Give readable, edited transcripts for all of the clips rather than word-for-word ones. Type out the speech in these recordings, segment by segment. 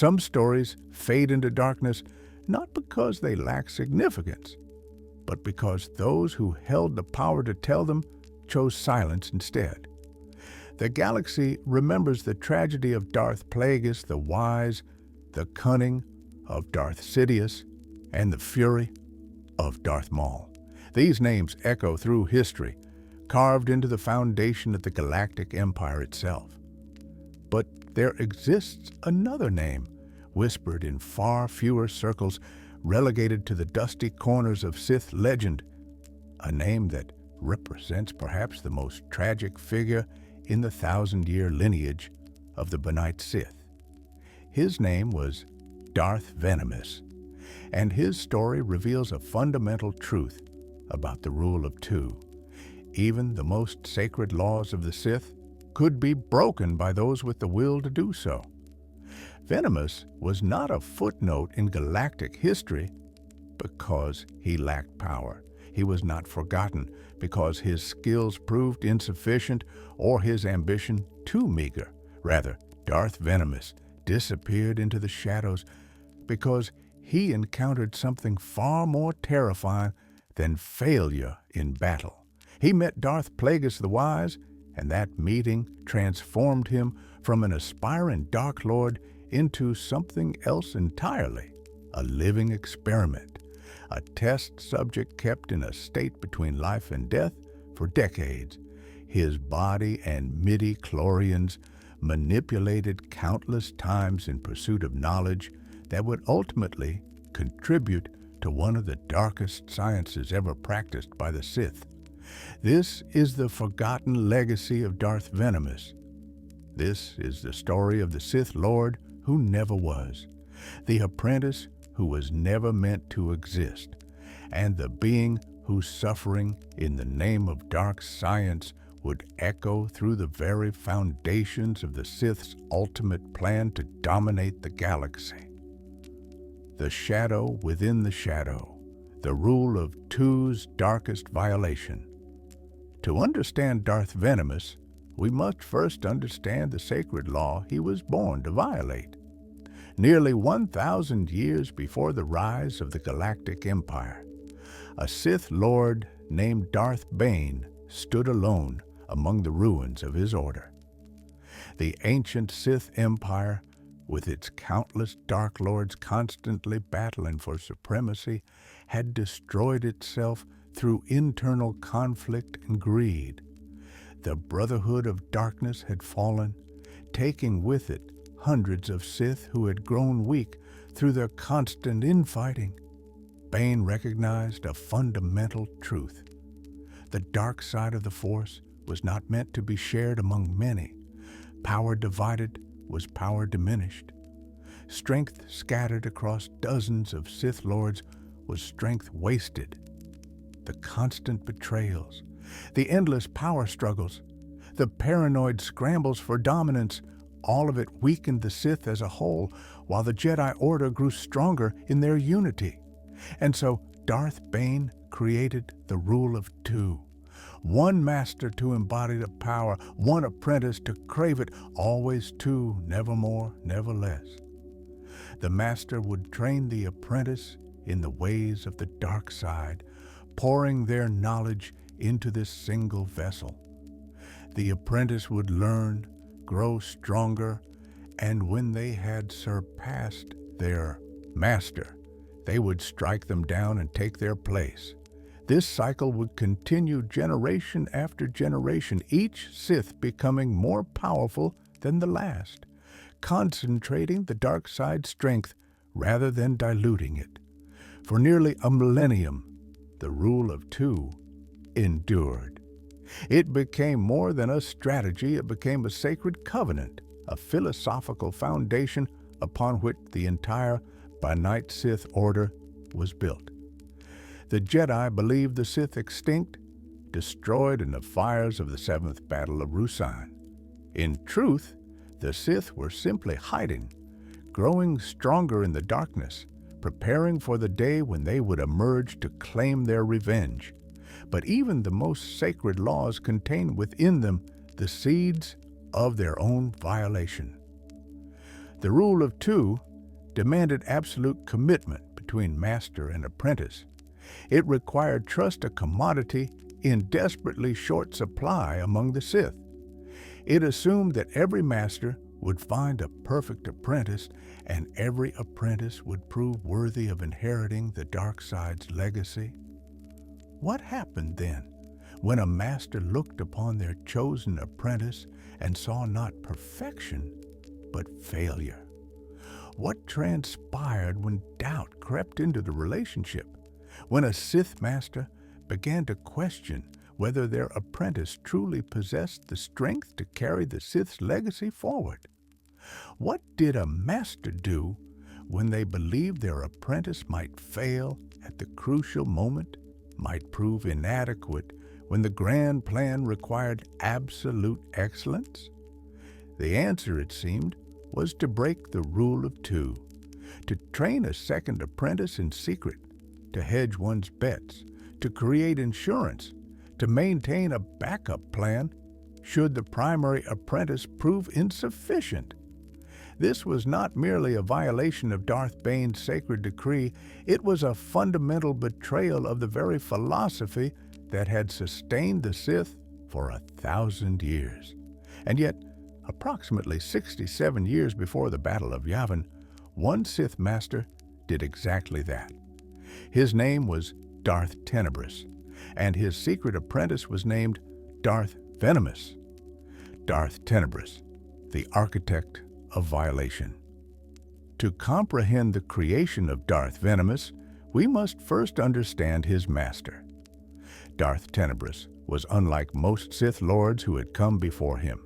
Some stories fade into darkness not because they lack significance, but because those who held the power to tell them chose silence instead. The galaxy remembers the tragedy of Darth Plagueis the Wise, the cunning of Darth Sidious, and the fury of Darth Maul. These names echo through history, carved into the foundation of the galactic empire itself. But there exists another name, whispered in far fewer circles, relegated to the dusty corners of Sith legend, a name that represents perhaps the most tragic figure in the 1,000-year lineage of the Benite Sith. His name was Darth Venamis, and his story reveals a fundamental truth about the rule of two. Even the most sacred laws of the Sith could be broken by those with the will to do so. Venamis was not a footnote in galactic history because he lacked power. He was not forgotten because his skills proved insufficient or his ambition too meager. Rather, Darth Venamis disappeared into the shadows because he encountered something far more terrifying than failure in battle. He met Darth Plagueis the Wise, and that meeting transformed him from an aspiring Dark Lord into something else entirely, a living experiment, a test subject kept in a state between life and death for decades. His body and midi-chlorians manipulated countless times in pursuit of knowledge that would ultimately contribute to one of the darkest sciences ever practiced by the Sith. This is the forgotten legacy of Darth Venamis. This is the story of the Sith Lord who never was, the apprentice who was never meant to exist, and the being whose suffering in the name of dark science would echo through the very foundations of the Sith's ultimate plan to dominate the galaxy. The shadow within the shadow, the rule of two's darkest violation. To understand Darth Venamis, we must first understand the sacred law he was born to violate. Nearly 1,000 years before the rise of the Galactic Empire, a Sith Lord named Darth Bane stood alone among the ruins of his order. The ancient Sith Empire, with its countless Dark Lords constantly battling for supremacy, had destroyed itself through internal conflict and greed. The Brotherhood of Darkness had fallen, taking with it hundreds of Sith who had grown weak through their constant infighting. Bane recognized a fundamental truth. The dark side of the Force was not meant to be shared among many. Power divided was power diminished. Strength scattered across dozens of Sith Lords was strength wasted. The constant betrayals, the endless power struggles, the paranoid scrambles for dominance, all of it weakened the Sith as a whole, while the Jedi Order grew stronger in their unity. And so Darth Bane created the rule of two. One master to embody the power, one apprentice to crave it, always two, never more, never less. The master would train the apprentice in the ways of the dark side, pouring their knowledge into this single vessel. The apprentice would learn, grow stronger, and when they had surpassed their master, they would strike them down and take their place. This cycle would continue generation after generation, each Sith becoming more powerful than the last, concentrating the dark side's strength rather than diluting it. For nearly a millennium, the rule of two endured. It became more than a strategy, it became a sacred covenant, a philosophical foundation upon which the entire Benite Sith order was built. The Jedi believed the Sith extinct, destroyed in the fires of the Seventh Battle of Ruusan. In truth, the Sith were simply hiding, growing stronger in the darkness, preparing for the day when they would emerge to claim their revenge. But even the most sacred laws contain within them the seeds of their own violation. The rule of two demanded absolute commitment between master and apprentice. It required trust, a commodity in desperately short supply among the Sith. It assumed that every master would find a perfect apprentice, and every apprentice would prove worthy of inheriting the dark side's legacy. What happened then when a master looked upon their chosen apprentice and saw not perfection, but failure? What transpired when doubt crept into the relationship, when a Sith master began to question whether their apprentice truly possessed the strength to carry the Sith's legacy forward? What did a master do when they believed their apprentice might fail at the crucial moment, might prove inadequate when the grand plan required absolute excellence? The answer, it seemed, was to break the rule of two, to train a second apprentice in secret, to hedge one's bets, to create insurance, to maintain a backup plan should the primary apprentice prove insufficient. This was not merely a violation of Darth Bane's sacred decree, it was a fundamental betrayal of the very philosophy that had sustained the Sith for 1,000 years. And yet, approximately 67 years before the Battle of Yavin, one Sith master did exactly that. His name was Darth Tenebrous, and his secret apprentice was named Darth Venamis. Darth Tenebrous, the architect of violation. To comprehend the creation of Darth Venamis, we must first understand his master. Darth Tenebrous was unlike most Sith lords who had come before him.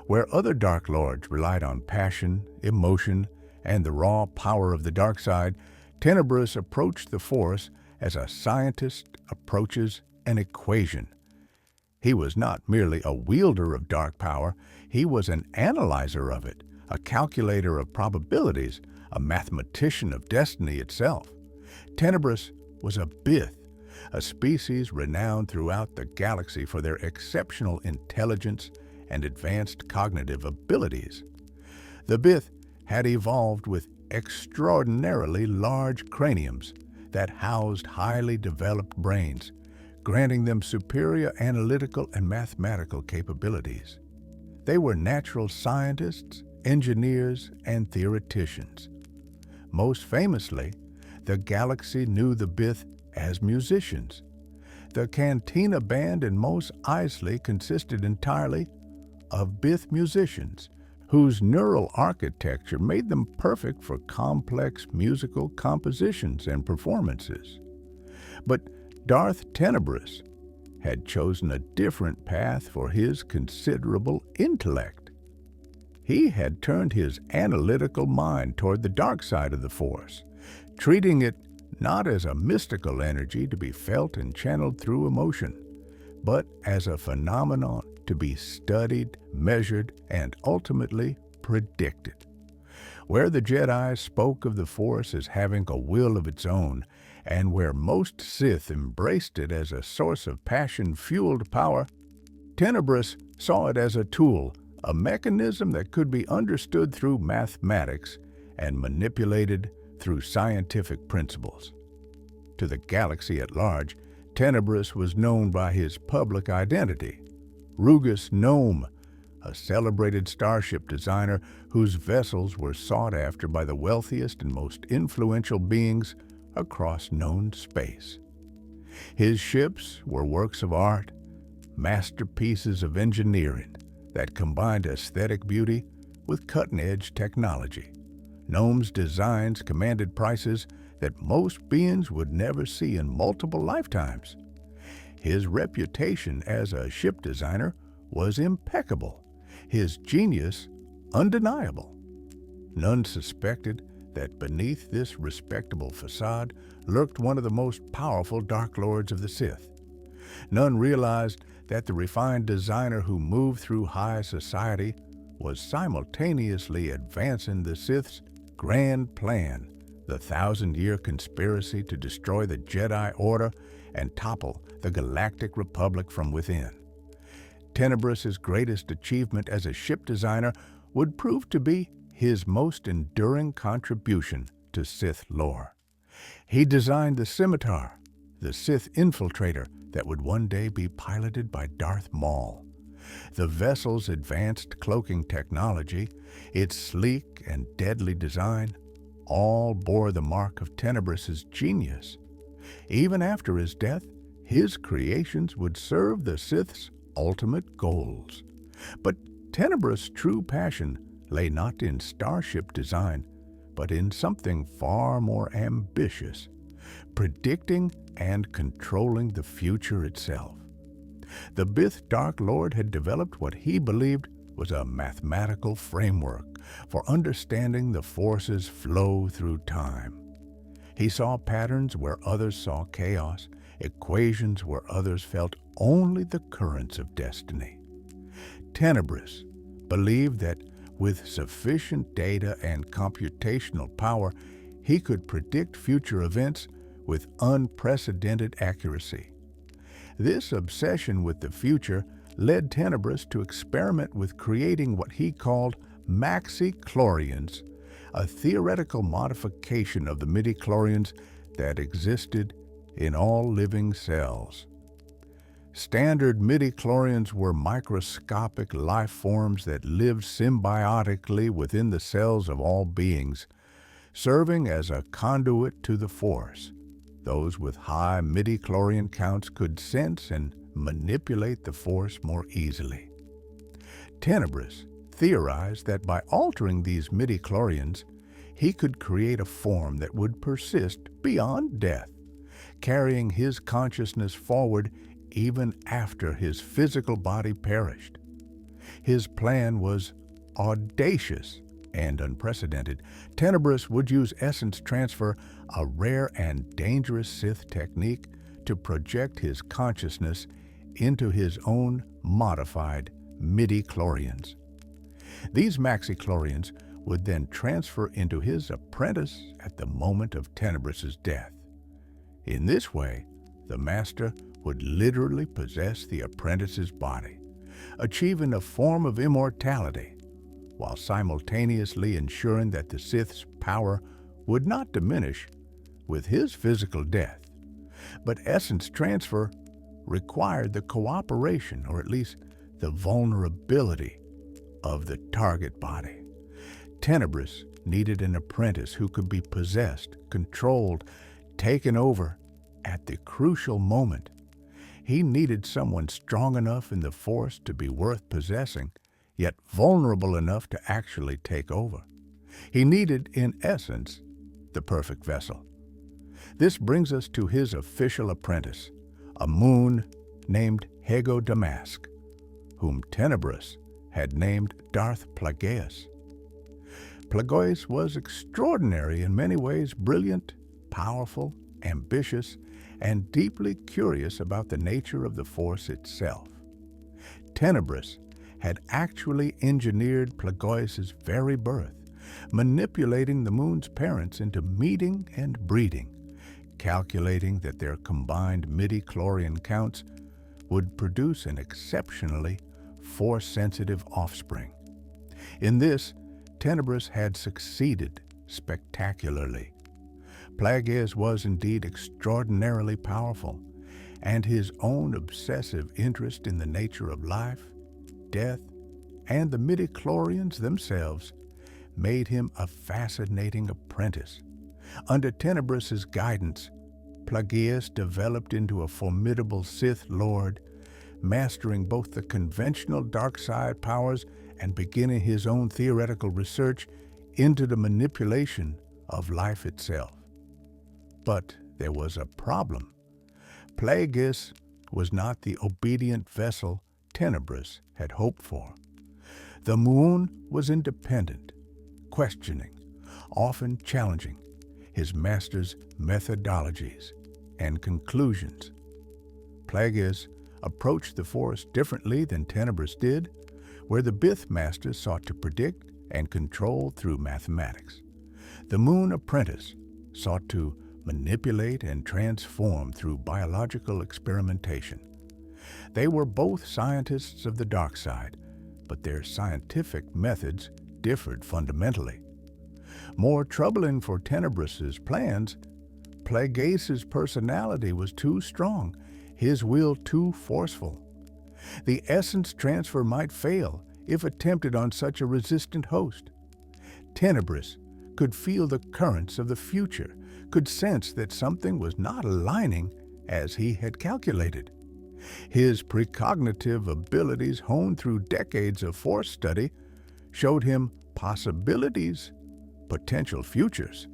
Where other Dark Lords relied on passion, emotion, and the raw power of the dark side, Tenebrous approached the Force as a scientist approaches an equation. He was not merely a wielder of dark power, he was an analyzer of it, a calculator of probabilities, a mathematician of destiny itself. Tenebrous was a Bith, a species renowned throughout the galaxy for their exceptional intelligence and advanced cognitive abilities. The Bith had evolved with extraordinarily large craniums that housed highly developed brains, granting them superior analytical and mathematical capabilities. They were natural scientists, engineers, and theoreticians. Most famously, the galaxy knew the Bith as musicians. The Cantina Band in Mos Eisley consisted entirely of Bith musicians, whose neural architecture made them perfect for complex musical compositions and performances. But Darth Tenebrous had chosen a different path for his considerable intellect. He had turned his analytical mind toward the dark side of the Force, treating it not as a mystical energy to be felt and channeled through emotion, but as a phenomenon to be studied, measured, and ultimately predicted. Where the Jedi spoke of the Force as having a will of its own, and where most Sith embraced it as a source of passion-fueled power, Tenebrous saw it as a tool, a mechanism that could be understood through mathematics and manipulated through scientific principles. To the galaxy at large, Tenebrous was known by his public identity, Rugus Nome, a celebrated starship designer whose vessels were sought after by the wealthiest and most influential beings across known space. His ships were works of art, masterpieces of engineering that combined aesthetic beauty with cutting-edge technology. Nome's designs commanded prices that most beings would never see in multiple lifetimes. His reputation as a ship designer was impeccable, his genius undeniable. None suspected that beneath this respectable facade lurked one of the most powerful Dark Lords of the Sith. None realized that the refined designer who moved through high society was simultaneously advancing the Sith's grand plan, the 1,000-year conspiracy to destroy the Jedi Order and topple the Galactic Republic from within. Tenebrous's greatest achievement as a ship designer would prove to be his most enduring contribution to Sith lore. He designed the scimitar, the Sith infiltrator that would one day be piloted by Darth Maul. The vessel's advanced cloaking technology, its sleek and deadly design, all bore the mark of Tenebrous' genius. Even after his death, his creations would serve the Sith's ultimate goals. But Tenebrous' true passion lay not in starship design, but in something far more ambitious, predicting and controlling the future itself. The Bith Dark Lord had developed what he believed was a mathematical framework for understanding the force's flow through time. He saw patterns where others saw chaos, equations where others felt only the currents of destiny. Tenebrous believed that with sufficient data and computational power, he could predict future events with unprecedented accuracy. This obsession with the future led Tenebrous to experiment with creating what he called maxi-chlorians, a theoretical modification of the midi-chlorians that existed in all living cells. Standard midi-chlorians were microscopic life forms that lived symbiotically within the cells of all beings, serving as a conduit to the Force. Those with high midi-chlorian counts could sense and manipulate the Force more easily. Tenebrous theorized that by altering these midi-chlorians, he could create a form that would persist beyond death, carrying his consciousness forward even after his physical body perished. His plan was audacious and unprecedented. Tenebrous would use essence transfer, a rare and dangerous Sith technique, to project his consciousness into his own modified midi-chlorians. These maxi-chlorians would then transfer into his apprentice at the moment of Tenebrous's death. In this way, the master would literally possess the apprentice's body, achieving a form of immortality, while simultaneously ensuring that the Sith's power would not diminish with his physical death. But essence transfer required the cooperation, or at least the vulnerability, of the target body. Tenebrous needed an apprentice who could be possessed, controlled, taken over at the crucial moment. He needed someone strong enough in the Force to be worth possessing, yet vulnerable enough to actually take over. He needed, in essence, the perfect vessel. This brings us to his official apprentice, a moon named Hego Damask, whom Tenebrous had named Darth Plagueis. Plagueis was extraordinary in many ways, brilliant, powerful, ambitious, and deeply curious about the nature of the Force itself. Tenebrous had actually engineered Plagueis' very birth, manipulating the moon's parents into meeting and breeding, calculating that their combined midi-chlorian counts would produce an exceptionally Force-sensitive offspring. In this, Tenebrous had succeeded spectacularly. Plagueis was indeed extraordinarily powerful, and his own obsessive interest in the nature of life, death, and the midi-chlorians themselves made him a fascinating apprentice. Under Tenebrous's guidance, Plagueis developed into a formidable Sith Lord, mastering both the conventional dark side powers and beginning his own theoretical research into the manipulation of life itself. But there was a problem. Plagueis was not the obedient vessel Tenebrous had hoped for. The moon was independent, questioning, often challenging his master's methodologies and conclusions. Plagueis approached the Force differently than Tenebrous did, where the Bith master sought to predict and control through mathematics. The moon apprentice sought to manipulate and transform through biological experimentation. They were both scientists of the dark side, but their scientific methods differed fundamentally. More troubling for Tenebrus's plans, Plagueis' personality was too strong, his will too forceful. The essence transfer might fail if attempted on such a resistant host. Tenebrus could feel the currents of the future, could sense that something was not aligning as he had calculated. His precognitive abilities, honed through decades of Force study, showed him possibilities, potential futures,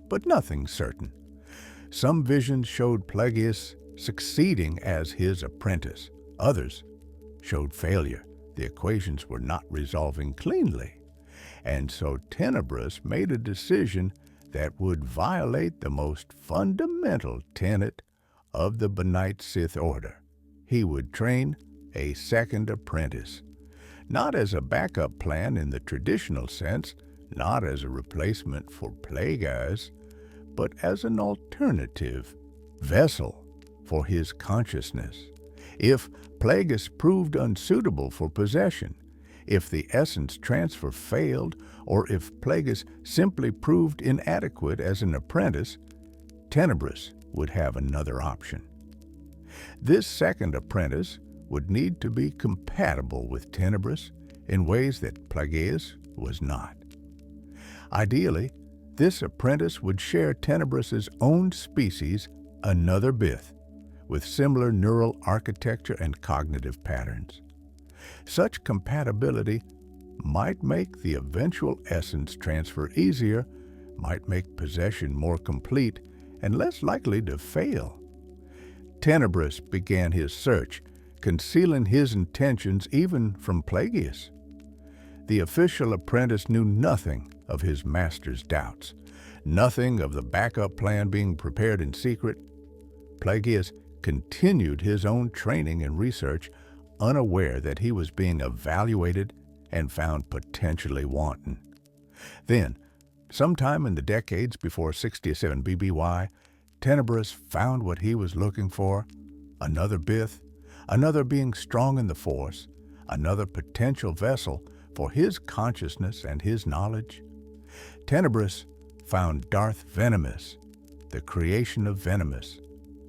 but nothing certain. Some visions showed Plagueis succeeding as his apprentice. Others showed failure. The equations were not resolving cleanly. And so Tenebrus made a decision that would violate the most fundamental tenet of the Benite Sith Order. He would train a second apprentice, not as a backup plan in the traditional sense, not as a replacement for Plagueis, but as an alternative vessel for his consciousness. If Plagueis proved unsuitable for possession, if the essence transfer failed, or if Plagueis simply proved inadequate as an apprentice, Tenebrus would have another option. This second apprentice would need to be compatible with Tenebrus in ways that Plagueis was not. Ideally, this apprentice would share Tenebrus's own species, another Bith, with similar neural architecture and cognitive patterns. Such compatibility might make the eventual essence transfer easier, might make possession more complete, and less likely to fail. Tenebrus began his search, concealing his intentions even from Plagueis. The official apprentice knew nothing of his master's doubts, nothing of the backup plan being prepared in secret. Plagueis continued his own training and research, unaware that he was being evaluated and found potentially wanton. Then, sometime in the decades before 67 BBY, Tenebrus found what he was looking for: another Bith, another being strong in the Force, another potential vessel for his consciousness and his knowledge. Tenebrus found Darth Venamis, the creation of Venamis.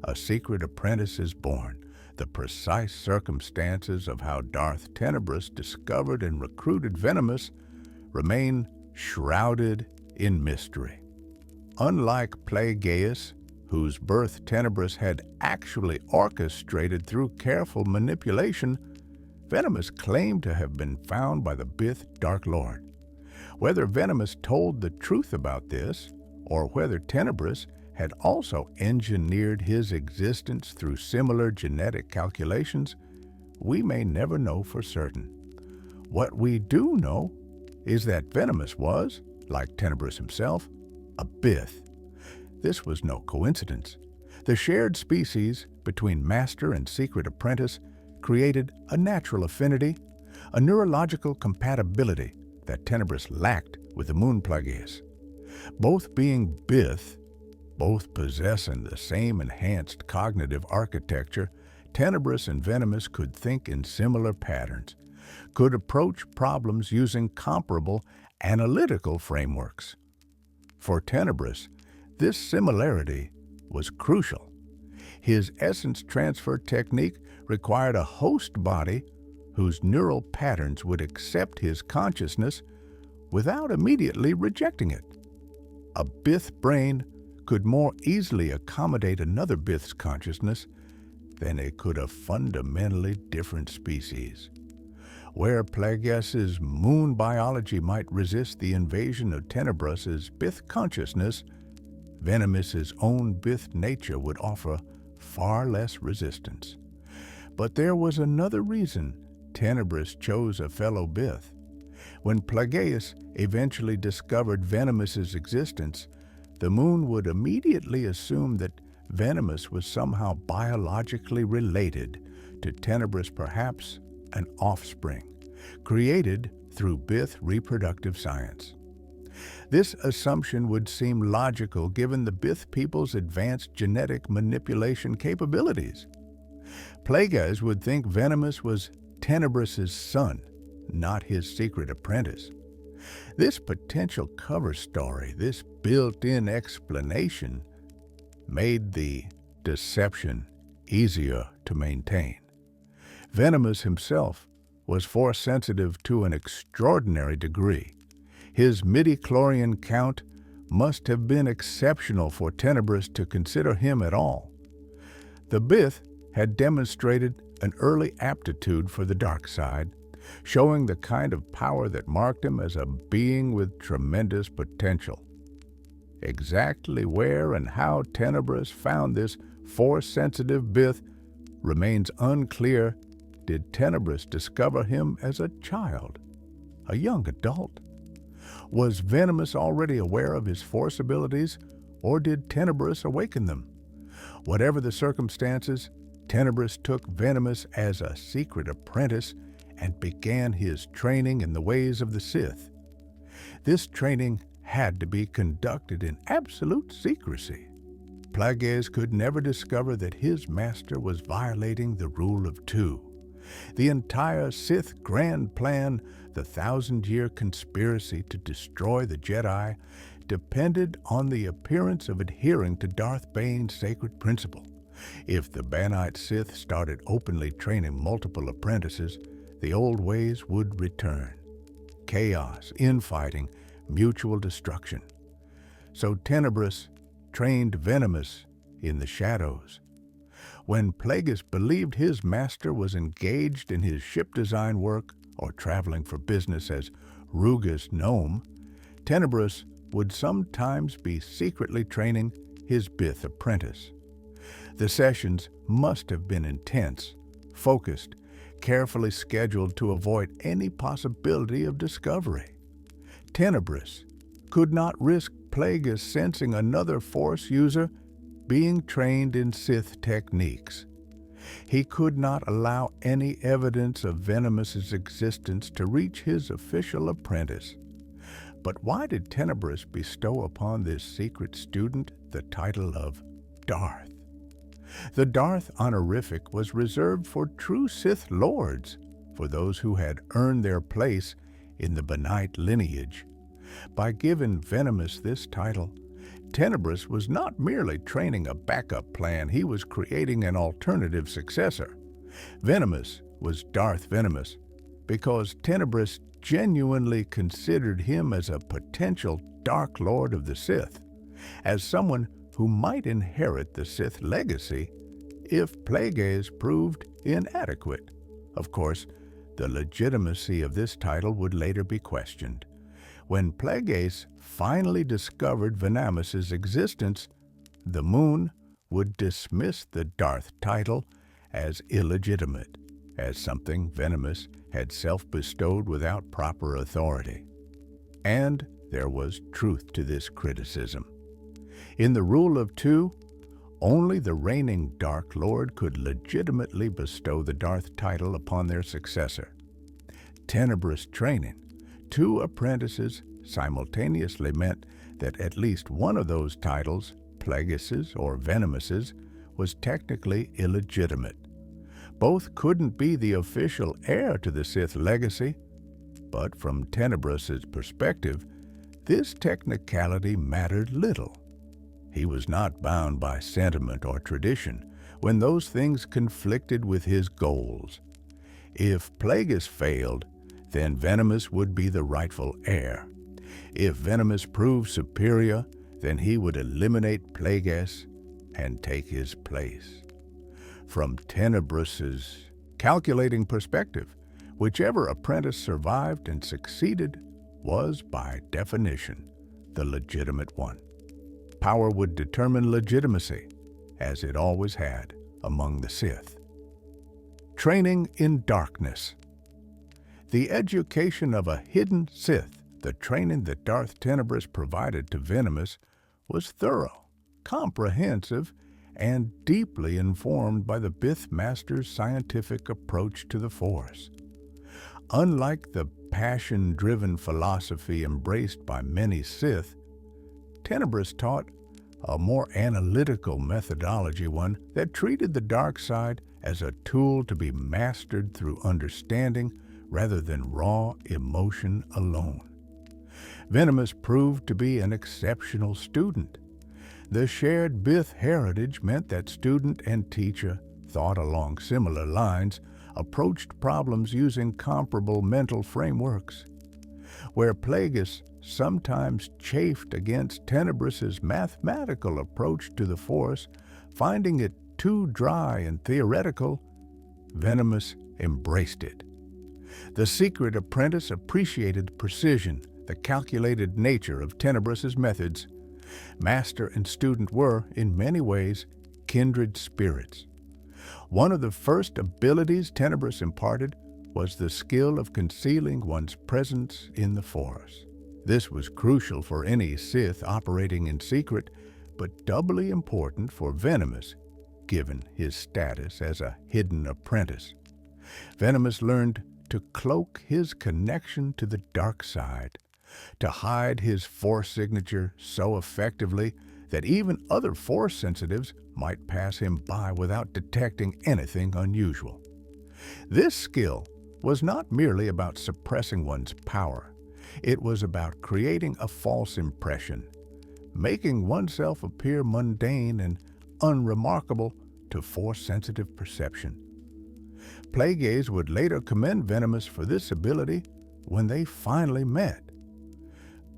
A secret apprentice is born. The precise circumstances of how Darth Tenebrus discovered and recruited Venamis remain shrouded in mystery. Unlike Plagueis, whose birth Tenebrus had actually orchestrated through careful manipulation, Venamis claimed to have been found by the Bith Dark Lord. Whether Venamis told the truth about this, or whether Tenebrus had also engineered his existence through similar genetic calculations, we may never know for certain. What we do know is that Venamis was, like Tenebrus himself, a Bith. This was no coincidence. The shared species between master and secret apprentice created a natural affinity, a neurological compatibility that Tenebrus lacked with the Moon Plagueis. Both being Bith, both possessing the same enhanced cognitive architecture, Tenebrus and Venamis could think in similar patterns, could approach problems using comparable analytical frameworks. For Tenebrus, this similarity was crucial. His essence transfer technique required a host body whose neural patterns would accept his consciousness without immediately rejecting it. A Bith brain could more easily accommodate another Bith's consciousness than it could a fundamentally different species. Where Plagueis' moon biology might resist the invasion of Tenebrus's Bith consciousness, Venamis' own Bith nature would offer far less resistance. But there was another reason Tenebrus chose a fellow Bith. When Plagueis eventually discovered Venamis' existence, the moon would immediately assume that Venamis was somehow biologically related to Tenebrus, perhaps an offspring, created through Bith reproductive science. This assumption would seem logical given the Bith people's advanced genetic manipulation capabilities. Plagueis would think Venamis was Tenebrus's son, not his secret apprentice. This potential cover story, this built-in explanation, made the deception easier to maintain. Venamis himself was Force-sensitive to an extraordinary degree. His midi-chlorian count must have been exceptional for Tenebris to consider him at all. The Bith had demonstrated an early aptitude for the dark side, showing the kind of power that marked him as a being with tremendous potential. Exactly where and how Tenebris found this Force-sensitive Bith remains unclear. Did Tenebris discover him as a child, a young adult? Was Venamis already aware of his Force abilities, or did Tenebris awaken them? Whatever the circumstances, Tenebris took Venamis as a secret apprentice and began his training in the ways of the Sith. This training had to be conducted in absolute secrecy. Plagueis could never discover that his master was violating the rule of two. The entire Sith grand plan, the 1,000-year conspiracy to destroy the Jedi, depended on the appearance of adhering to Darth Bane's sacred principle. If the Banite Sith started openly training multiple apprentices, the old ways would return. Chaos, infighting, mutual destruction. So Tenebris trained Venamis in the shadows. When Plagueis believed his master was engaged in his ship design work or traveling for business as Rugus Gnome, Tenebris would sometimes be secretly training his Bith apprentice. The sessions must have been intense, focused, carefully scheduled to avoid any possibility of discovery. Tenebris could not risk Plagueis sensing another Force user being trained in Sith techniques. He could not allow any evidence of Venamis's existence to reach his official apprentice. But why did Tenebris bestow upon this secret student the title of Darth? The Darth honorific was reserved for true Sith lords, for those who had earned their place in the Banite lineage. By giving Venamis this title, Tenebris was not merely training a backup plan, he was creating an alternative successor. Venamis was Darth Venamis because Tenebris genuinely considered him as a potential Dark Lord of the Sith, as someone who might inherit the Sith legacy if Plagueis proved inadequate. Of course, the legitimacy of this title would later be questioned. When Plagueis finally discovered Venamis's existence, the Moon would dismiss the Darth title as illegitimate, as something Venamis had self-bestowed without proper authority. And there was truth to this criticism. In the rule of two, only the reigning Dark Lord could legitimately bestow the Darth title upon their successor. Tenebris training two apprentices simultaneously meant that at least one of those titles, Plagueis's or Venamis's, was technically illegitimate. Both couldn't be the official heir to the Sith legacy, but from Tenebris's perspective, this technicality mattered little. He was not bound by sentiment or tradition when those things conflicted with his goals. If Plagueis failed, then Venamis would be the rightful heir. If Venamis proved superior, then he would eliminate Plagueis and take his place. From Tenebris's calculating perspective, whichever apprentice survived and succeeded was, by definition, the legitimate one. Power would determine legitimacy, as it always had among the Sith. Training in darkness. The education of a hidden Sith, the training that Darth Tenebris provided to Venamis, was thorough, comprehensive, and deeply informed by the Bith Master's scientific approach to the Force. Unlike the passion-driven philosophy embraced by many Sith, Tenebris taught a more analytical methodology, one that treated the dark side as a tool to be mastered through understanding rather than raw emotion alone. Venamis proved to be an exceptional student. The shared Bith heritage meant that student and teacher thought along similar lines, approached problems using comparable mental frameworks. Where Plagueis sometimes chafed against Tenebrous' mathematical approach to the Force, finding it too dry and theoretical, Venamis embraced it. The secret apprentice appreciated precision, the calculated nature of Tenebrous' methods. Master and student were, in many ways, kindred spirits. One of the first abilities Tenebrous imparted was the skill of concealing one's presence in the Force. This was crucial for any Sith operating in secret, but doubly important for Venamis, given his status as a hidden apprentice. Venamis learned to cloak his connection to the dark side, to hide his Force signature so effectively that even other Force sensitives might pass him by without detecting anything unusual. This skill was not merely about suppressing one's power. It was about creating a false impression, making oneself appear mundane and unremarkable to Force-sensitive perception. Plagueis would later commend Venamis for this ability when they finally met.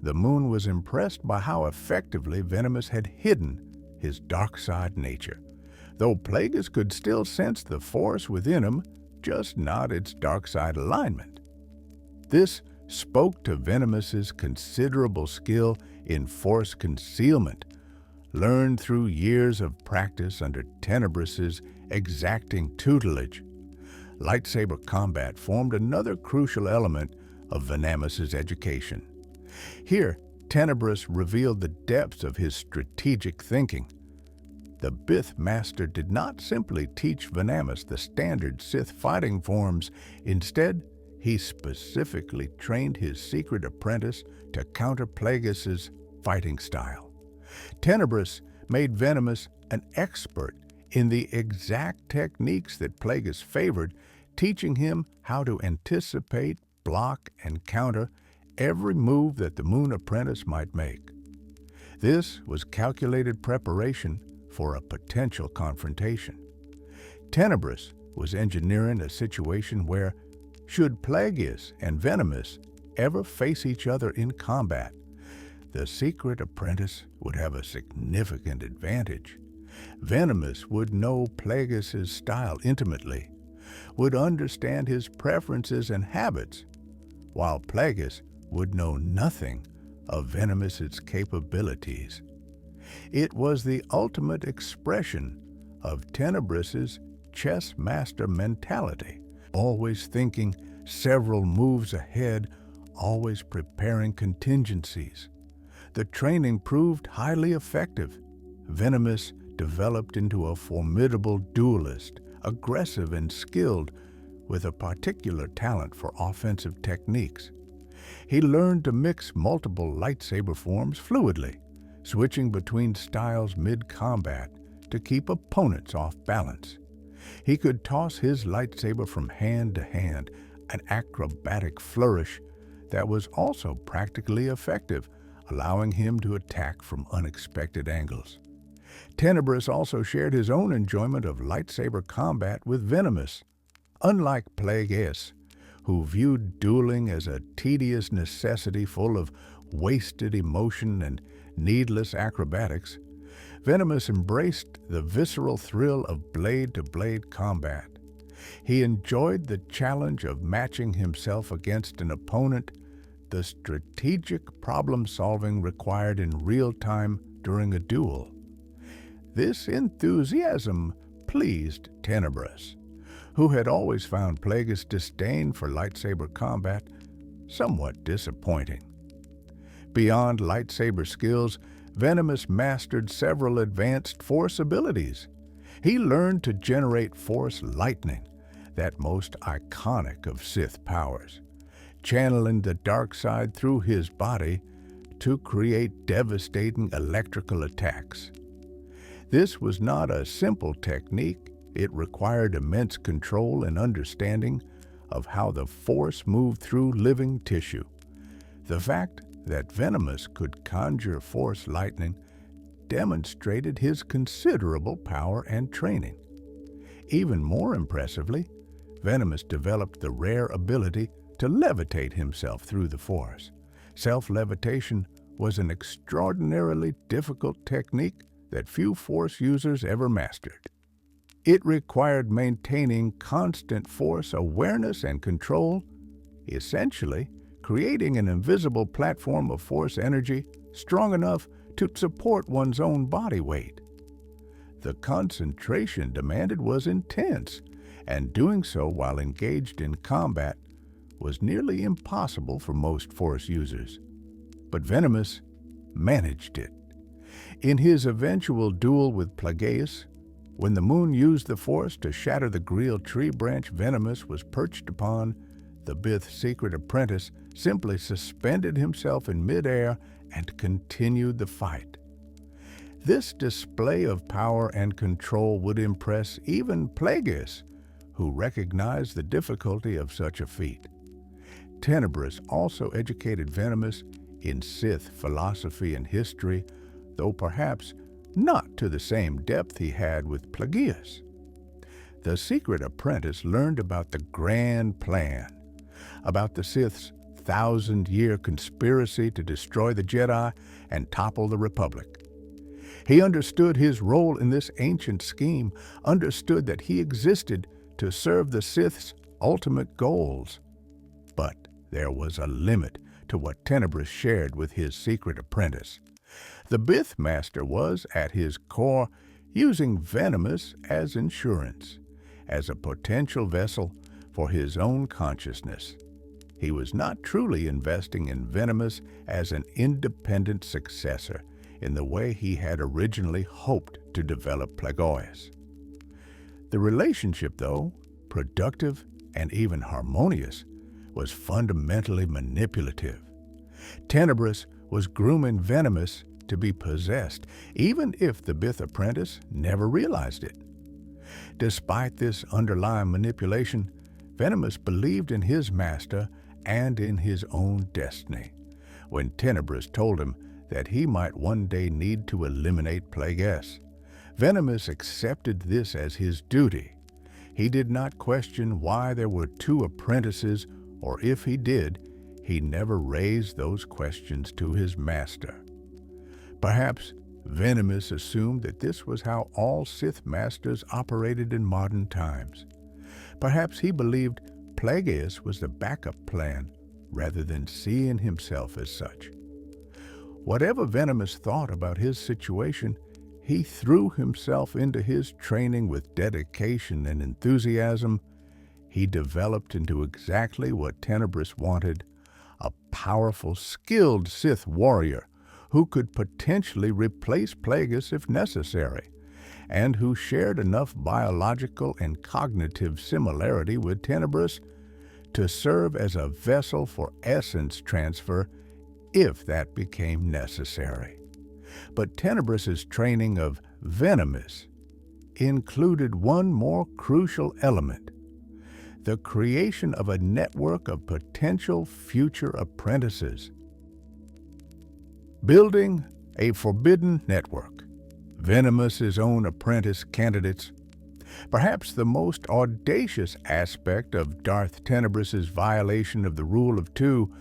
The Moon was impressed by how effectively Venamis had hidden his dark side nature, though Plagueis could still sense the Force within him, just not its dark side alignment. This spoke to Venamis's considerable skill in Force concealment, learned through years of practice under Tenebrous' exacting tutelage. Lightsaber combat formed another crucial element of Venamis's education. Here, Tenebrous revealed the depths of his strategic thinking. The Bith master did not simply teach Venamis the standard Sith fighting forms. Instead, he specifically trained his secret apprentice to counter Plagueis' fighting style. Tenebrous made Venamis an expert in the exact techniques that Plagueis favored, teaching him how to anticipate, block, and counter every move that the Moon apprentice might make. This was calculated preparation for a potential confrontation. Tenebrous was engineering a situation where, should Plagueis and Venamis ever face each other in combat, the secret apprentice would have a significant advantage. Venamis would know Plagueis' style intimately, would understand his preferences and habits, while Plagueis would know nothing of Venomous' capabilities. It was the ultimate expression of Tenebrous' chess master mentality, always thinking several moves ahead, always preparing contingencies. The training proved highly effective. Venamis developed into a formidable duelist, aggressive and skilled, with a particular talent for offensive techniques. He learned to mix multiple lightsaber forms fluidly, switching between styles mid-combat to keep opponents off balance. He could toss his lightsaber from hand to hand, an acrobatic flourish that was also practically effective, allowing him to attack from unexpected angles. Tenebrous also shared his own enjoyment of lightsaber combat with Venamis. Unlike Plagueis, who viewed dueling as a tedious necessity full of wasted emotion and needless acrobatics, Venamis embraced the visceral thrill of blade-to-blade combat. He enjoyed the challenge of matching himself against an opponent, the strategic problem-solving required in real time during a duel. This enthusiasm pleased Tenebrous, who had always found Plagueis' disdain for lightsaber combat somewhat disappointing. Beyond lightsaber skills, Venamis mastered several advanced Force abilities. He learned to generate Force lightning, that most iconic of Sith powers, channeling the dark side through his body to create devastating electrical attacks. This was not a simple technique. It required immense control and understanding of how the Force moved through living tissue. The fact that Venamis could conjure force lightning demonstrated his considerable power and training. Even more impressively, Venamis developed the rare ability to levitate himself through the force. Self-levitation was an extraordinarily difficult technique that few force users ever mastered. It required maintaining constant force awareness and control, essentially creating an invisible platform of force energy strong enough to support one's own body weight. The concentration demanded was intense, and doing so while engaged in combat was nearly impossible for most force users. But Venamis managed it. In his eventual duel with Plagueis, when the moon used the force to shatter the Greel tree branch Venamis was perched upon, the Bith's secret apprentice simply suspended himself in midair and continued the fight. This display of power and control would impress even Plagueis, who recognized the difficulty of such a feat. Tenebris also educated Venamis in Sith philosophy and history, though perhaps not to the same depth he had with Plagueis. The secret apprentice learned about the grand plan, about the Sith's 1,000-year conspiracy to destroy the Jedi and topple the Republic. He understood his role in this ancient scheme, understood that he existed to serve the Sith's ultimate goals. But there was a limit to what Tenebris shared with his secret apprentice. The Bith Master was, at his core, using Venamis as insurance, as a potential vessel for his own consciousness. He was not truly investing in Venamis as an independent successor in the way he had originally hoped to develop Plagueis. The relationship, though productive and even harmonious, was fundamentally manipulative. Tenebris was grooming Venamis to be possessed, even if the Bith apprentice never realized it. Despite this underlying manipulation, Venamis believed in his master and in his own destiny. When Tenebris told him that he might one day need to eliminate Plagueis, Venamis accepted this as his duty. He did not question why there were two apprentices, or if he did, he never raised those questions to his master. Perhaps Venamis assumed that this was how all Sith masters operated in modern times. Perhaps he believed Plagueis was the backup plan rather than seeing himself as such. Whatever Venamis thought about his situation, he threw himself into his training with dedication and enthusiasm. He developed into exactly what Tenebris wanted, a powerful, skilled Sith warrior who could potentially replace Plagueis if necessary, and who shared enough biological and cognitive similarity with Tenebris to serve as a vessel for essence transfer if that became necessary. But Tenebris's training of Venamis included one more crucial element: the creation of a network of potential future apprentices. Building a forbidden network, Venamis's own apprentice candidates. Perhaps the most audacious aspect of Darth Tenebris's violation of the Rule of Two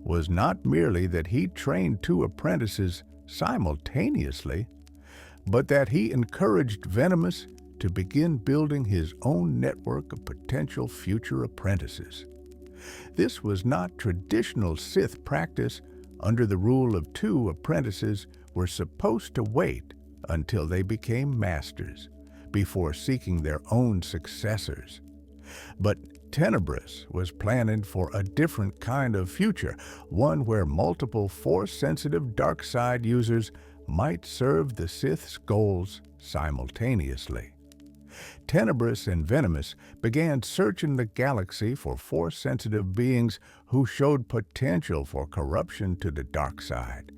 was not merely that he trained two apprentices simultaneously, but that he encouraged Venamis to begin building his own network of potential future apprentices. This was not traditional Sith practice. Under the Rule of Two, apprentices were supposed to wait until they became masters before seeking their own successors. But Tenebris was planning for a different kind of future, one where multiple Force-sensitive dark side users might serve the Sith's goals simultaneously. Tenebris and Venamis began searching the galaxy for Force-sensitive beings who showed potential for corruption to the dark side.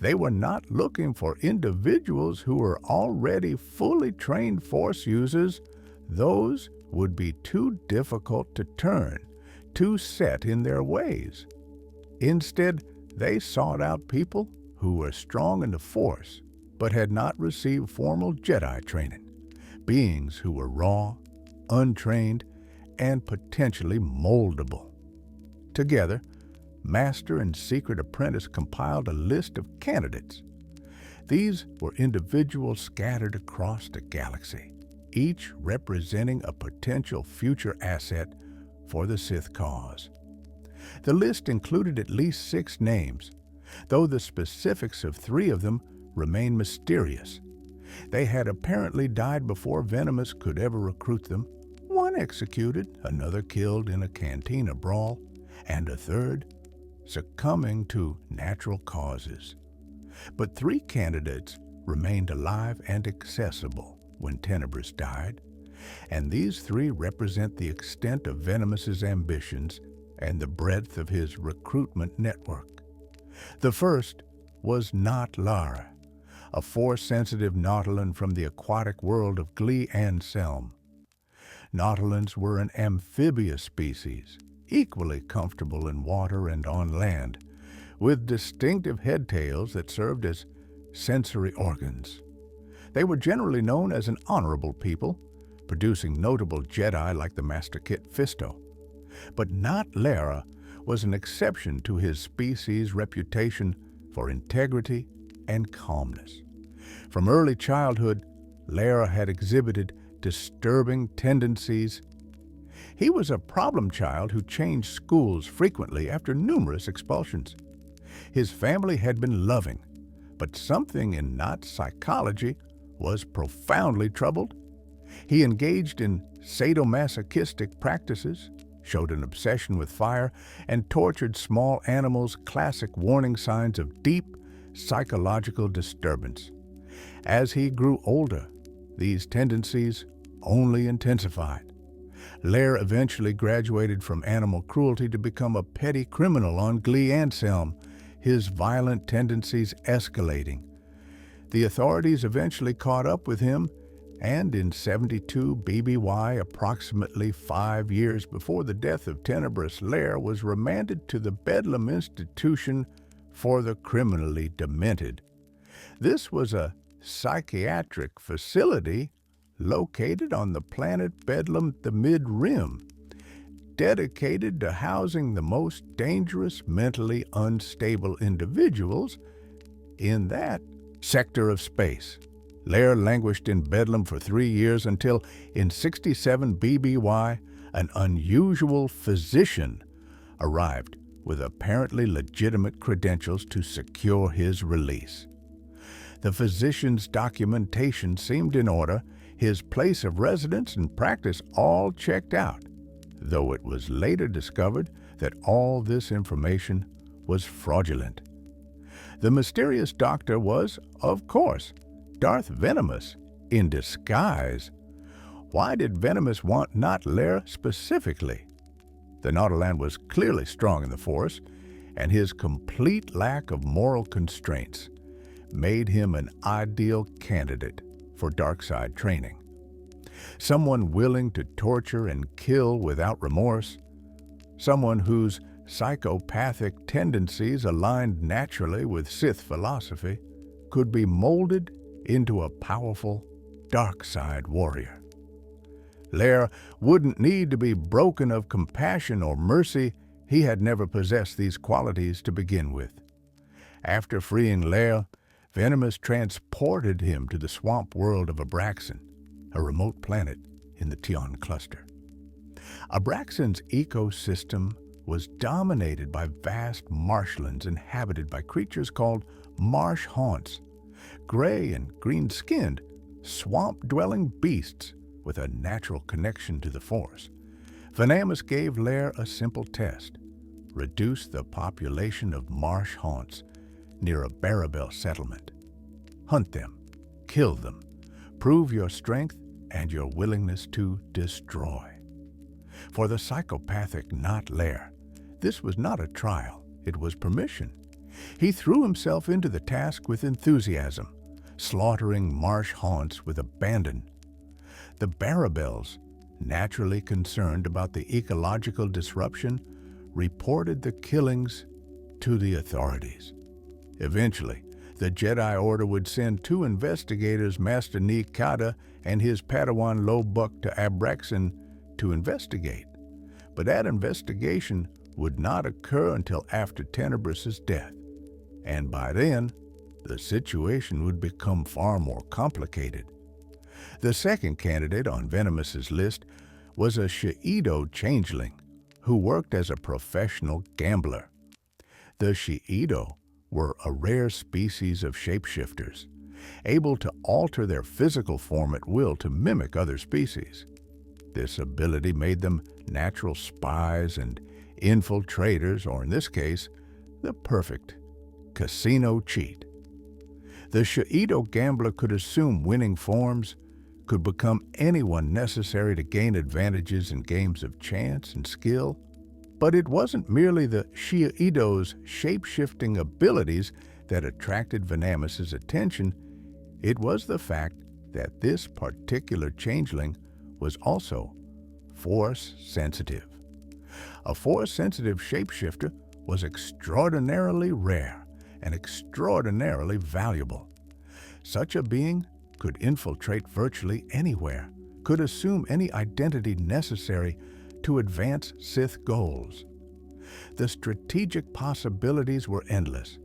They were not looking for individuals who were already fully trained Force users. Those would be too difficult to turn, too set in their ways. Instead, They sought out people who were strong in the Force but had not received formal Jedi training, beings who were raw, untrained, and potentially moldable. Together, Master and Secret Apprentice compiled a list of candidates. These were individuals scattered across the galaxy, each representing a potential future asset for the Sith cause. The list included at least 6 names, though the specifics of 3 of them remain mysterious. They had apparently died before Venamis could ever recruit them. One executed, another killed in a cantina brawl, and a third succumbing to natural causes. But 3 candidates remained alive and accessible when Tenebrous died, and these 3 represent the extent of Venamis's ambitions and the breadth of his recruitment network. The first was Not Lara, a Force-sensitive Nautolan from the aquatic world of Glee and Selm. Nautolans were an amphibious species, equally comfortable in water and on land, with distinctive head tails that served as sensory organs. They were generally known as an honorable people, producing notable Jedi like the Master Kit Fisto. But Not Lara was an exception to his species' reputation for integrity and calmness. From early childhood, Lara had exhibited disturbing tendencies. He was a problem child who changed schools frequently after numerous expulsions. His family had been loving, but something in Not's psychology was profoundly troubled. He engaged in sadomasochistic practices, showed an obsession with fire, and tortured small animals, classic warning signs of deep psychological disturbance. As he grew older, these tendencies only intensified. Lair eventually graduated from animal cruelty to become a petty criminal on Glee and Selm, his violent tendencies escalating. The authorities eventually caught up with him, and in 72 BBY, approximately 5 years before the death of Tenebrous, Lair was remanded to the Bedlam Institution for the Criminally Demented. This was a psychiatric facility located on the planet Bedlam, the Mid-Rim, dedicated to housing the most dangerous mentally unstable individuals in that sector of space. Lair languished in Bedlam for 3 years until, in 67 BBY, an unusual physician arrived with apparently legitimate credentials to secure his release. The physician's documentation seemed in order, his place of residence and practice all checked out, though it was later discovered that all this information was fraudulent. The mysterious doctor was, of course, Darth Venamis in disguise. Why did Venamis want Not Lair specifically? The Nautolan was clearly strong in the Force, and his complete lack of moral constraints made him an ideal candidate for dark side training. Someone willing to torture and kill without remorse, someone whose psychopathic tendencies aligned naturally with Sith philosophy, could be molded into a powerful dark side warrior. Lair wouldn't need to be broken of compassion or mercy. He had never possessed these qualities to begin with. After freeing Lair, Venamis transported him to the swamp world of Abraxan, a remote planet in the Tion cluster. Abraxan's ecosystem was dominated by vast marshlands inhabited by creatures called marsh haunts, gray and green-skinned, swamp-dwelling beasts with a natural connection to the Force. Venamis gave Lair a simple test: reduce the population of marsh haunts near a Barabel settlement. Hunt them, kill them, prove your strength and your willingness to destroy. For the psychopathic Not Lair, this was not a trial, it was permission. He threw himself into the task with enthusiasm, slaughtering marsh haunts with abandon. The Barabels, naturally concerned about the ecological disruption, reported the killings to the authorities. Eventually, the Jedi Order would send 2 investigators, Master Nikata and his Padawan Lobuk, to Abraxan to investigate. But that investigation would not occur until after Tenebrous' death, and by then, the situation would become far more complicated. The second candidate on Venomous' list was a Shi'ido changeling who worked as a professional gambler. The Shi'ido were a rare species of shapeshifters, able to alter their physical form at will to mimic other species. This ability made them natural spies and infiltrators, or in this case, the perfect casino cheat. The Shi'ido gambler could assume winning forms, could become anyone necessary to gain advantages in games of chance and skill. But it wasn't merely the Shi'ido's shape-shifting abilities that attracted Venamis' attention. It was the fact that this particular changeling was also Force-sensitive. A Force-sensitive shapeshifter was extraordinarily rare and extraordinarily valuable. Such a being could infiltrate virtually anywhere, could assume any identity necessary to advance Sith goals. The strategic possibilities were endless.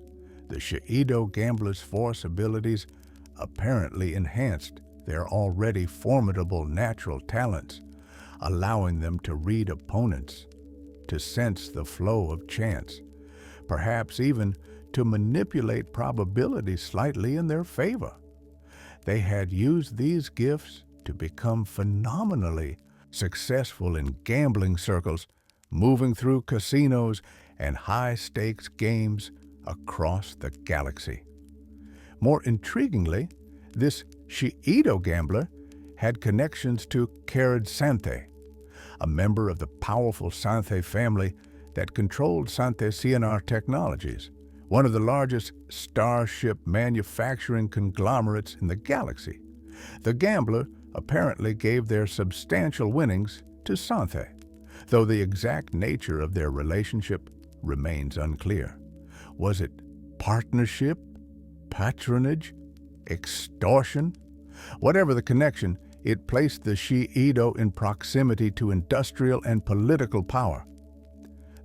The Shi'ido gambler's Force abilities apparently enhanced their already formidable natural talents, allowing them to read opponents, to sense the flow of chance, perhaps even to manipulate probability slightly in their favor. They had used these gifts to become phenomenally successful in gambling circles, moving through casinos and high-stakes games across the galaxy. More intriguingly, this Shi'ido gambler had connections to Carad Santhe, a member of the powerful Santhe family that controlled Santhe Cianar Technologies, one of the largest starship manufacturing conglomerates in the galaxy. The gambler apparently gave their substantial winnings to Santhe, though the exact nature of their relationship remains unclear. Was it partnership, patronage, extortion? Whatever the connection, it placed the Shi'ido in proximity to industrial and political power.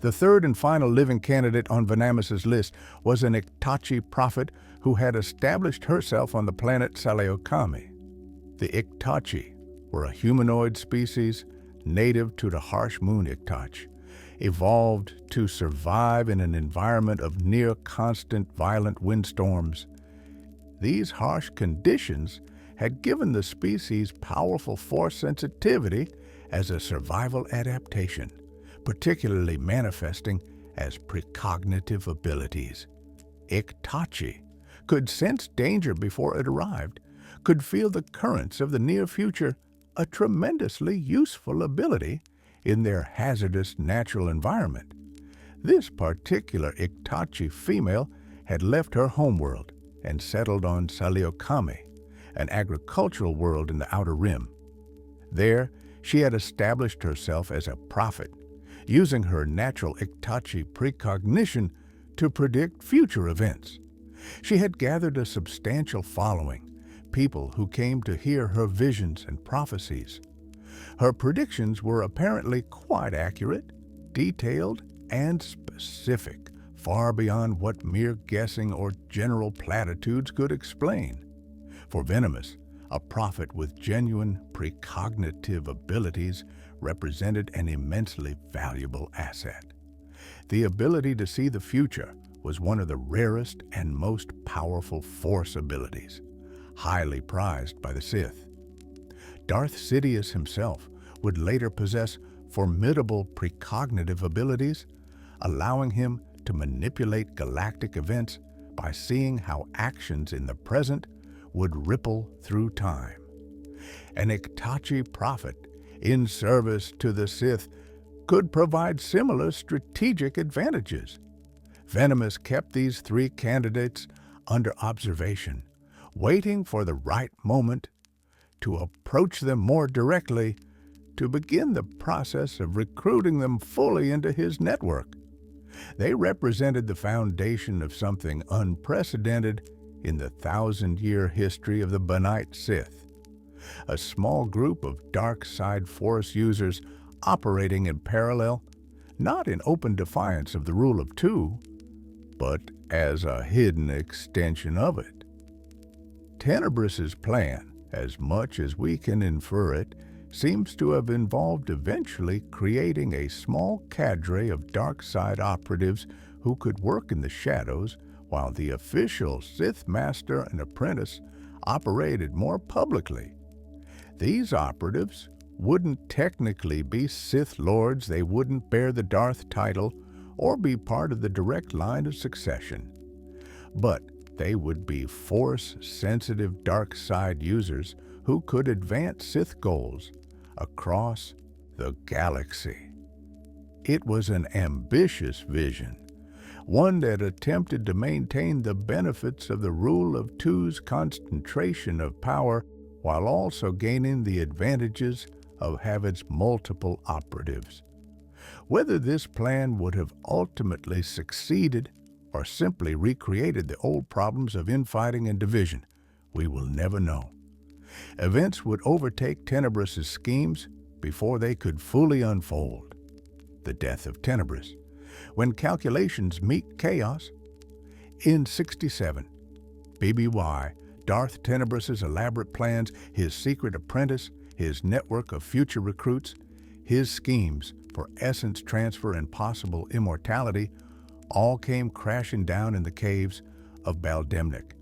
The third and final living candidate on Venamis' list was an Iktachi prophet who had established herself on the planet Saleokami. The Iktachi were a humanoid species native to the harsh moon Iktach, evolved to survive in an environment of near-constant violent windstorms. These harsh conditions had given the species powerful force sensitivity as a survival adaptation, particularly manifesting as precognitive abilities. Iktachi could sense danger before it arrived, could feel the currents of the near future, a tremendously useful ability in their hazardous natural environment. This particular Iktachi female had left her homeworld and settled on Saleokami, an agricultural world in the Outer Rim. There, she had established herself as a prophet, using her natural Iktachi precognition to predict future events. She had gathered a substantial following, people who came to hear her visions and prophecies. Her predictions were apparently quite accurate, detailed, and specific, far beyond what mere guessing or general platitudes could explain. For Venamis, a prophet with genuine precognitive abilities represented an immensely valuable asset. The ability to see the future was one of the rarest and most powerful Force abilities, highly prized by the Sith. Darth Sidious himself would later possess formidable precognitive abilities, allowing him to manipulate galactic events by seeing how actions in the present would ripple through time. An Iktachi prophet in service to the Sith could provide similar strategic advantages. Venamis kept these three candidates under observation, waiting for the right moment to approach them more directly, to begin the process of recruiting them fully into his network. They represented the foundation of something unprecedented in the 1,000-year history of the Benite Sith, a small group of dark side Force users operating in parallel, not in open defiance of the rule of two, but as a hidden extension of it. Tenebrous' plan, as much as we can infer it, seems to have involved eventually creating a small cadre of dark side operatives who could work in the shadows while the official Sith Master and Apprentice operated more publicly. These operatives wouldn't technically be Sith Lords, they wouldn't bear the Darth title or be part of the direct line of succession. But they would be Force-sensitive dark side users who could advance Sith goals across the galaxy. It was an ambitious vision, one that attempted to maintain the benefits of the rule of two's concentration of power while also gaining the advantages of having multiple operatives. Whether this plan would have ultimately succeeded or simply recreated the old problems of infighting and division, we will never know. Events would overtake Tenebrous' schemes before they could fully unfold. The death of Tenebrous. When calculations meet chaos. In 67, BBY, Darth Tenebrous' elaborate plans, his secret apprentice, his network of future recruits, his schemes for essence transfer and possible immortality all came crashing down in the caves of Baldemnik.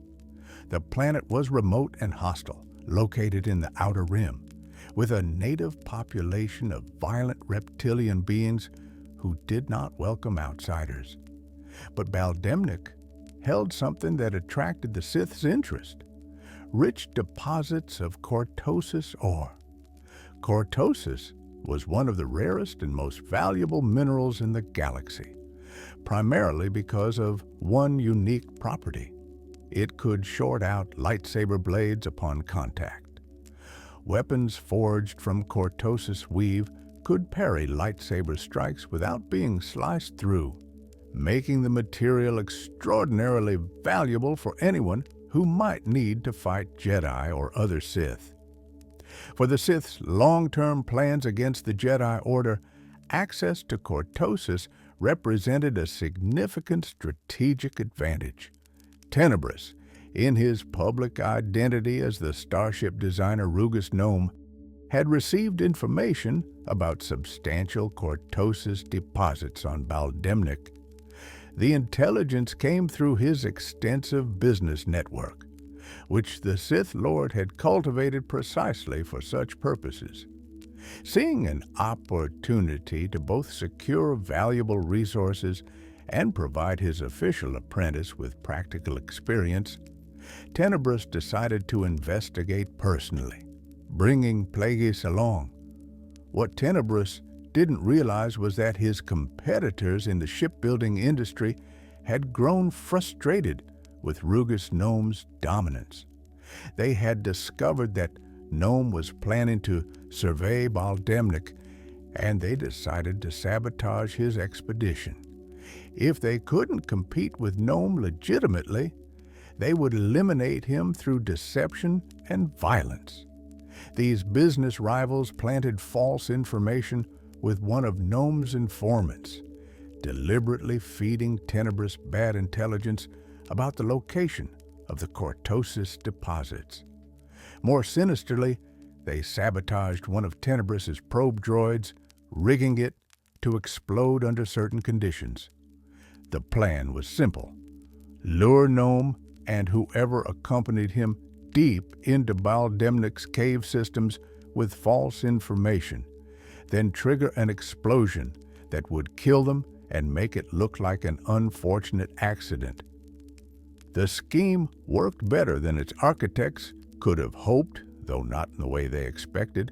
The planet was remote and hostile, located in the Outer Rim, with a native population of violent reptilian beings who did not welcome outsiders. But Baldemnik held something that attracted the Sith's interest: rich deposits of cortosis ore. Cortosis was one of the rarest and most valuable minerals in the galaxy, primarily because of one unique property. It could short out lightsaber blades upon contact. Weapons forged from cortosis weave could parry lightsaber strikes without being sliced through, making the material extraordinarily valuable for anyone who might need to fight Jedi or other Sith. For the Sith's long-term plans against the Jedi Order, access to cortosis represented a significant strategic advantage. Tenebrous, in his public identity as the starship designer Rugus Nome, had received information about substantial cortosis deposits on Baldemnik. The intelligence came through his extensive business network, which the Sith Lord had cultivated precisely for such purposes. Seeing an opportunity to both secure valuable resources and provide his official apprentice with practical experience, Tenebrous decided to investigate personally, bringing Plagueis along. What Tenebrous didn't realize was that his competitors in the shipbuilding industry had grown frustrated with Rugus Nome's dominance. They had discovered that Nome was planning to survey Baldemnik, and they decided to sabotage his expedition. If they couldn't compete with Nome legitimately, they would eliminate him through deception and violence. These business rivals planted false information with one of Nome's informants, deliberately feeding Tenebrous bad intelligence about the location of the cortosis deposits. More sinisterly, they sabotaged one of Tenebrous' probe droids, rigging it to explode under certain conditions. The plan was simple: lure Nome and whoever accompanied him deep into Baldemnik's cave systems with false information, then trigger an explosion that would kill them and make it look like an unfortunate accident. The scheme worked better than its architects could have hoped, though not in the way they expected.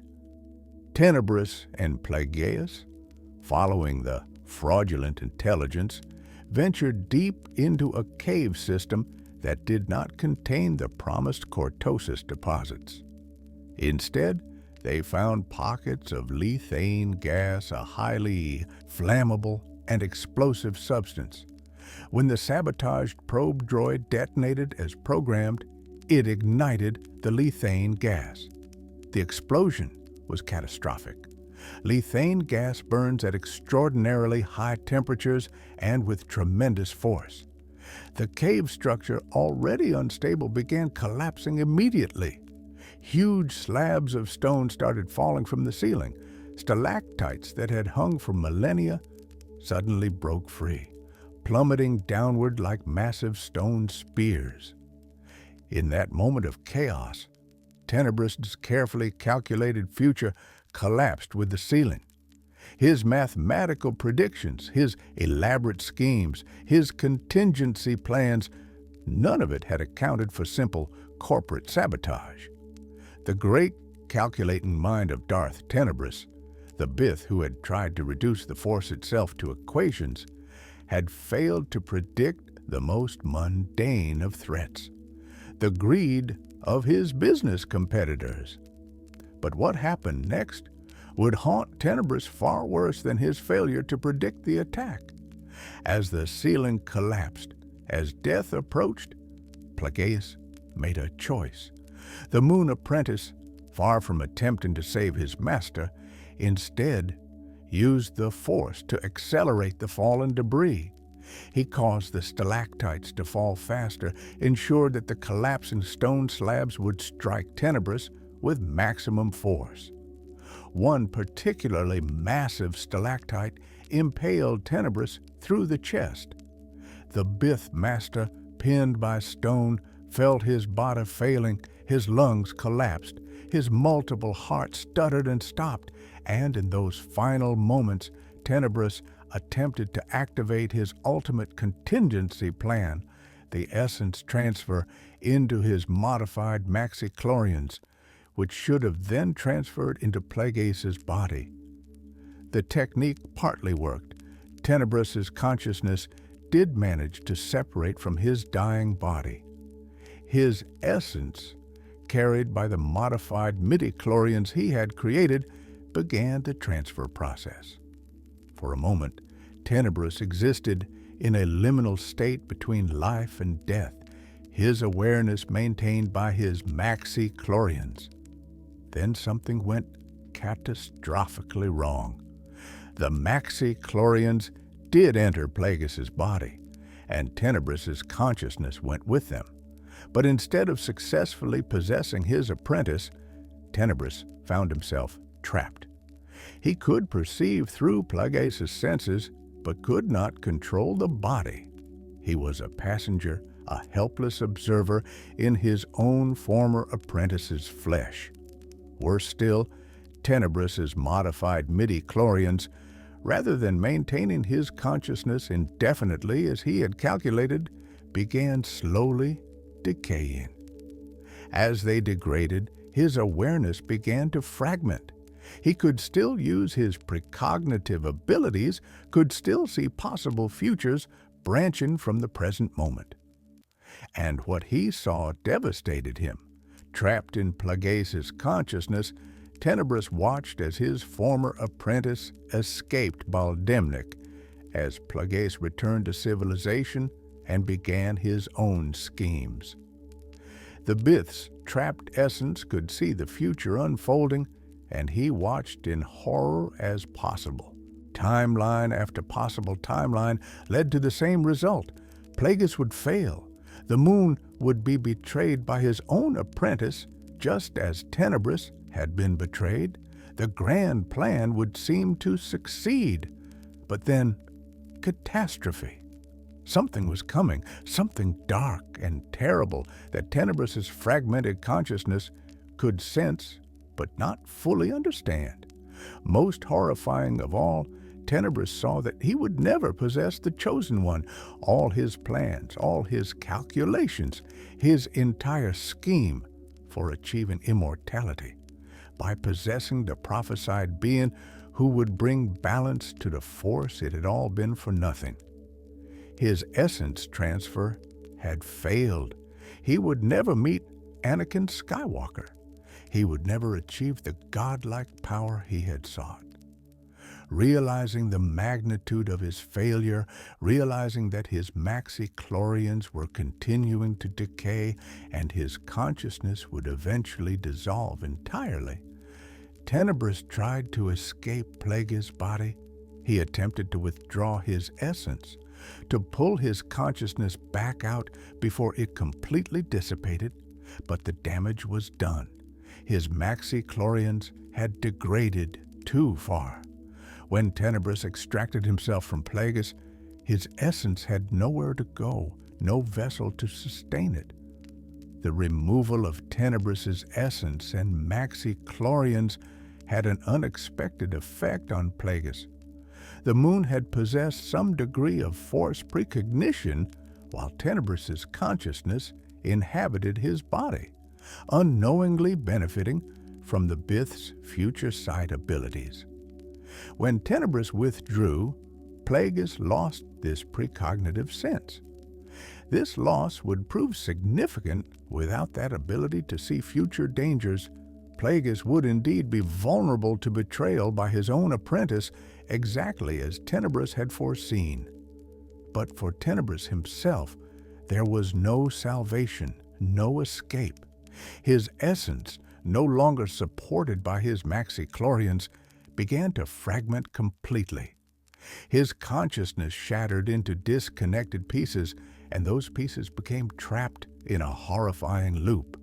Tenebrous and Plagueis, following the fraudulent intelligence, ventured deep into a cave system that did not contain the promised cortosis deposits. Instead, they found pockets of lethane gas, a highly flammable and explosive substance. When the sabotaged probe droid detonated as programmed, it ignited the lethane gas. The explosion was catastrophic. Lethane gas burns at extraordinarily high temperatures and with tremendous force. The cave structure, already unstable, began collapsing immediately. Huge slabs of stone started falling from the ceiling. Stalactites that had hung for millennia suddenly broke free, plummeting downward like massive stone spears. In that moment of chaos, Tenebrous' carefully calculated future collapsed with the ceiling. His mathematical predictions, his elaborate schemes, his contingency plans, none of it had accounted for simple corporate sabotage. The great calculating mind of Darth Tenebrous, the Bith who had tried to reduce the Force itself to equations, had failed to predict the most mundane of threats, the greed of his business competitors. But what happened next would haunt Tenebrous far worse than his failure to predict the attack. As the ceiling collapsed, as death approached, Plagueis made a choice. The Moon Apprentice, far from attempting to save his master, instead used the Force to accelerate the fallen debris. He caused the stalactites to fall faster, ensured that the collapsing stone slabs would strike Tenebrous with maximum force. One particularly massive stalactite impaled Tenebrous through the chest. The Bith master, pinned by stone, felt his body failing, his lungs collapsed, his multiple hearts stuttered and stopped, and in those final moments, Tenebrous attempted to activate his ultimate contingency plan, the essence transfer into his modified maxi-chlorians, which should have then transferred into Plagueis' body. The technique partly worked. Tenebrous' consciousness did manage to separate from his dying body. His essence, carried by the modified midi-chlorians he had created, began the transfer process. For a moment, Tenebrous existed in a liminal state between life and death, his awareness maintained by his maxi-chlorians. Then something went catastrophically wrong. The maxi-chlorians did enter Plagueis' body, and Tenebrous' consciousness went with them. But instead of successfully possessing his apprentice, Tenebrous found himself trapped. He could perceive through Plagueis' senses, but could not control the body. He was a passenger, a helpless observer in his own former apprentice's flesh. Worse still, Tenebrous' modified midi-chlorians, rather than maintaining his consciousness indefinitely as he had calculated, began slowly decaying. As they degraded, his awareness began to fragment. He could still use his precognitive abilities, could still see possible futures branching from the present moment. And what he saw devastated him. Trapped in Plagueis' consciousness, Tenebrous watched as his former apprentice escaped Baldemnik, as Plagueis returned to civilization and began his own schemes. The Bith's trapped essence could see the future unfolding, and he watched in horror as possible. Timeline after possible timeline led to the same result. Plagueis would fail. The moon would be betrayed by his own apprentice, just as Tenebrous had been betrayed. The grand plan would seem to succeed. But then, catastrophe. Something was coming, something dark and terrible that Tenebrous' fragmented consciousness could sense but not fully understand. Most horrifying of all, Tenebrous saw that he would never possess the Chosen One. All his plans, all his calculations, his entire scheme for achieving immortality, by possessing the prophesied being who would bring balance to the Force, it had all been for nothing. His essence transfer had failed. He would never meet Anakin Skywalker. He would never achieve the godlike power he had sought. realizing the magnitude of his failure, realizing that his maxi-chlorians were continuing to decay and his consciousness would eventually dissolve entirely, Tenebris tried to escape Plagueis' body. He attempted to withdraw his essence, to pull his consciousness back out before it completely dissipated, but the damage was done. His maxi-chlorians had degraded too far. When Tenebris extracted himself from Plagueis, his essence had nowhere to go, no vessel to sustain it. The removal of Tenebris's essence and maxi-chlorians had an unexpected effect on Plagueis. The moon had possessed some degree of force precognition while Tenebris's consciousness inhabited his body, unknowingly benefiting from the Bith's future sight abilities. When Tenebris withdrew, Plagueis lost this precognitive sense. This loss would prove significant. Without that ability to see future dangers, Plagueis would indeed be vulnerable to betrayal by his own apprentice, exactly as Tenebris had foreseen. But for Tenebris himself, there was no salvation, no escape. His essence, no longer supported by his maxi-chlorians, began to fragment completely. His consciousness shattered into disconnected pieces, and those pieces became trapped in a horrifying loop.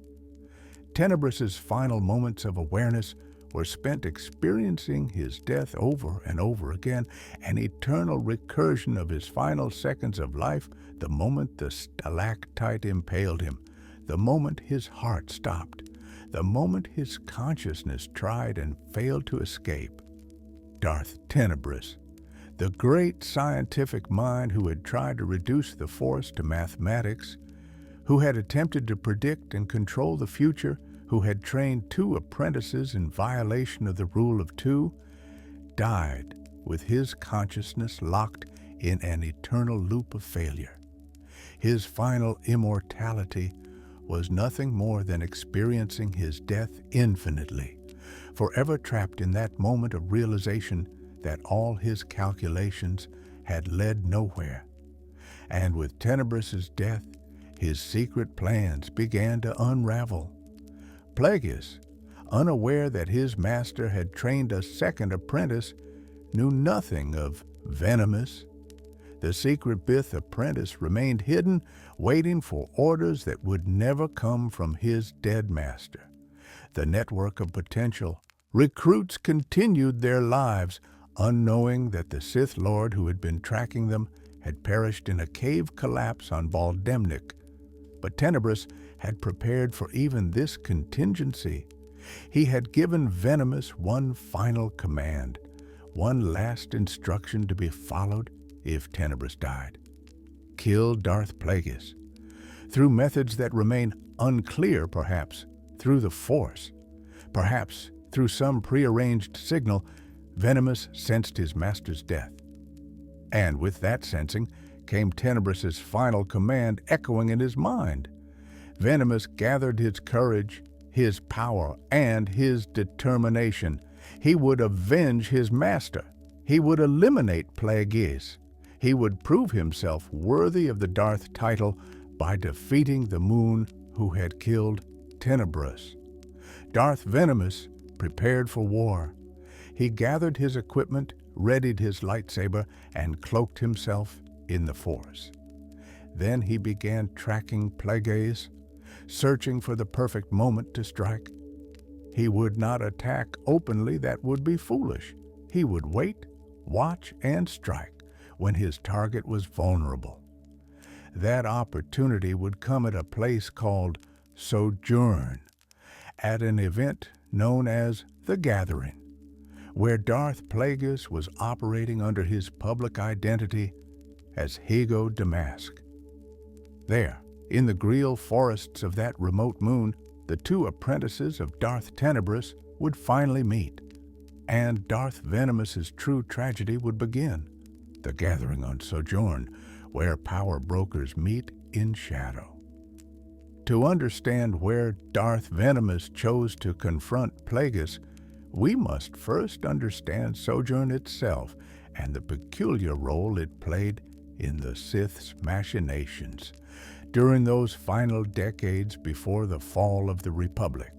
Tenebris's final moments of awareness were spent experiencing his death over and over again, an eternal recursion of his final seconds of life, the moment the stalactite impaled him, the moment his heart stopped, the moment his consciousness tried and failed to escape. Darth Tenebris, the great scientific mind who had tried to reduce the Force to mathematics, who had attempted to predict and control the future, who had trained 2 apprentices in violation of the rule of 2, died with his consciousness locked in an eternal loop of failure. His final immortality was nothing more than experiencing his death infinitely, forever trapped in that moment of realization that all his calculations had led nowhere. And with Tenebris's death, his secret plans began to unravel. Plagueis, unaware that his master had trained a second apprentice, knew nothing of Venamis. The secret Bith apprentice remained hidden, waiting for orders that would never come from his dead master. The network of potential recruits continued their lives, unknowing that the Sith Lord who had been tracking them had perished in a cave collapse on Baldemnik. But Tenebris had prepared for even this contingency. He had given Venamis one final command, one last instruction to be followed if Tenebris died. Kill Darth Plagueis. Through methods that remain unclear, perhaps through the Force, perhaps through some prearranged signal, Venamis sensed his master's death. And with that sensing came Tenebris's final command echoing in his mind. Venamis gathered his courage, his power, and his determination. He would avenge his master. He would eliminate Plagueis. He would prove himself worthy of the Darth title by defeating the moon who had killed Tenebris. Darth Venamis prepared for war. He gathered his equipment, readied his lightsaber, and cloaked himself in the Force. Then he began tracking Plagueis, searching for the perfect moment to strike. He would not attack openly, that would be foolish. He would wait, watch, and strike when his target was vulnerable. That opportunity would come at a place called Sojourn, at an event known as The Gathering, where Darth Plagueis was operating under his public identity as Higo Damask. There, in the Greel forests of that remote moon, the 2 apprentices of Darth Tenebris would finally meet, and Darth Venamis's true tragedy would begin. The Gathering on Sojourn, where power brokers meet in shadow. To understand where Darth Venamis chose to confront Plagueis, we must first understand Sojourn itself and the peculiar role it played in the Sith's machinations during those final decades before the fall of the Republic.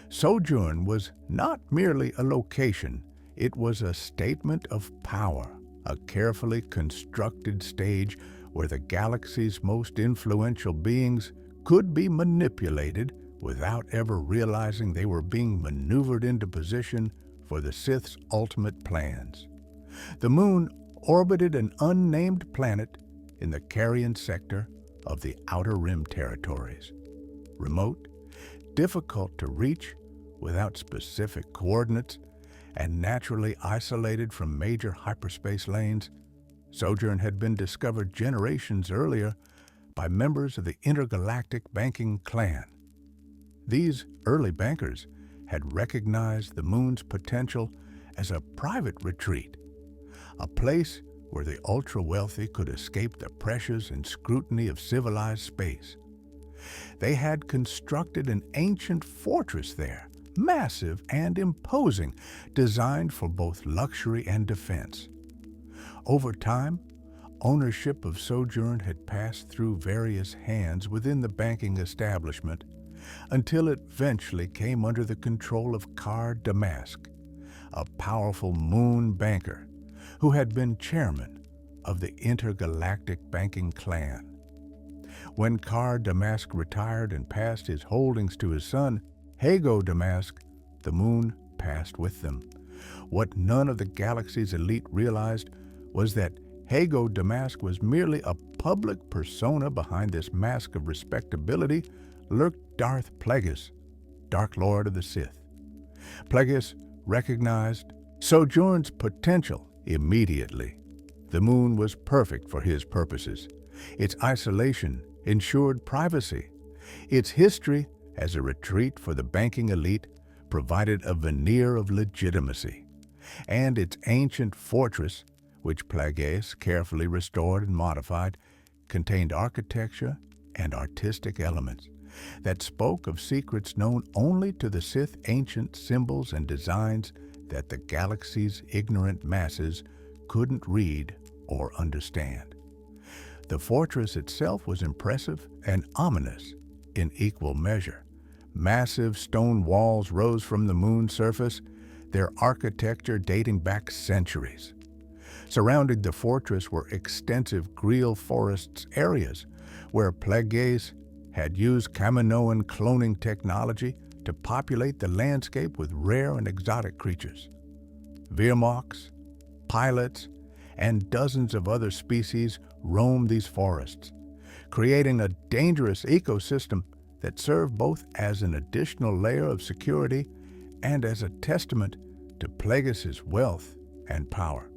Sojourn was not merely a location, it was a statement of power, a carefully constructed stage where the galaxy's most influential beings could be manipulated without ever realizing they were being maneuvered into position for the Sith's ultimate plans. The moon orbited an unnamed planet in the Carrion sector of the Outer Rim territories. Remote, difficult to reach without specific coordinates, and naturally isolated from major hyperspace lanes, Sojourn had been discovered generations earlier by members of the intergalactic banking clan. These early bankers had recognized the moon's potential as a private retreat, a place where the ultra-wealthy could escape the pressures and scrutiny of civilized space. They had constructed an ancient fortress there, massive and imposing, designed for both luxury and defense. Over time, ownership of Sojourn had passed through various hands within the banking establishment until it eventually came under the control of Kar Damask, a powerful moon banker who had been chairman of the intergalactic banking clan. When Kar Damask retired and passed his holdings to his son, Hago Damask, the moon passed with them. What none of the galaxy's elite realized was that Hago Damask was merely a public persona. Behind this mask of respectability lurked Darth Plagueis, Dark Lord of the Sith. Plagueis recognized Sojourn's potential immediately. The moon was perfect for his purposes. Its isolation ensured privacy. Its history as a retreat for the banking elite provided a veneer of legitimacy. And its ancient fortress, which Plagueis carefully restored and modified, contained architecture and artistic elements that spoke of secrets known only to the Sith, ancient symbols and designs that the galaxy's ignorant masses couldn't read or understand. The fortress itself was impressive and ominous in equal measure. Massive stone walls rose from the moon's surface, their architecture dating back centuries. Surrounding the fortress were extensive grille forests areas where Plagueis had used Kaminoan cloning technology to populate the landscape with rare and exotic creatures. Veermoks, pilots, and dozens of other species roamed these forests, creating a dangerous ecosystem that served both as an additional layer of security and as a testament to Plagueis' wealth and power.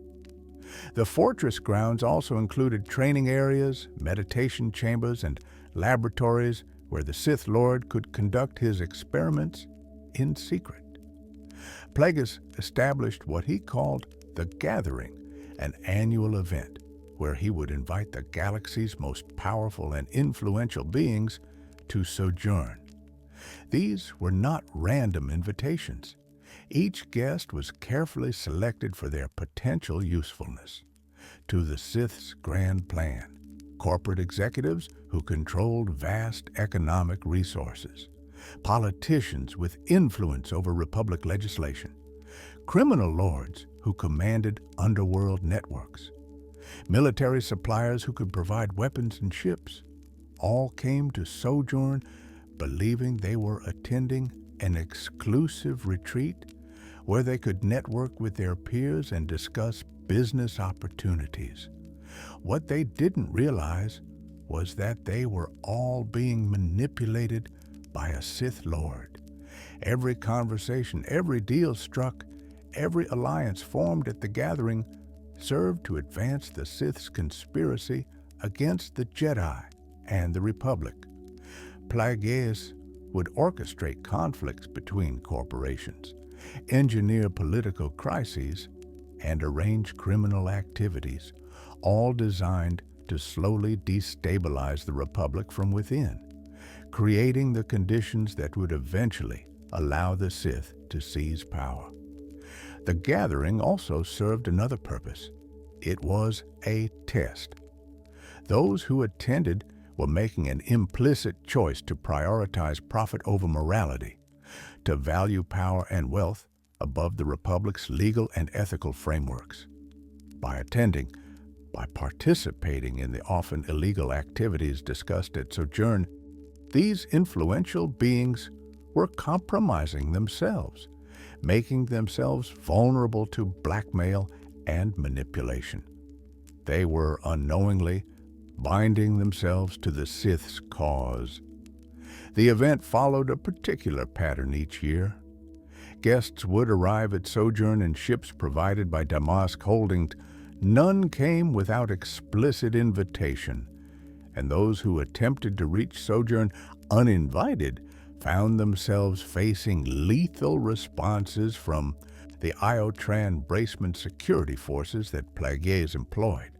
The fortress grounds also included training areas, meditation chambers, and laboratories where the Sith Lord could conduct his experiments in secret. Plagueis established what he called the Gathering, an annual event where he would invite the galaxy's most powerful and influential beings to sojourn. These were not random invitations. Each guest was carefully selected for their potential usefulness to the Sith's grand plan. Corporate executives who controlled vast economic resources, politicians with influence over Republic legislation, criminal lords who commanded underworld networks, military suppliers who could provide weapons and ships, all came to sojourn believing they were attending an exclusive retreat where they could network with their peers and discuss business opportunities. What they didn't realize was that they were all being manipulated by a Sith Lord. Every conversation, every deal struck, every alliance formed at the gathering served to advance the Sith's conspiracy against the Jedi and the Republic. Plagueis would orchestrate conflicts between corporations, engineer political crises, and arrange criminal activities, all designed to slowly destabilize the Republic from within, creating the conditions that would eventually allow the Sith to seize power. The gathering also served another purpose. It was a test. Those who attended were making an implicit choice to prioritize profit over morality, to value power and wealth above the Republic's legal and ethical frameworks. By attending, by participating in the often illegal activities discussed at Sojourn, these influential beings were compromising themselves, making themselves vulnerable to blackmail and manipulation. They were unknowingly binding themselves to the Sith's cause. The event followed a particular pattern each year. Guests would arrive at Sojourn in ships provided by Damask Holdings. None came without explicit invitation, and those who attempted to reach Sojourn uninvited found themselves facing lethal responses from the Iotran bracement security forces that Plagueis employed.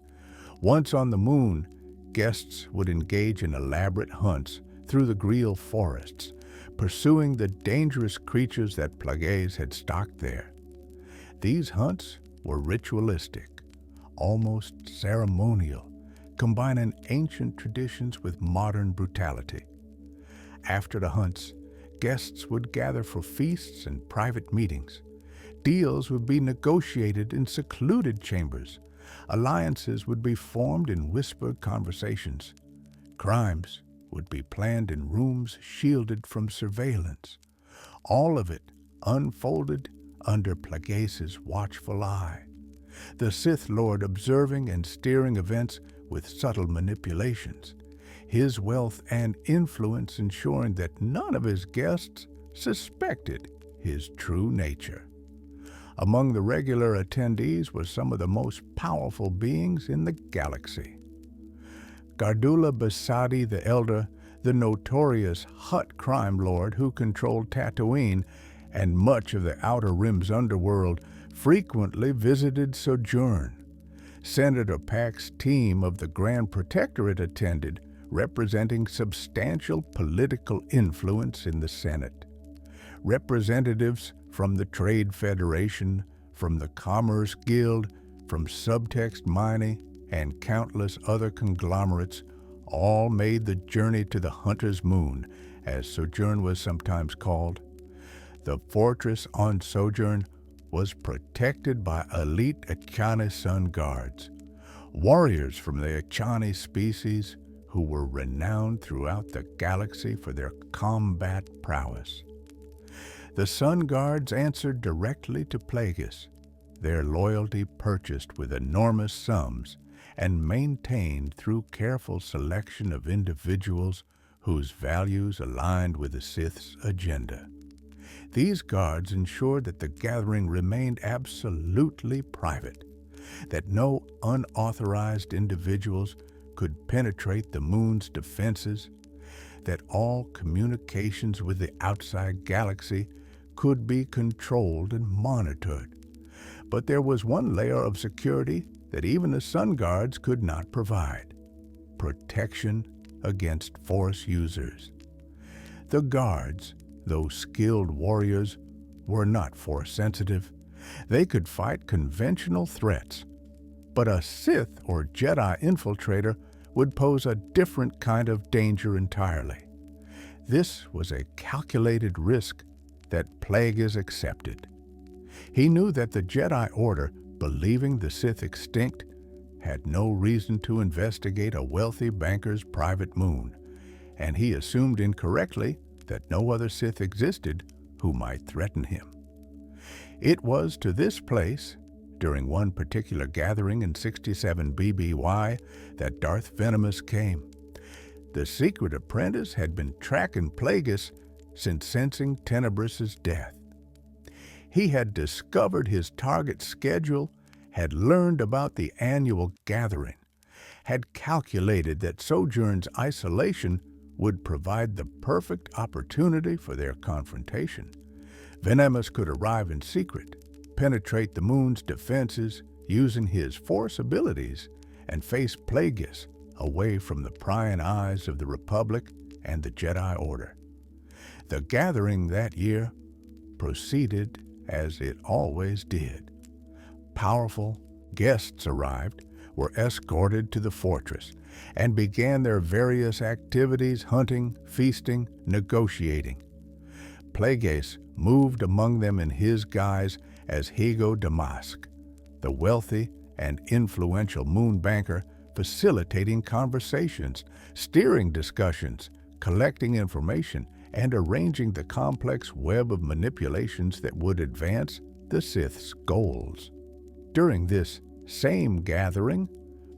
Once on the moon, guests would engage in elaborate hunts through the Greel forests, pursuing the dangerous creatures that Plagueis had stocked there. These hunts were ritualistic, almost ceremonial, combining ancient traditions with modern brutality. After the hunts, guests would gather for feasts and private meetings. Deals would be negotiated in secluded chambers. Alliances would be formed in whispered conversations. Crimes would be planned in rooms shielded from surveillance. All of it unfolded under Plagueis' watchful eye, the Sith Lord observing and steering events with subtle manipulations, his wealth and influence ensuring that none of his guests suspected his true nature. Among the regular attendees were some of the most powerful beings in the galaxy. Gardula Basadi the Elder, the notorious Hutt crime lord who controlled Tatooine and much of the Outer Rim's underworld, frequently visited Sojourn. Senator Pack's team of the Grand Protectorate attended, representing substantial political influence in the Senate. Representatives from the Trade Federation, from the Commerce Guild, from Subtext Mining, and countless other conglomerates all made the journey to the Hunter's Moon, as Sojourn was sometimes called. The fortress on Sojourn was protected by elite Achani Sun Guards, warriors from the Achani species who were renowned throughout the galaxy for their combat prowess. The Sun Guards answered directly to Plagueis, their loyalty purchased with enormous sums and maintained through careful selection of individuals whose values aligned with the Sith's agenda. These guards ensured that the gathering remained absolutely private, that no unauthorized individuals could penetrate the moon's defenses, that all communications with the outside galaxy could be controlled and monitored. But there was one layer of security that even the Sun Guards could not provide: protection against Force users. The guards, though skilled warriors, were not Force-sensitive. They could fight conventional threats. But a Sith or Jedi infiltrator would pose a different kind of danger entirely. This was a calculated risk that Plagueis accepted. He knew that the Jedi Order, believing the Sith extinct, had no reason to investigate a wealthy banker's private moon, and he assumed incorrectly that no other Sith existed who might threaten him. It was to this place, during one particular gathering in 67 BBY, that Darth Venamis came. The secret apprentice had been tracking Plagueis since sensing Tenebrous' death. He had discovered his target's schedule, had learned about the annual gathering, had calculated that Sojourn's isolation would provide the perfect opportunity for their confrontation. Venamis could arrive in secret, penetrate the moon's defenses using his Force abilities, and face Plagueis away from the prying eyes of the Republic and the Jedi Order. The gathering that year proceeded as it always did. Powerful guests arrived, were escorted to the fortress, and began their various activities: hunting, feasting, negotiating. Plagueis moved among them in his guise as Higo Damask, the wealthy and influential moon banker, facilitating conversations, steering discussions, collecting information, and arranging the complex web of manipulations that would advance the Sith's goals. During this same gathering,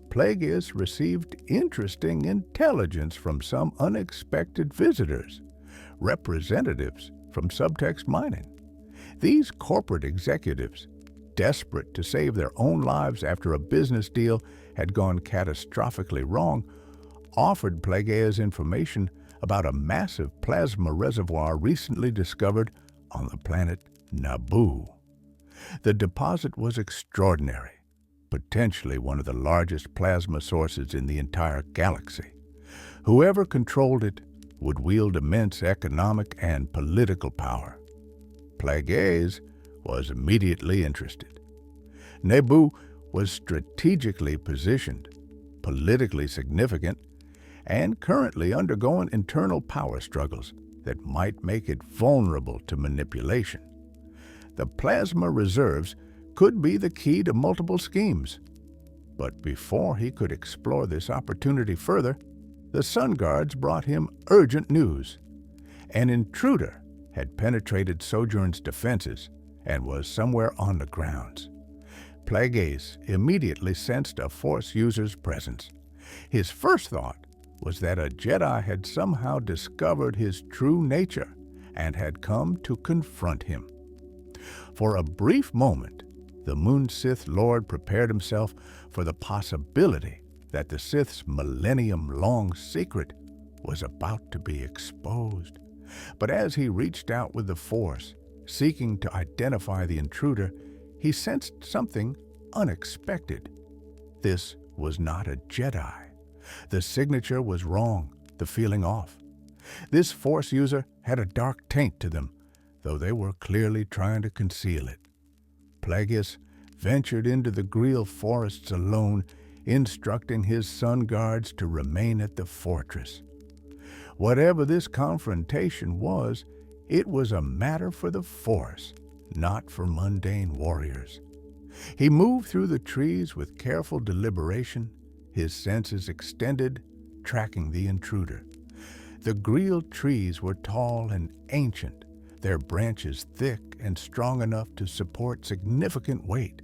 Plagueis received interesting intelligence from some unexpected visitors, representatives from subtext mining. These corporate executives, desperate to save their own lives after a business deal had gone catastrophically wrong, offered Plagueis information about a massive plasma reservoir recently discovered on the planet Naboo. The deposit was extraordinary, potentially one of the largest plasma sources in the entire galaxy. Whoever controlled it would wield immense economic and political power. Plagueis was immediately interested. Naboo was strategically positioned, politically significant, and currently undergoing internal power struggles that might make it vulnerable to manipulation. The plasma reserves could be the key to multiple schemes. But before he could explore this opportunity further, the Sun Guards brought him urgent news. An intruder had penetrated Sojourn's defenses and was somewhere on the grounds. Plagueis immediately sensed a Force user's presence. His first thought was that a Jedi had somehow discovered his true nature and had come to confront him. For a brief moment, the Moon Sith Lord prepared himself for the possibility that the Sith's millennium-long secret was about to be exposed. But as he reached out with the Force, seeking to identify the intruder, he sensed something unexpected. This was not a Jedi. The signature was wrong, the feeling off. This Force user had a dark taint to them, though they were clearly trying to conceal it. Plagueis ventured into the Greel forests alone, instructing his Sun Guards to remain at the fortress. Whatever this confrontation was, it was a matter for the Force, not for mundane warriors. He moved through the trees with careful deliberation, his senses extended, tracking the intruder. The Greel trees were tall and ancient, their branches thick and strong enough to support significant weight.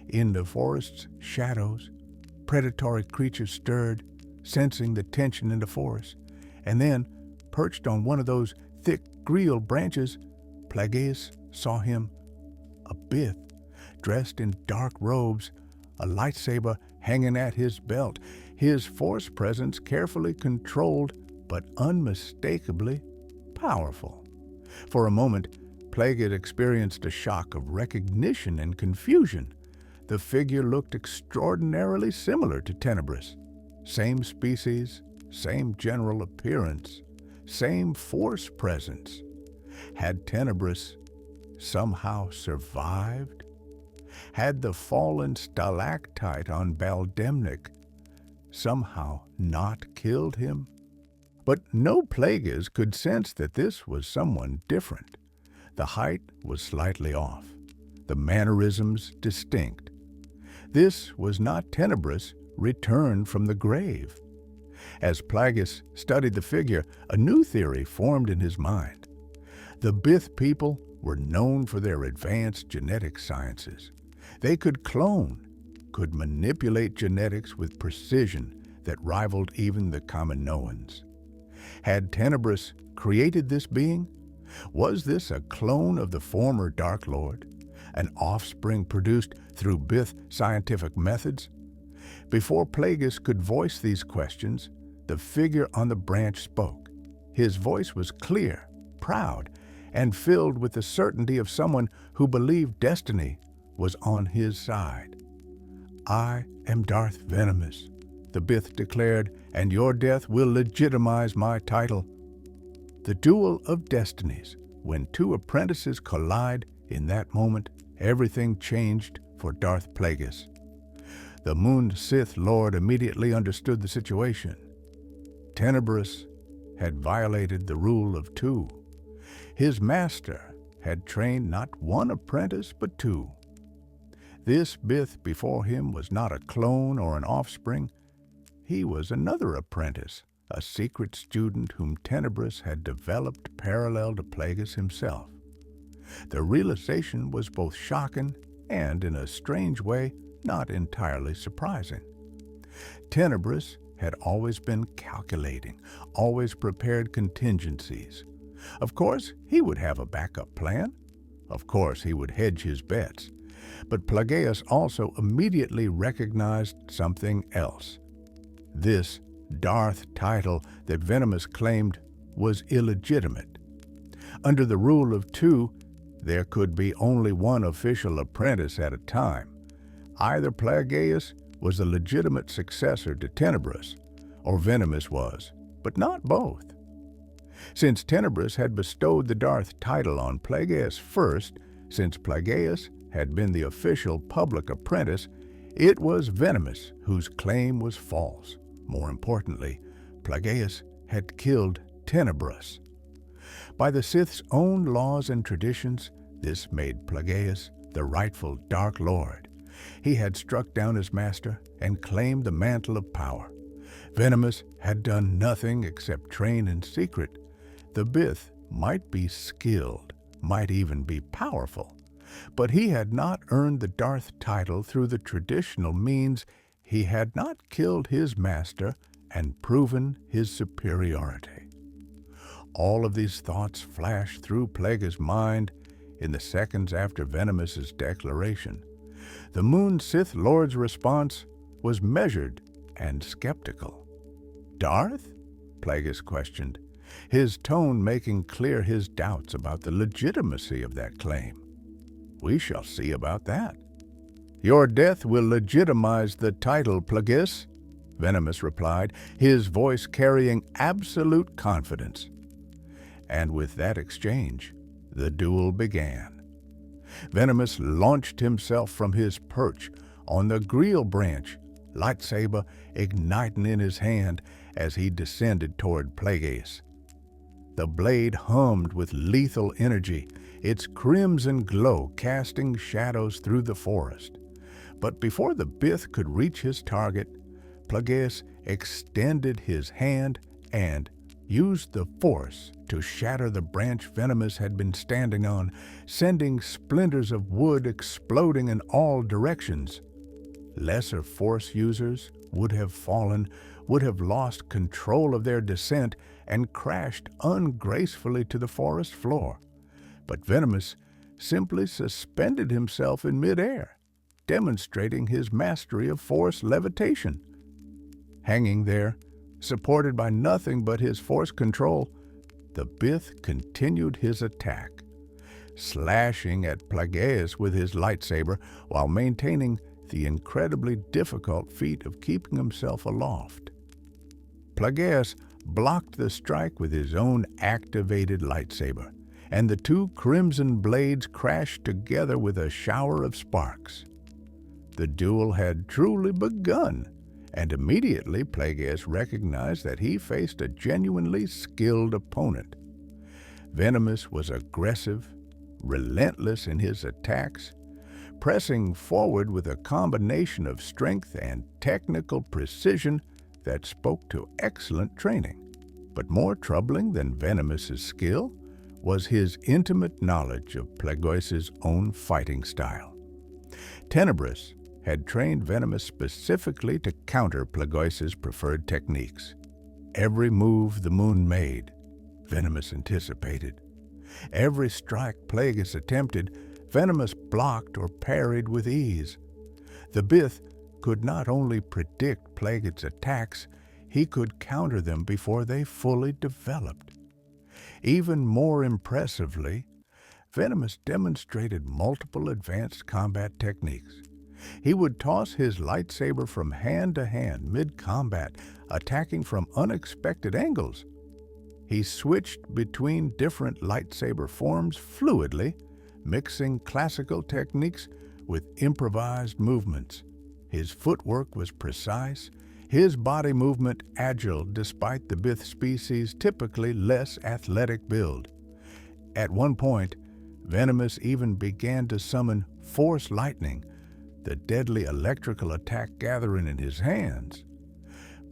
In the forest's shadows, predatory creatures stirred, sensing the tension in the forest, and then, perched on one of those thick Greel branches, Plagueis saw him, a Bith, dressed in dark robes, a lightsaber hanging at his belt, his Force presence carefully controlled but unmistakably powerful. For a moment, Plagueis experienced a shock of recognition and confusion. The figure looked extraordinarily similar to Tenebris. Same species, same general appearance, same Force presence. Had Tenebris somehow survived? Had the fallen stalactite on Baldemnik somehow not killed him? But no Plagueis could sense that this was someone different. The height was slightly off, the mannerisms distinct. This was not Tenebris returned from the grave. As Plagueis studied the figure, a new theory formed in his mind. The Bith people were known for their advanced genetic sciences. They could clone, could manipulate genetics with precision that rivaled even the Kaminoans. Had Tenebris created this being? Was this a clone of the former Dark Lord, an offspring produced through Bith scientific methods? Before Plagueis could voice these questions, the figure on the branch spoke. His voice was clear, proud, and filled with the certainty of someone who believed destiny was on his side. "I am Darth Venamis," the Bith declared, "and your death will legitimize my title." The duel of destinies when two apprentices collide, in that moment, everything changed for Darth Plagueis. The Moon Sith Lord immediately understood the situation. Tenebrous had violated the rule of two. His master had trained not one apprentice but two. This Bith before him was not a clone or an offspring. He was another apprentice, a secret student whom Tenebrous had developed parallel to Plagueis himself. The realization was both shocking and, in a strange way, not entirely surprising. Tenebrous had always been calculating, always prepared contingencies. Of course, he would have a backup plan. Of course, he would hedge his bets. But Plagueis also immediately recognized something else. This Darth title that Venamis claimed was illegitimate. Under the rule of two, there could be only one official apprentice at a time. Either Plagueis was a legitimate successor to Tenebrous, or Venamis was, but not both. Since Tenebrous had bestowed the Darth title on Plagueis first, since Plagueis had been the official public apprentice, it was Venamis whose claim was false. More importantly, Plagueis had killed Tenebrous. By the Sith's own laws and traditions, this made Plagueis the rightful Dark Lord. He had struck down his master and claimed the mantle of power. Venamis had done nothing except train in secret. The Bith might be skilled, might even be powerful, but he had not earned the Darth title through the traditional means. He had not killed his master and proven his superiority. All of these thoughts flashed through Plagueis' mind in the seconds after Venamis's declaration. The Moon Sith Lord's response was measured and skeptical. "Darth?" Plagueis questioned, his tone making clear his doubts about the legitimacy of that claim. "We shall see about that." "Your death will legitimize the title, Plagueis," Venamis replied, his voice carrying absolute confidence. And with that exchange, the duel began. Venamis launched himself from his perch on the Greel branch, lightsaber igniting in his hand as he descended toward Plagueis. The blade hummed with lethal energy, its crimson glow casting shadows through the forest. But before the Bith could reach his target, Plagueis extended his hand and used the Force to shatter the branch Venamis had been standing on, sending splinters of wood exploding in all directions. Lesser Force users would have fallen, would have lost control of their descent, and crashed ungracefully to the forest floor. But Venamis simply suspended himself in midair, demonstrating his mastery of Force levitation. Hanging there, supported by nothing but his Force control, the Bith continued his attack, slashing at Plagueis with his lightsaber while maintaining the incredibly difficult feat of keeping himself aloft. Plagueis blocked the strike with his own activated lightsaber, and the two crimson blades crashed together with a shower of sparks. The duel had truly begun, and immediately Plagueis recognized that he faced a genuinely skilled opponent. Venamis was aggressive, relentless in his attacks, pressing forward with a combination of strength and technical precision that spoke to excellent training. But more troubling than Venamis's skill was his intimate knowledge of Plagueis' own fighting style. Tenebrous had trained Venamis specifically to counter Plagueis' preferred techniques. Every move the moon made, Venamis anticipated. Every strike Plagueis attempted, Venamis blocked or parried with ease. The Bith could not only predict Plagueis' attacks, he could counter them before they fully developed. Even more impressively, Venamis demonstrated multiple advanced combat techniques. He would toss his lightsaber from hand to hand mid-combat, attacking from unexpected angles. He switched between different lightsaber forms fluidly, mixing classical techniques with improvised movements. His footwork was precise, his body movement agile despite the Bith species' typically less athletic build. At one point, Venamis even began to summon Force Lightning, the deadly electrical attack gathering in his hands.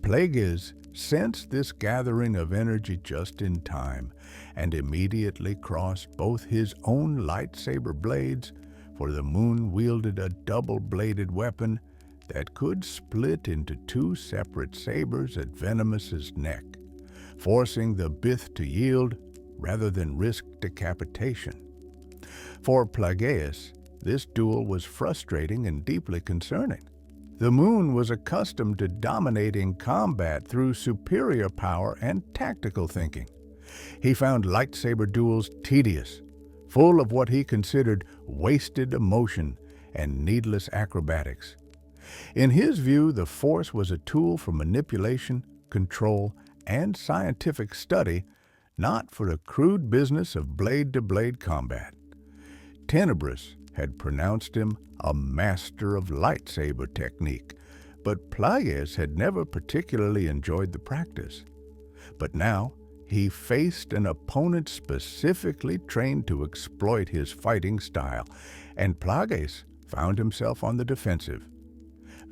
Plagueis sensed this gathering of energy just in time and immediately crossed both his own lightsaber blades, for the moon wielded a double-bladed weapon that could split into two separate sabers at Venamis's neck, forcing the Bith to yield rather than risk decapitation. For Plagueis, this duel was frustrating and deeply concerning. The moon was accustomed to dominating combat through superior power and tactical thinking. He found lightsaber duels tedious, full of what he considered wasted emotion and needless acrobatics. In his view, the Force was a tool for manipulation, control, and scientific study, not for the crude business of blade-to-blade combat. Tenebris had pronounced him a master of lightsaber technique, but Plagueis had never particularly enjoyed the practice. But now, he faced an opponent specifically trained to exploit his fighting style, and Plagueis found himself on the defensive.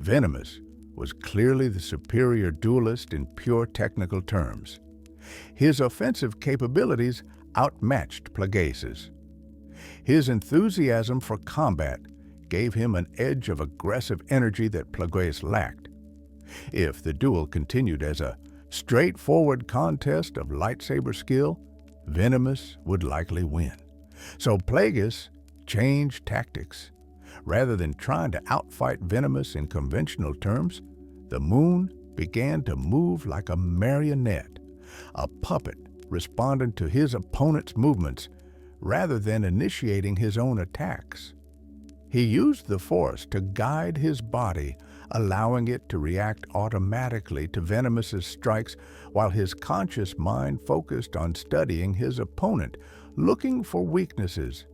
Venamis was clearly the superior duelist in pure technical terms. His offensive capabilities outmatched Plagueis's. His enthusiasm for combat gave him an edge of aggressive energy that Plagueis lacked. If the duel continued as a straightforward contest of lightsaber skill, Venamis would likely win. So Plagueis changed tactics. Rather than trying to outfight Venamis in conventional terms, the moon began to move like a marionette, a puppet responding to his opponent's movements rather than initiating his own attacks. He used the Force to guide his body, allowing it to react automatically to Venamis's strikes while his conscious mind focused on studying his opponent, looking for weaknesses,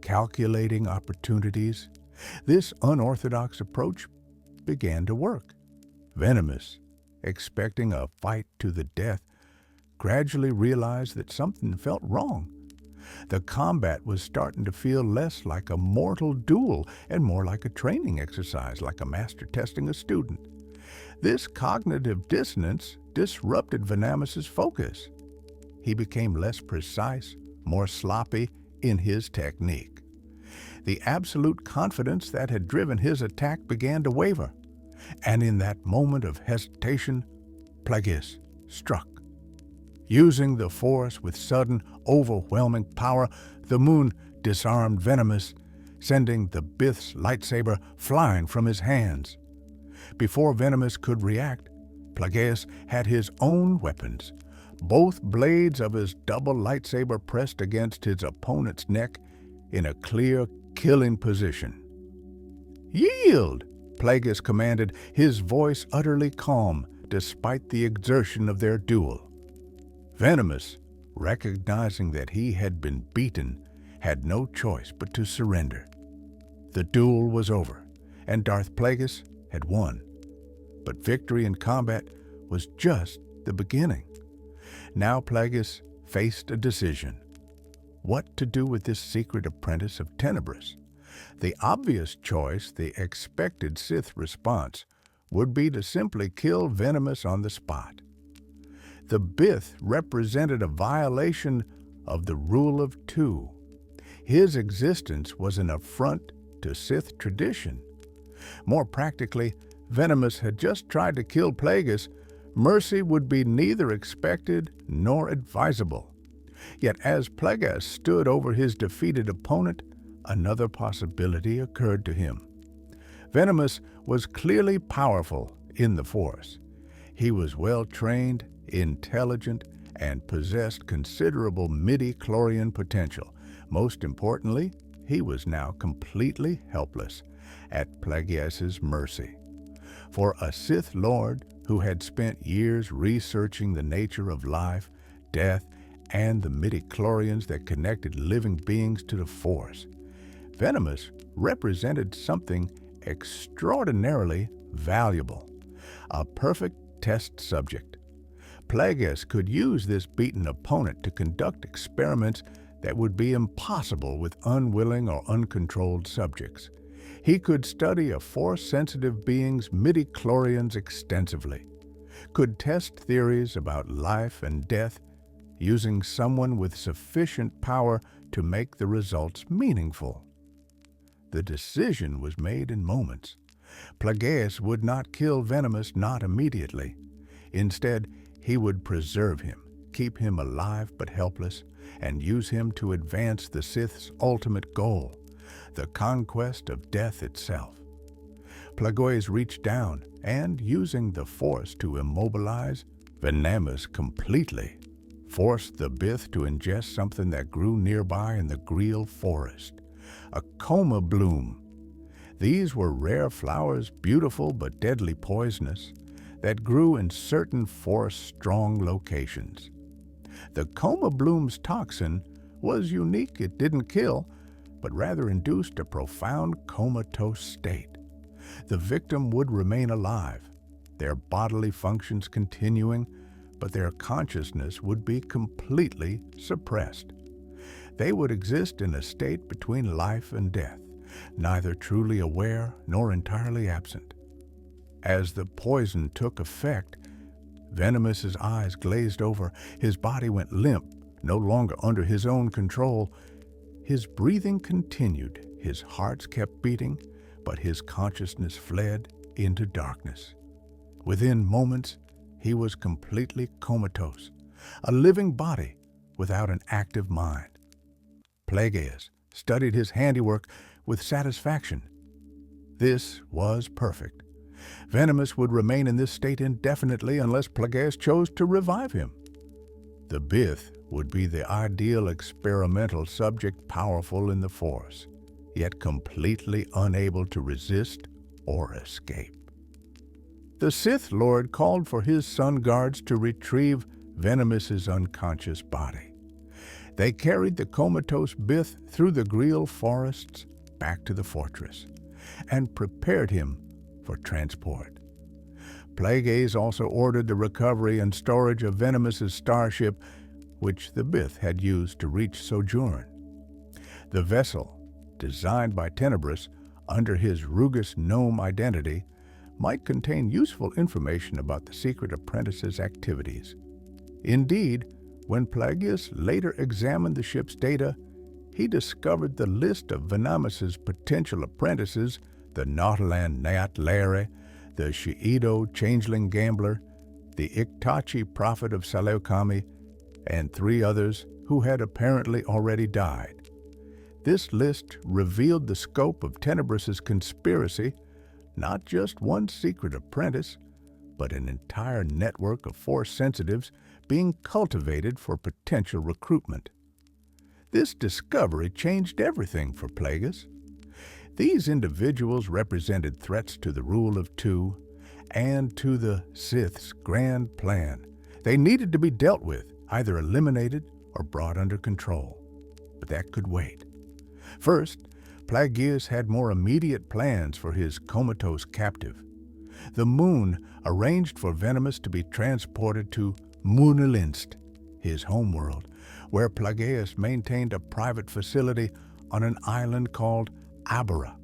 calculating opportunities. This unorthodox approach began to work. Venamis, expecting a fight to the death, gradually realized that something felt wrong. The combat was starting to feel less like a mortal duel and more like a training exercise, like a master testing a student. This cognitive dissonance disrupted Venamis's focus. He became less precise, more sloppy in his technique. The absolute confidence that had driven his attack began to waver, and in that moment of hesitation, Plagueis struck. Using the Force with sudden, overwhelming power, the moon disarmed Venamis, sending the Bith's lightsaber flying from his hands. Before Venamis could react, Plagueis had his own weapons, both blades of his double lightsaber pressed against his opponent's neck in a clear, killing position. "Yield!" Plagueis commanded, his voice utterly calm despite the exertion of their duel. Venamis, recognizing that he had been beaten, had no choice but to surrender. The duel was over, and Darth Plagueis had won. But victory in combat was just the beginning. Now Plagueis faced a decision. What to do with this secret apprentice of Tenebris? The obvious choice, the expected Sith response, would be to simply kill Venamis on the spot. The Bith represented a violation of the rule of two. His existence was an affront to Sith tradition. More practically, Venamis had just tried to kill Plagueis. Mercy would be neither expected nor advisable. Yet as Plagueis stood over his defeated opponent, another possibility occurred to him. Venamis was clearly powerful in the Force. He was well-trained, intelligent, and possessed considerable midi-chlorian potential. Most importantly, he was now completely helpless, at Plagueis's mercy. For a Sith Lord who had spent years researching the nature of life, death, and the midichlorians that connected living beings to the Force. Venamis represented something extraordinarily valuable, a perfect test subject. Plagueis could use this beaten opponent to conduct experiments that would be impossible with unwilling or uncontrolled subjects. He could study a Force-sensitive being's midichlorians extensively, could test theories about life and death using someone with sufficient power to make the results meaningful. The decision was made in moments. Plagueis would not kill Venamis, not immediately. Instead, he would preserve him, keep him alive but helpless, and use him to advance the Sith's ultimate goal, the conquest of death itself. Plagueis reached down and, using the Force to immobilize Venamis completely, forced the Bith to ingest something that grew nearby in the Greel forest, a coma bloom. These were rare flowers, beautiful but deadly poisonous, that grew in certain Force-strong locations. The coma bloom's toxin was unique. It didn't kill, but rather induced a profound comatose state. The victim would remain alive, their bodily functions continuing, but their consciousness would be completely suppressed. They would exist in a state between life and death, neither truly aware nor entirely absent. As the poison took effect, Venamis's eyes glazed over, his body went limp, no longer under his own control. His breathing continued, his heart kept beating, but his consciousness fled into darkness. Within moments, he was completely comatose, a living body without an active mind. Plagueis studied his handiwork with satisfaction. This was perfect. Venamis would remain in this state indefinitely unless Plagueis chose to revive him. The Bith would be the ideal experimental subject, powerful in the Force, yet completely unable to resist or escape. The Sith Lord called for his sun guards to retrieve Venamis's unconscious body. They carried the comatose Bith through the Greel forests back to the fortress and prepared him for transport. Plagueis also ordered the recovery and storage of Venamis's starship, which the Bith had used to reach Sojourn. The vessel, designed by Tenebris under his Rugus gnome identity, might contain useful information about the secret apprentice's activities. Indeed, when Plagueis later examined the ship's data, he discovered the list of Venamis's potential apprentices, the Nautilan Nayat Laere, the Shi'ido Changeling Gambler, the Iktachi Prophet of Saleukami, and 3 others who had apparently already died. This list revealed the scope of Tenebris's conspiracy, not just one secret apprentice, but an entire network of Force sensitives being cultivated for potential recruitment. This discovery changed everything for Plagueis. These individuals represented threats to the rule of 2 and to the Sith's grand plan. They needed to be dealt with, either eliminated or brought under control. But that could wait. First, Plagueis had more immediate plans for his comatose captive. The Moon arranged for Venamis to be transported to Munalinst, his homeworld, where Plagueis maintained a private facility on an island called Abara.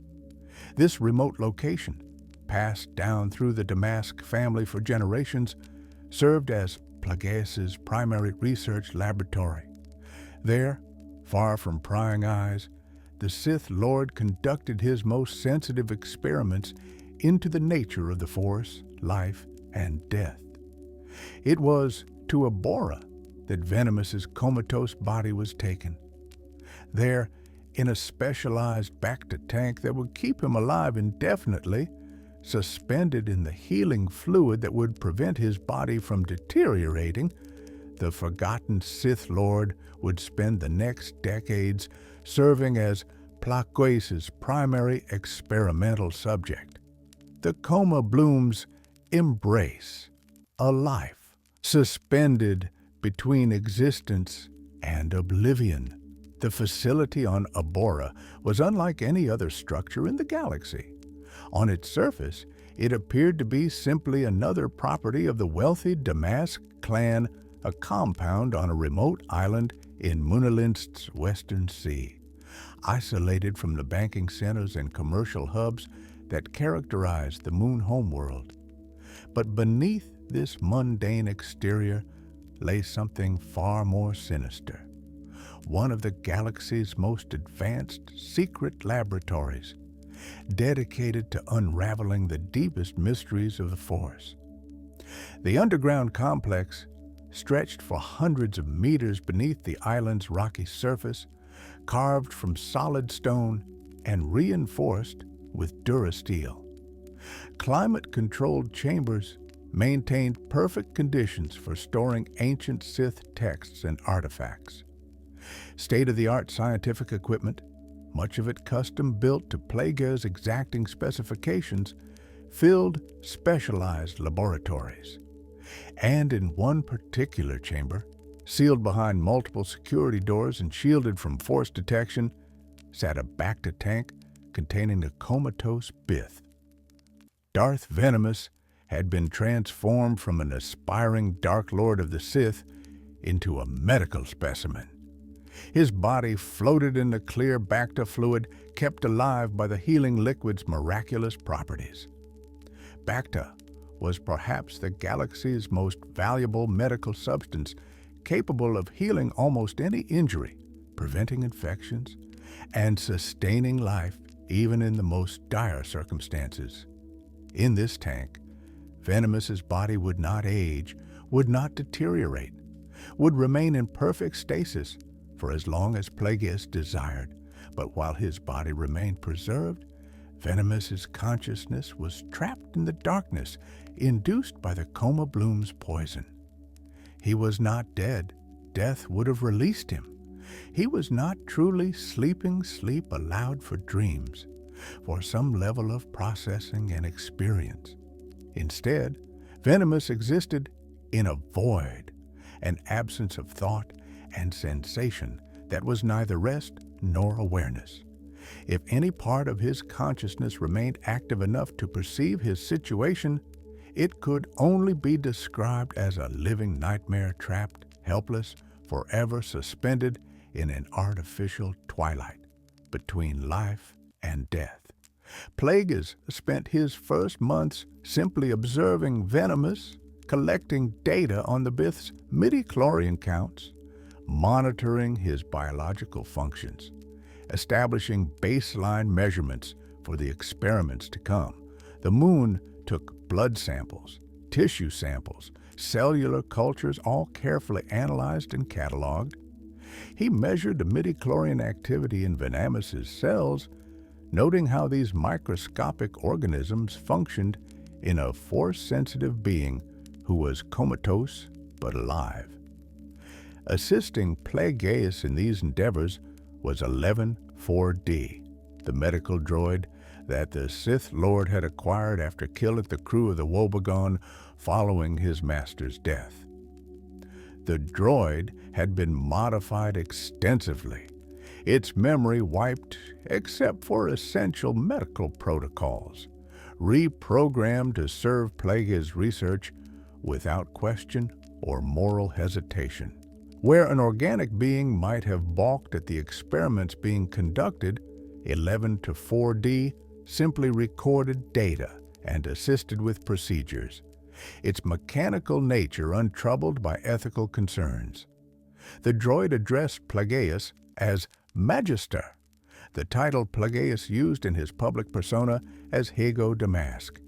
This remote location, passed down through the Damask family for generations, served as Plagueis's primary research laboratory. There, far from prying eyes, the Sith Lord conducted his most sensitive experiments into the nature of the Force, life, and death. It was to Abora that Venamis's comatose body was taken. There, in a specialized back-to-tank that would keep him alive indefinitely, suspended in the healing fluid that would prevent his body from deteriorating, the forgotten Sith Lord would spend the next decades serving as Plagueis's primary experimental subject. The coma bloom's embrace, a life suspended between existence and oblivion. The facility on Abora was unlike any other structure in the galaxy. On its surface, it appeared to be simply another property of the wealthy Damask clan, a compound on a remote island in Munalinst's western sea, isolated from the banking centers and commercial hubs that characterized the Moon homeworld. But beneath this mundane exterior lay something far more sinister. One of the galaxy's most advanced secret laboratories, dedicated to unraveling the deepest mysteries of the Force. The underground complex stretched for hundreds of meters beneath the island's rocky surface, carved from solid stone and reinforced with durasteel. Climate-controlled chambers maintained perfect conditions for storing ancient Sith texts and artifacts. State-of-the-art scientific equipment, much of it custom-built to Plagueis' exacting specifications, filled specialized laboratories. And in one particular chamber, sealed behind multiple security doors and shielded from Force detection, sat a Bacta tank containing the comatose Bith. Darth Venamis had been transformed from an aspiring Dark Lord of the Sith into a medical specimen. His body floated in the clear Bacta fluid, kept alive by the healing liquid's miraculous properties. Bacta was perhaps the galaxy's most valuable medical substance, capable of healing almost any injury, preventing infections, and sustaining life even in the most dire circumstances. In this tank, Venamis's body would not age, would not deteriorate, would remain in perfect stasis for as long as Plagueis desired, but while his body remained preserved, Venamis's consciousness was trapped in the darkness induced by the coma bloom's poison. He was not dead. Death would have released him. He was not truly sleeping sleep allowed for dreams, for some level of processing and experience. Instead, Venamis existed in a void, an absence of thought and sensation that was neither rest nor awareness. If any part of his consciousness remained active enough to perceive his situation, it could only be described as a living nightmare, trapped, helpless, forever suspended in an artificial twilight between life and death. Plagueis spent his first months simply observing Venamis, collecting data on the Bith's midi-chlorian counts, monitoring his biological functions, establishing baseline measurements for the experiments to come. The Moon took blood samples, tissue samples, cellular cultures, all carefully analyzed and cataloged. He measured the midi-chlorian activity in Venamis's cells, noting how these microscopic organisms functioned in a Force-sensitive being who was comatose but alive. Assisting Plagueis in these endeavors was 11-4D, the medical droid that the Sith Lord had acquired after killing the crew of the Wobegon following his master's death. The droid had been modified extensively, its memory wiped except for essential medical protocols, reprogrammed to serve Plagueis' research without question or moral hesitation. Where an organic being might have balked at the experiments being conducted, 11-4D simply recorded data and assisted with procedures, its mechanical nature untroubled by ethical concerns. The droid addressed Plagueis as Magister, the title Plagueis used in his public persona as Hago Damask.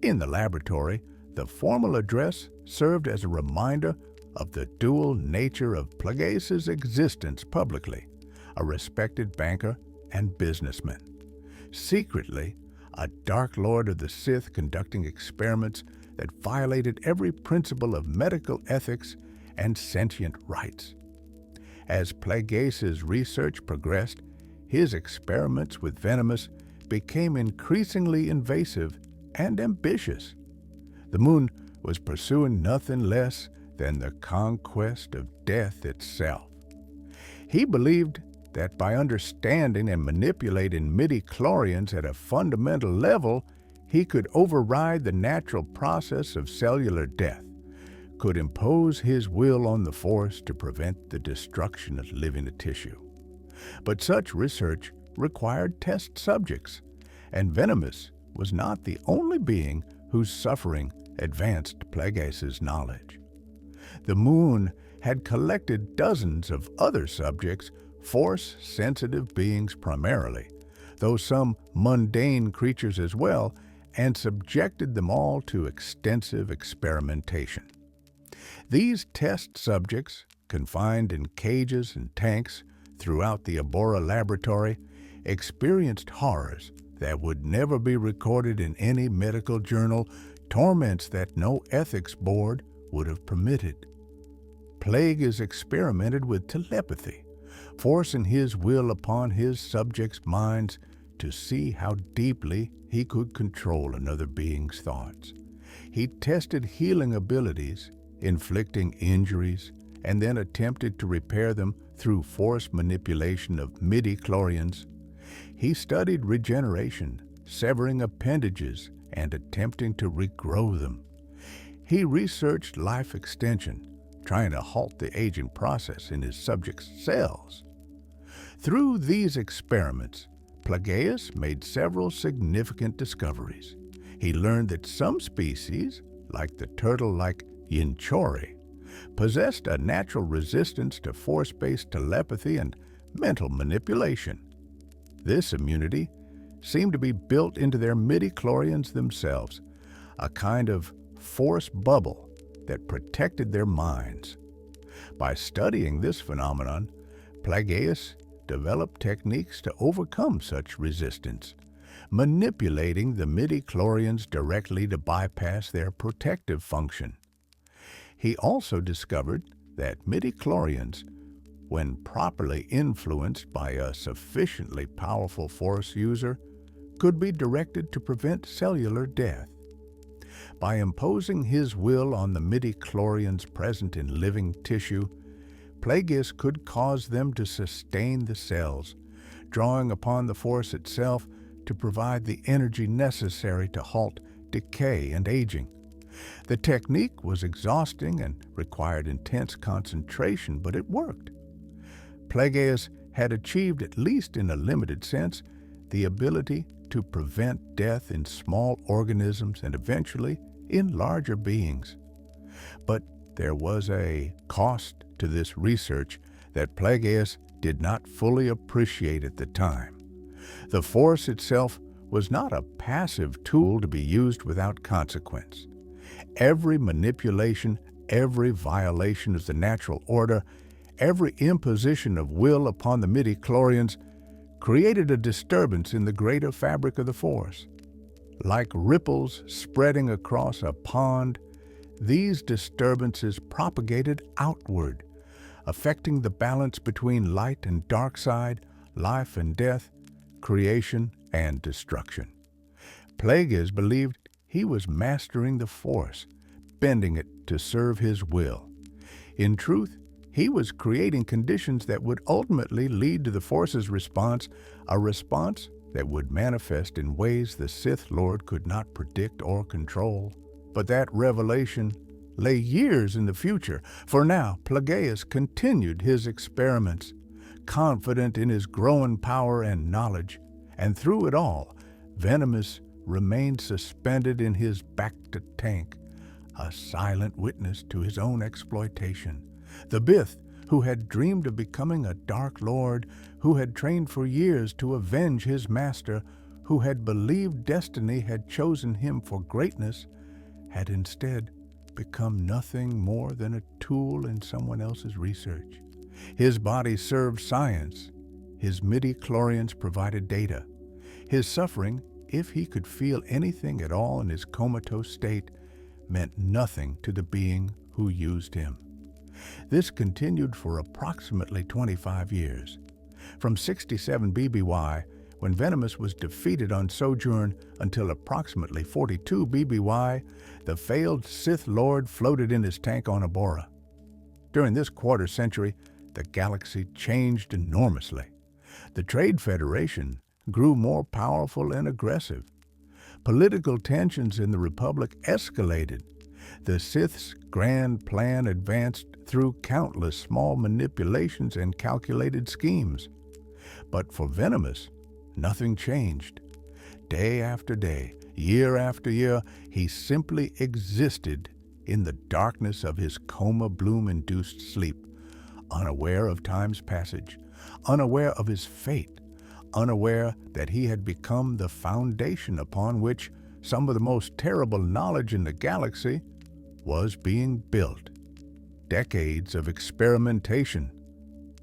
In the laboratory, the formal address served as a reminder of the dual nature of Plagueis' existence publicly, a respected banker and businessman. Secretly, a Dark Lord of the Sith conducting experiments that violated every principle of medical ethics and sentient rights. As Plagueis' research progressed, his experiments with Venamis became increasingly invasive and ambitious. The Moon was pursuing nothing less than the conquest of death itself. He believed that by understanding and manipulating midi-chlorians at a fundamental level, he could override the natural process of cellular death, could impose his will on the Force to prevent the destruction of living tissue. But such research required test subjects, and Venamis was not the only being whose suffering advanced Plagueis' knowledge. The moon had collected dozens of other subjects, Force-sensitive beings primarily, though some mundane creatures as well, and subjected them all to extensive experimentation. These test subjects, confined in cages and tanks throughout the Abora laboratory, experienced horrors that would never be recorded in any medical journal, torments that no ethics board would have permitted. Plagueis experimented with telepathy, forcing his will upon his subjects' minds to see how deeply he could control another being's thoughts. He tested healing abilities, inflicting injuries, and then attempted to repair them through force manipulation of midi-chlorians. He studied regeneration, severing appendages, and attempting to regrow them. He researched life extension, trying to halt the aging process in his subjects' cells. Through these experiments, Plagueis made several significant discoveries. He learned that some species, like the turtle-like Yinchori, possessed a natural resistance to force-based telepathy and mental manipulation. This immunity seemed to be built into their midi-chlorians themselves, a kind of force bubble that protected their minds. By studying this phenomenon, Plagueis developed techniques to overcome such resistance, manipulating the midi-chlorians directly to bypass their protective function. He also discovered that midi-chlorians, when properly influenced by a sufficiently powerful force user, could be directed to prevent cellular death. By imposing his will on the midi-chlorians present in living tissue, Plagueis could cause them to sustain the cells, drawing upon the Force itself to provide the energy necessary to halt decay and aging. The technique was exhausting and required intense concentration, but it worked. Plagueis had achieved, at least in a limited sense, the ability to prevent death in small organisms and eventually in larger beings. But there was a cost to this research that Plagueis did not fully appreciate at the time. The Force itself was not a passive tool to be used without consequence. Every manipulation, every violation of the natural order, every imposition of will upon the midi-chlorians created a disturbance in the greater fabric of the Force. Like ripples spreading across a pond, these disturbances propagated outward, affecting the balance between light and dark side, life and death, creation and destruction. Plagueis believed he was mastering the Force, bending it to serve his will. In truth, he was creating conditions that would ultimately lead to the Force's response, a response that would manifest in ways the Sith Lord could not predict or control. But that revelation lay years in the future. For now, Plagueis continued his experiments, confident in his growing power and knowledge, and through it all, Venamis remained suspended in his back-to-tank, a silent witness to his own exploitation. The Bith, who had dreamed of becoming a Dark Lord, who had trained for years to avenge his master, who had believed destiny had chosen him for greatness, had instead become nothing more than a tool in someone else's research. His body served science. His midi-chlorians provided data. His suffering, if he could feel anything at all in his comatose state, meant nothing to the being who used him. This continued for approximately 25 years. From 67 BBY, when Venamis was defeated on Sojourn, until approximately 42 BBY, the failed Sith Lord floated in his tank on Abora. During this quarter century, the galaxy changed enormously. The Trade Federation grew more powerful and aggressive. Political tensions in the Republic escalated. The Sith's grand plan advanced through countless small manipulations and calculated schemes. But for Venamis, nothing changed. Day after day, year after year, he simply existed in the darkness of his coma bloom-induced sleep, unaware of time's passage, unaware of his fate, unaware that he had become the foundation upon which some of the most terrible knowledge in the galaxy was being built. Decades of experimentation,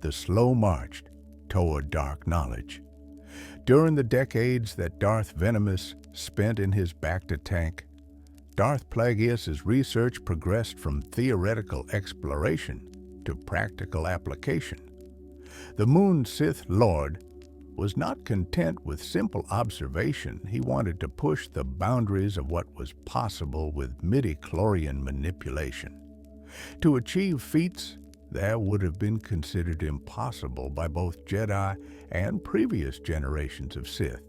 the slow march toward dark knowledge. During the decades that Darth Venamis spent in his bacta-tank, Darth Plagueis' research progressed from theoretical exploration to practical application. The Moon Sith Lord was not content with simple observation. He wanted to push the boundaries of what was possible with midi-chlorian manipulation. To achieve feats that would have been considered impossible by both Jedi and previous generations of Sith.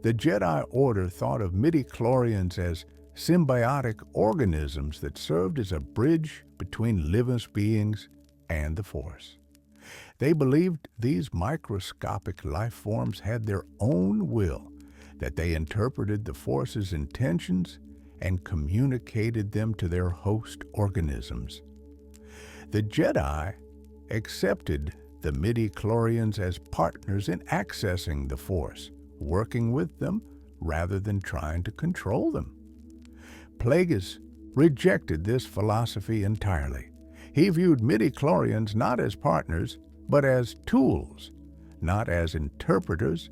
The Jedi Order thought of midi-chlorians as symbiotic organisms that served as a bridge between living beings and the Force. They believed these microscopic life forms had their own will, that they interpreted the Force's intentions and communicated them to their host organisms. The Jedi accepted the midi-chlorians as partners in accessing the Force, working with them rather than trying to control them. Plagueis rejected this philosophy entirely. He viewed midi-chlorians not as partners, but as tools, not as interpreters,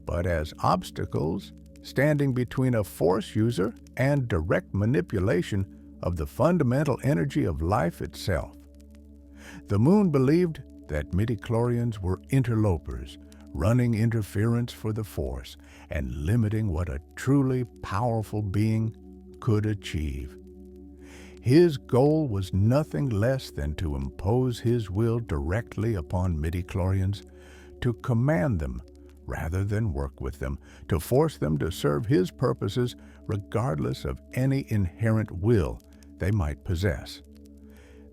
but as obstacles standing between a Force user and direct manipulation of the fundamental energy of life itself. The Moon believed that midi-chlorians were interlopers, running interference for the Force and limiting what a truly powerful being could achieve. His goal was nothing less than to impose his will directly upon midi-chlorians, to command them rather than work with them, to force them to serve his purposes regardless of any inherent will they might possess.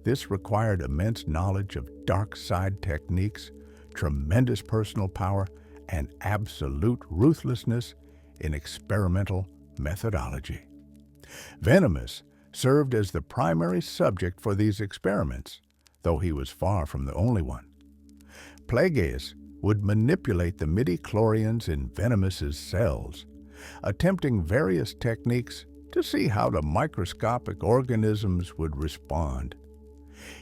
This required immense knowledge of dark side techniques, tremendous personal power, and absolute ruthlessness in experimental methodology. Venamis served as the primary subject for these experiments, though he was far from the only one. Plagueis would manipulate the midi-chlorians in Venamis's cells, attempting various techniques to see how the microscopic organisms would respond.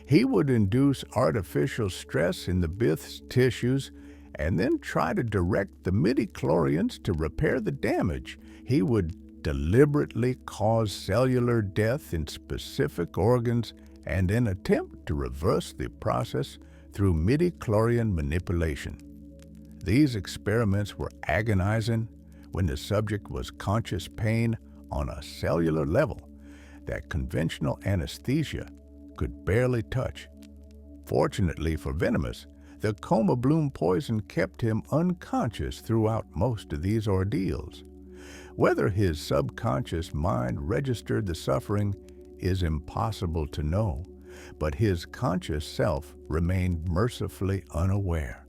He would induce artificial stress in the Bith's tissues and then try to direct the midi-chlorians to repair the damage. He would deliberately cause cellular death in specific organs and then attempt to reverse the process through midi-chlorian manipulation. These experiments were agonizing when the subject was conscious pain on a cellular level that conventional anesthesia could barely touch. Fortunately for Venamis, the coma bloom poison kept him unconscious throughout most of these ordeals. Whether his subconscious mind registered the suffering is impossible to know, but his conscious self remained mercifully unaware.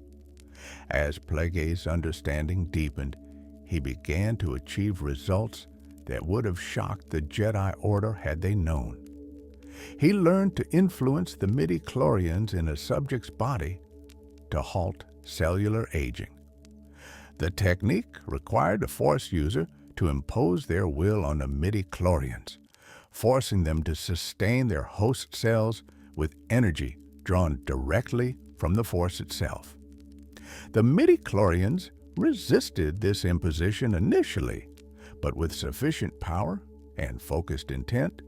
As Plagueis' understanding deepened, he began to achieve results that would have shocked the Jedi Order had they known. He learned to influence the midi-chlorians in a subject's body to halt cellular aging. The technique required a Force user to impose their will on the midi-chlorians, forcing them to sustain their host cells with energy drawn directly from the Force itself. The midi-chlorians resisted this imposition initially, but with sufficient power and focused intent,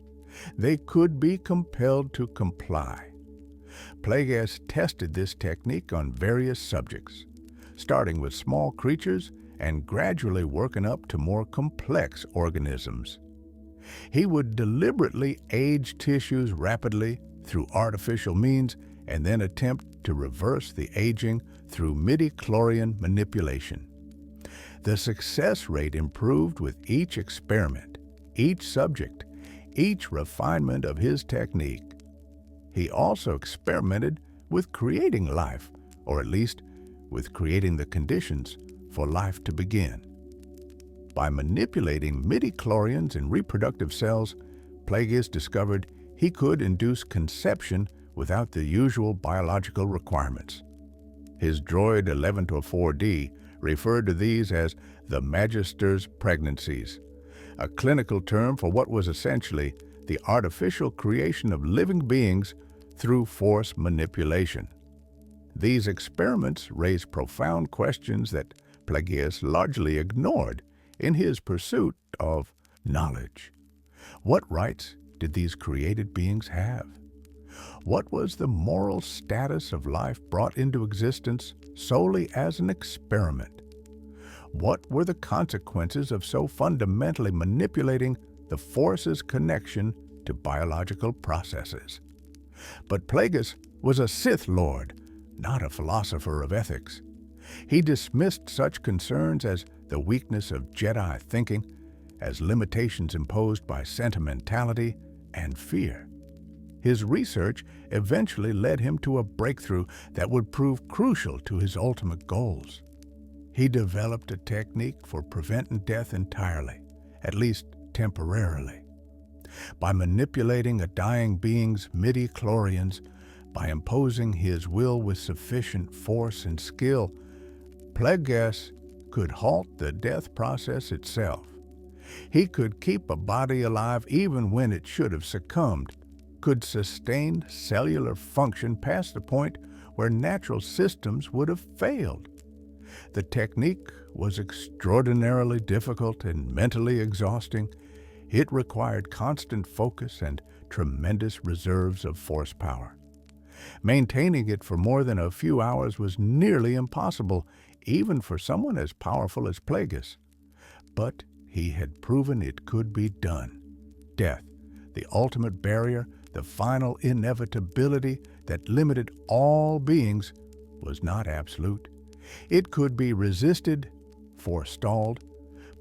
they could be compelled to comply. Plagueis tested this technique on various subjects, starting with small creatures and gradually working up to more complex organisms. He would deliberately age tissues rapidly through artificial means and then attempt to reverse the aging through midi-chlorian manipulation. The success rate improved with each experiment, each subject, each refinement of his technique. He also experimented with creating life, or at least with creating the conditions for life to begin. By manipulating midi-chlorians in reproductive cells, Plagueis discovered he could induce conception without the usual biological requirements. His droid 11-4D referred to these as the Magister's pregnancies, a clinical term for what was essentially the artificial creation of living beings through force manipulation. These experiments raised profound questions that Plagueis largely ignored in his pursuit of knowledge. What rights did these created beings have? What was the moral status of life brought into existence solely as an experiment? What were the consequences of so fundamentally manipulating the Force's connection to biological processes? But Plagueis was a Sith Lord, not a philosopher of ethics. He dismissed such concerns as the weakness of Jedi thinking, as limitations imposed by sentimentality and fear. His research eventually led him to a breakthrough that would prove crucial to his ultimate goals. He developed a technique for preventing death entirely, at least temporarily. By manipulating a dying being's midi-chlorians, by imposing his will with sufficient force and skill, Plagueis could halt the death process itself. He could keep a body alive even when it should have succumbed, could sustain cellular function past the point where natural systems would have failed. The technique was extraordinarily difficult and mentally exhausting. It required constant focus and tremendous reserves of force power. Maintaining it for more than a few hours was nearly impossible, even for someone as powerful as Plagueis. But he had proven it could be done. Death, the ultimate barrier, the final inevitability that limited all beings, was not absolute. It could be resisted, forestalled,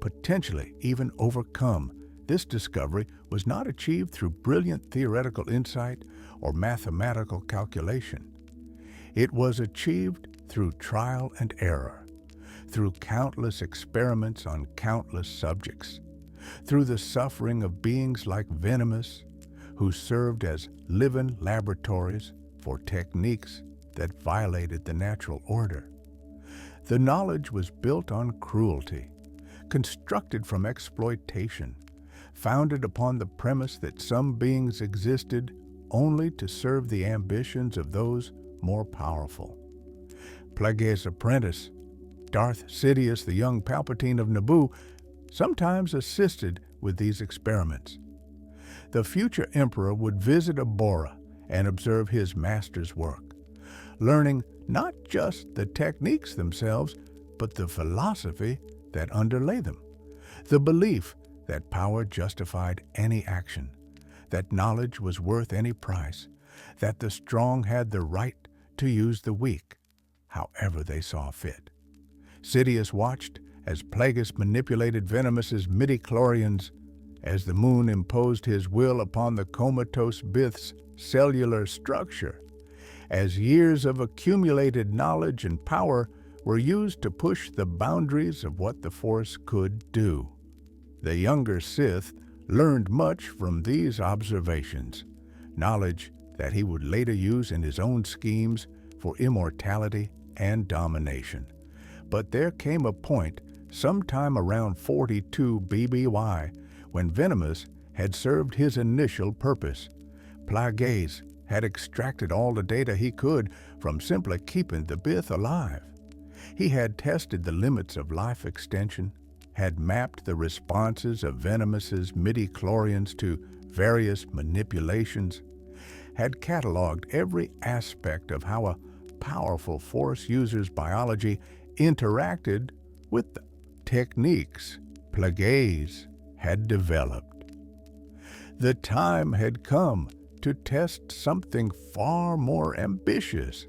potentially even overcome. This discovery was not achieved through brilliant theoretical insight or mathematical calculation. It was achieved through trial and error, through countless experiments on countless subjects, through the suffering of beings like Venamis, who served as living laboratories for techniques that violated the natural order. The knowledge was built on cruelty, constructed from exploitation, founded upon the premise that some beings existed only to serve the ambitions of those more powerful. Plagueis' apprentice, Darth Sidious, the young Palpatine of Naboo, sometimes assisted with these experiments. The future emperor would visit Abora and observe his master's work, learning not just the techniques themselves, but the philosophy that underlay them, the belief that power justified any action, that knowledge was worth any price, that the strong had the right to use the weak, however they saw fit. Sidious watched as Plagueis manipulated Venamis's midi-chlorians, as the moon imposed his will upon the comatose Bith's cellular structure, as years of accumulated knowledge and power were used to push the boundaries of what the Force could do. The younger Sith learned much from these observations, knowledge that he would later use in his own schemes for immortality and domination. But there came a point, sometime around 42 BBY, when Venamis had served his initial purpose. Plagueis had extracted all the data he could from simply keeping the Bith alive. He had tested the limits of life extension, had mapped the responses of Venamis's midi-chlorians to various manipulations, had cataloged every aspect of how a powerful Force user's biology interacted with the techniques Plagueis had developed. The time had come to test something far more ambitious: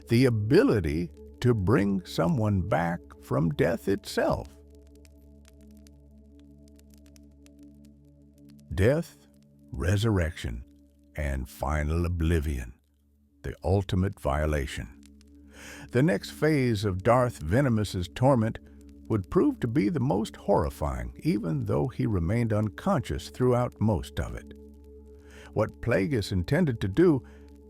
the ability to bring someone back from death itself. Death, resurrection, and final oblivion, the ultimate violation. The next phase of Darth Venamis's torment would prove to be the most horrifying, even though he remained unconscious throughout most of it. What Plagueis intended to do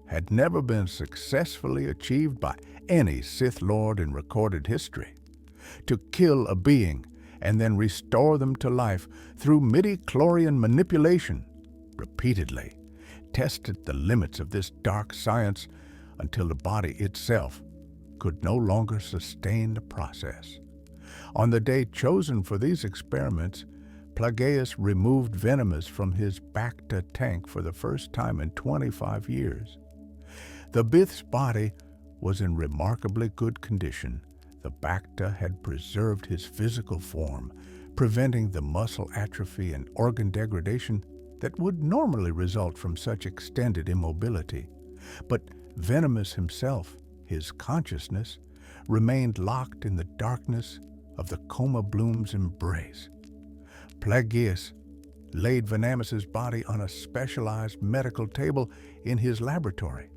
had never been successfully achieved by any Sith Lord in recorded history. To kill a being and then restore them to life through midi-chlorian manipulation repeatedly tested the limits of this dark science until the body itself could no longer sustain the process. On the day chosen for these experiments, Plagueis removed Venamis from his bacta tank for the first time in 25 years. The Bith's body was in remarkably good condition. The bacta had preserved his physical form, preventing the muscle atrophy and organ degradation that would normally result from such extended immobility. But Venamis himself, his consciousness, remained locked in the darkness of the coma bloom's embrace. Plagueis laid Venamis's body on a specialized medical table in his laboratory.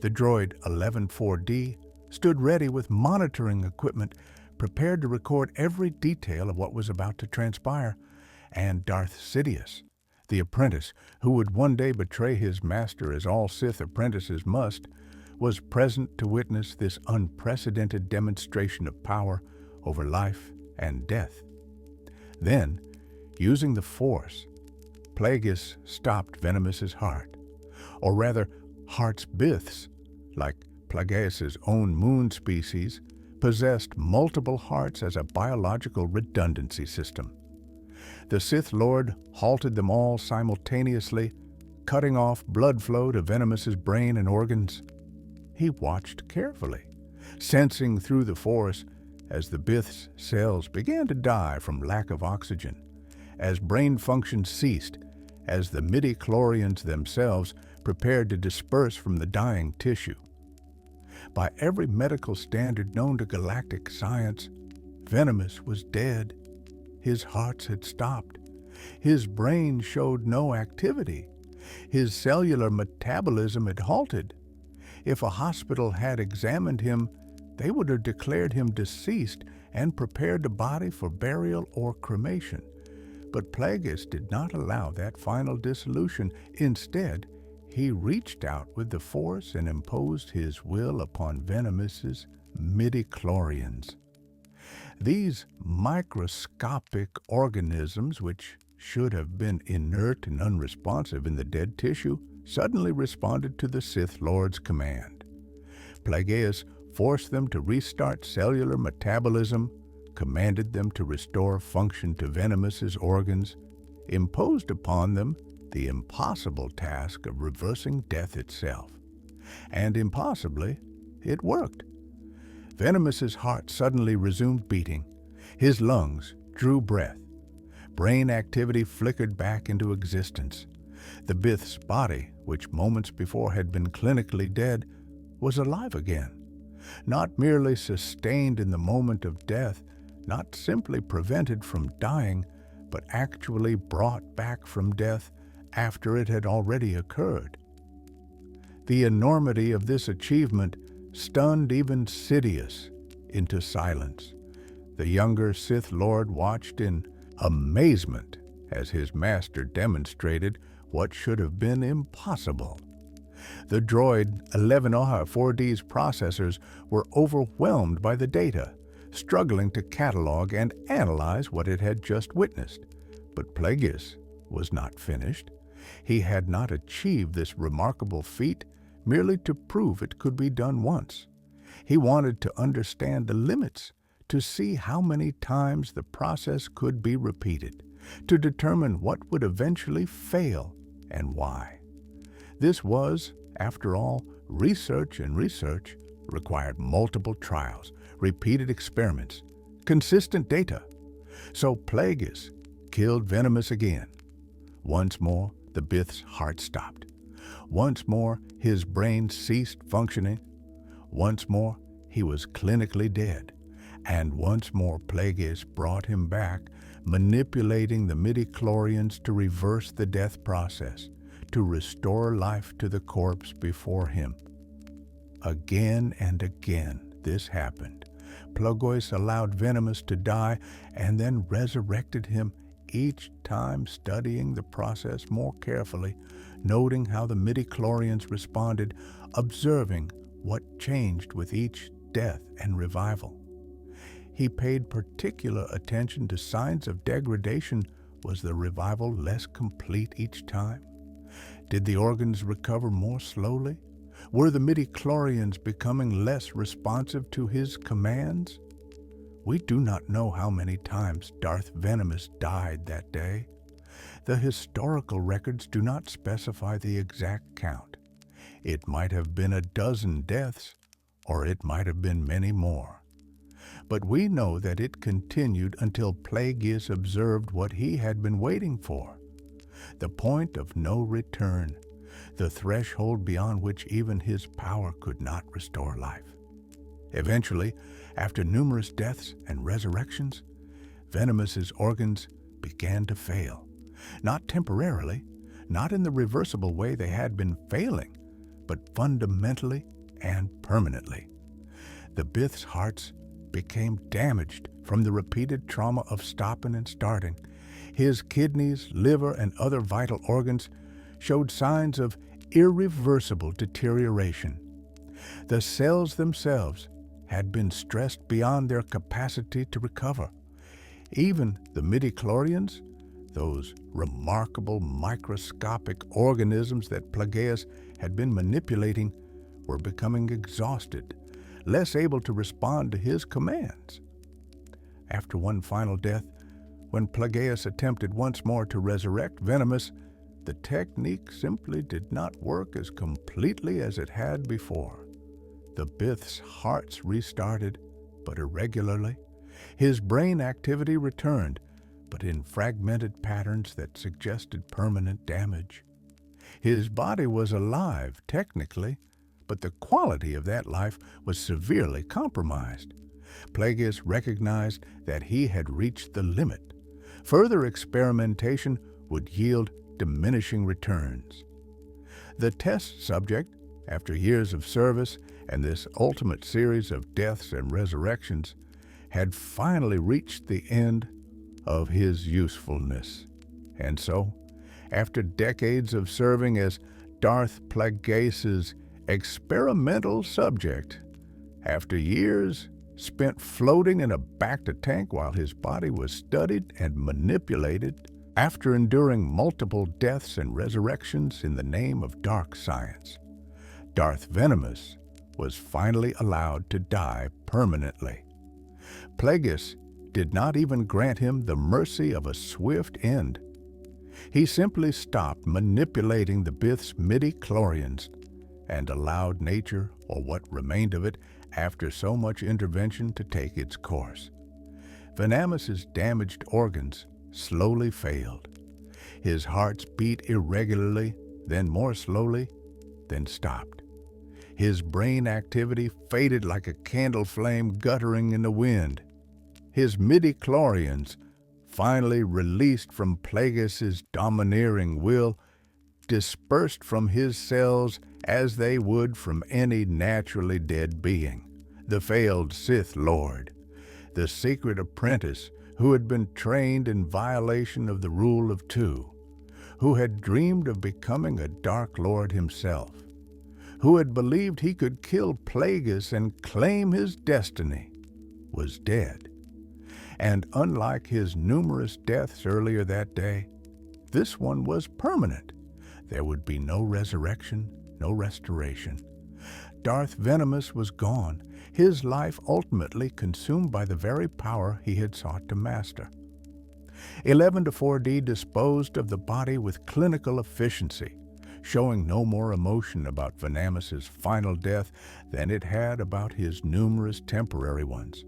The droid 114D stood ready with monitoring equipment, prepared to record every detail of what was about to transpire, and Darth Sidious, the apprentice who would one day betray his master as all Sith apprentices must, was present to witness this unprecedented demonstration of power over life and death. Then, using the Force, Plagueis stopped Venamis's heart, or rather, heart's Biths, like Plagueis' own moon species, possessed multiple hearts as a biological redundancy system. The Sith Lord halted them all simultaneously, cutting off blood flow to Venamis's brain and organs. He watched carefully, sensing through the Force as the Bith's cells began to die from lack of oxygen, as brain function ceased, as the midi-chlorians themselves prepared to disperse from the dying tissue. By every medical standard known to galactic science, Venamis was dead. His heart had stopped. His brain showed no activity. His cellular metabolism had halted. If a hospital had examined him, they would have declared him deceased and prepared the body for burial or cremation. But Plagueis did not allow that final dissolution. Instead, he reached out with the Force and imposed his will upon Venamis's midi-chlorians. These microscopic organisms, which should have been inert and unresponsive in the dead tissue, suddenly responded to the Sith Lord's command. Plagueis forced them to restart cellular metabolism, commanded them to restore function to Venamis's organs, imposed upon them the impossible task of reversing death itself. And impossibly, it worked. Venamis's heart suddenly resumed beating. His lungs drew breath. Brain activity flickered back into existence. The Bith's body, which moments before had been clinically dead, was alive again. Not merely sustained in the moment of death, not simply prevented from dying, but actually brought back from death after it had already occurred. The enormity of this achievement stunned even Sidious into silence. The younger Sith Lord watched in amazement as his master demonstrated what should have been impossible. The droid 1104D's processors were overwhelmed by the data, struggling to catalog and analyze what it had just witnessed. But Plagueis was not finished. He had not achieved this remarkable feat merely to prove it could be done once. He wanted to understand the limits, to see how many times the process could be repeated, to determine what would eventually fail and why. This was, after all, research, and research required multiple trials, repeated experiments, consistent data. So Plagueis killed Venamis again. Once more, the Bith's heart stopped. Once more, his brain ceased functioning. Once more, he was clinically dead. And once more, Plagueis brought him back, manipulating the midichlorians to reverse the death process, to restore life to the corpse before him. Again and again, this happened. Plagueis allowed Venamis to die and then resurrected him, each time studying the process more carefully, noting how the midichlorians responded, observing what changed with each death and revival. He paid particular attention to signs of degradation. Was the revival less complete each time? Did the organs recover more slowly? Were the midichlorians becoming less responsive to his commands? We do not know how many times Darth Venamis died that day. The historical records do not specify the exact count. It might have been a dozen deaths, or it might have been many more. But we know that it continued until Plagueis observed what he had been waiting for: the point of no return, the threshold beyond which even his power could not restore life. Eventually, after numerous deaths and resurrections, Venamis's organs began to fail. Not temporarily, not in the reversible way they had been failing, but fundamentally and permanently. The Bith's hearts became damaged from the repeated trauma of stopping and starting. His kidneys, liver, and other vital organs showed signs of irreversible deterioration. The cells themselves had been stressed beyond their capacity to recover. Even the midichlorians, those remarkable microscopic organisms that Plagueis had been manipulating, were becoming exhausted, less able to respond to his commands. After one final death, when Plagueis attempted once more to resurrect Venamis, the technique simply did not work as completely as it had before. The Bith's hearts restarted, but irregularly. His brain activity returned, but in fragmented patterns that suggested permanent damage. His body was alive, technically, but the quality of that life was severely compromised. Plagueis recognized that he had reached the limit. Further experimentation would yield diminishing returns. The test subject, after years of service and this ultimate series of deaths and resurrections, had finally reached the end of his usefulness. And so, after decades of serving as Darth Plagueis' experimental subject, after years spent floating in a bacta-tank while his body was studied and manipulated, after enduring multiple deaths and resurrections in the name of dark science, Darth Venamis was finally allowed to die permanently. Plagueis did not even grant him the mercy of a swift end. He simply stopped manipulating the Bith's midichlorians and allowed nature, or what remained of it after so much intervention, to take its course. Venamis's damaged organs slowly failed. His heart beat irregularly, then more slowly, then stopped. His brain activity faded like a candle flame guttering in the wind. His midichlorians, finally released from Plagueis' domineering will, dispersed from his cells as they would from any naturally dead being. The failed Sith Lord, the secret apprentice who had been trained in violation of the rule of two, who had dreamed of becoming a Dark Lord himself, who had believed he could kill Plagueis and claim his destiny, was dead. And unlike his numerous deaths earlier that day, this one was permanent. There would be no resurrection, no restoration. Darth Venamis was gone, his life ultimately consumed by the very power he had sought to master. 11-4D disposed of the body with clinical efficiency, showing no more emotion about Venamis's final death than it had about his numerous temporary ones.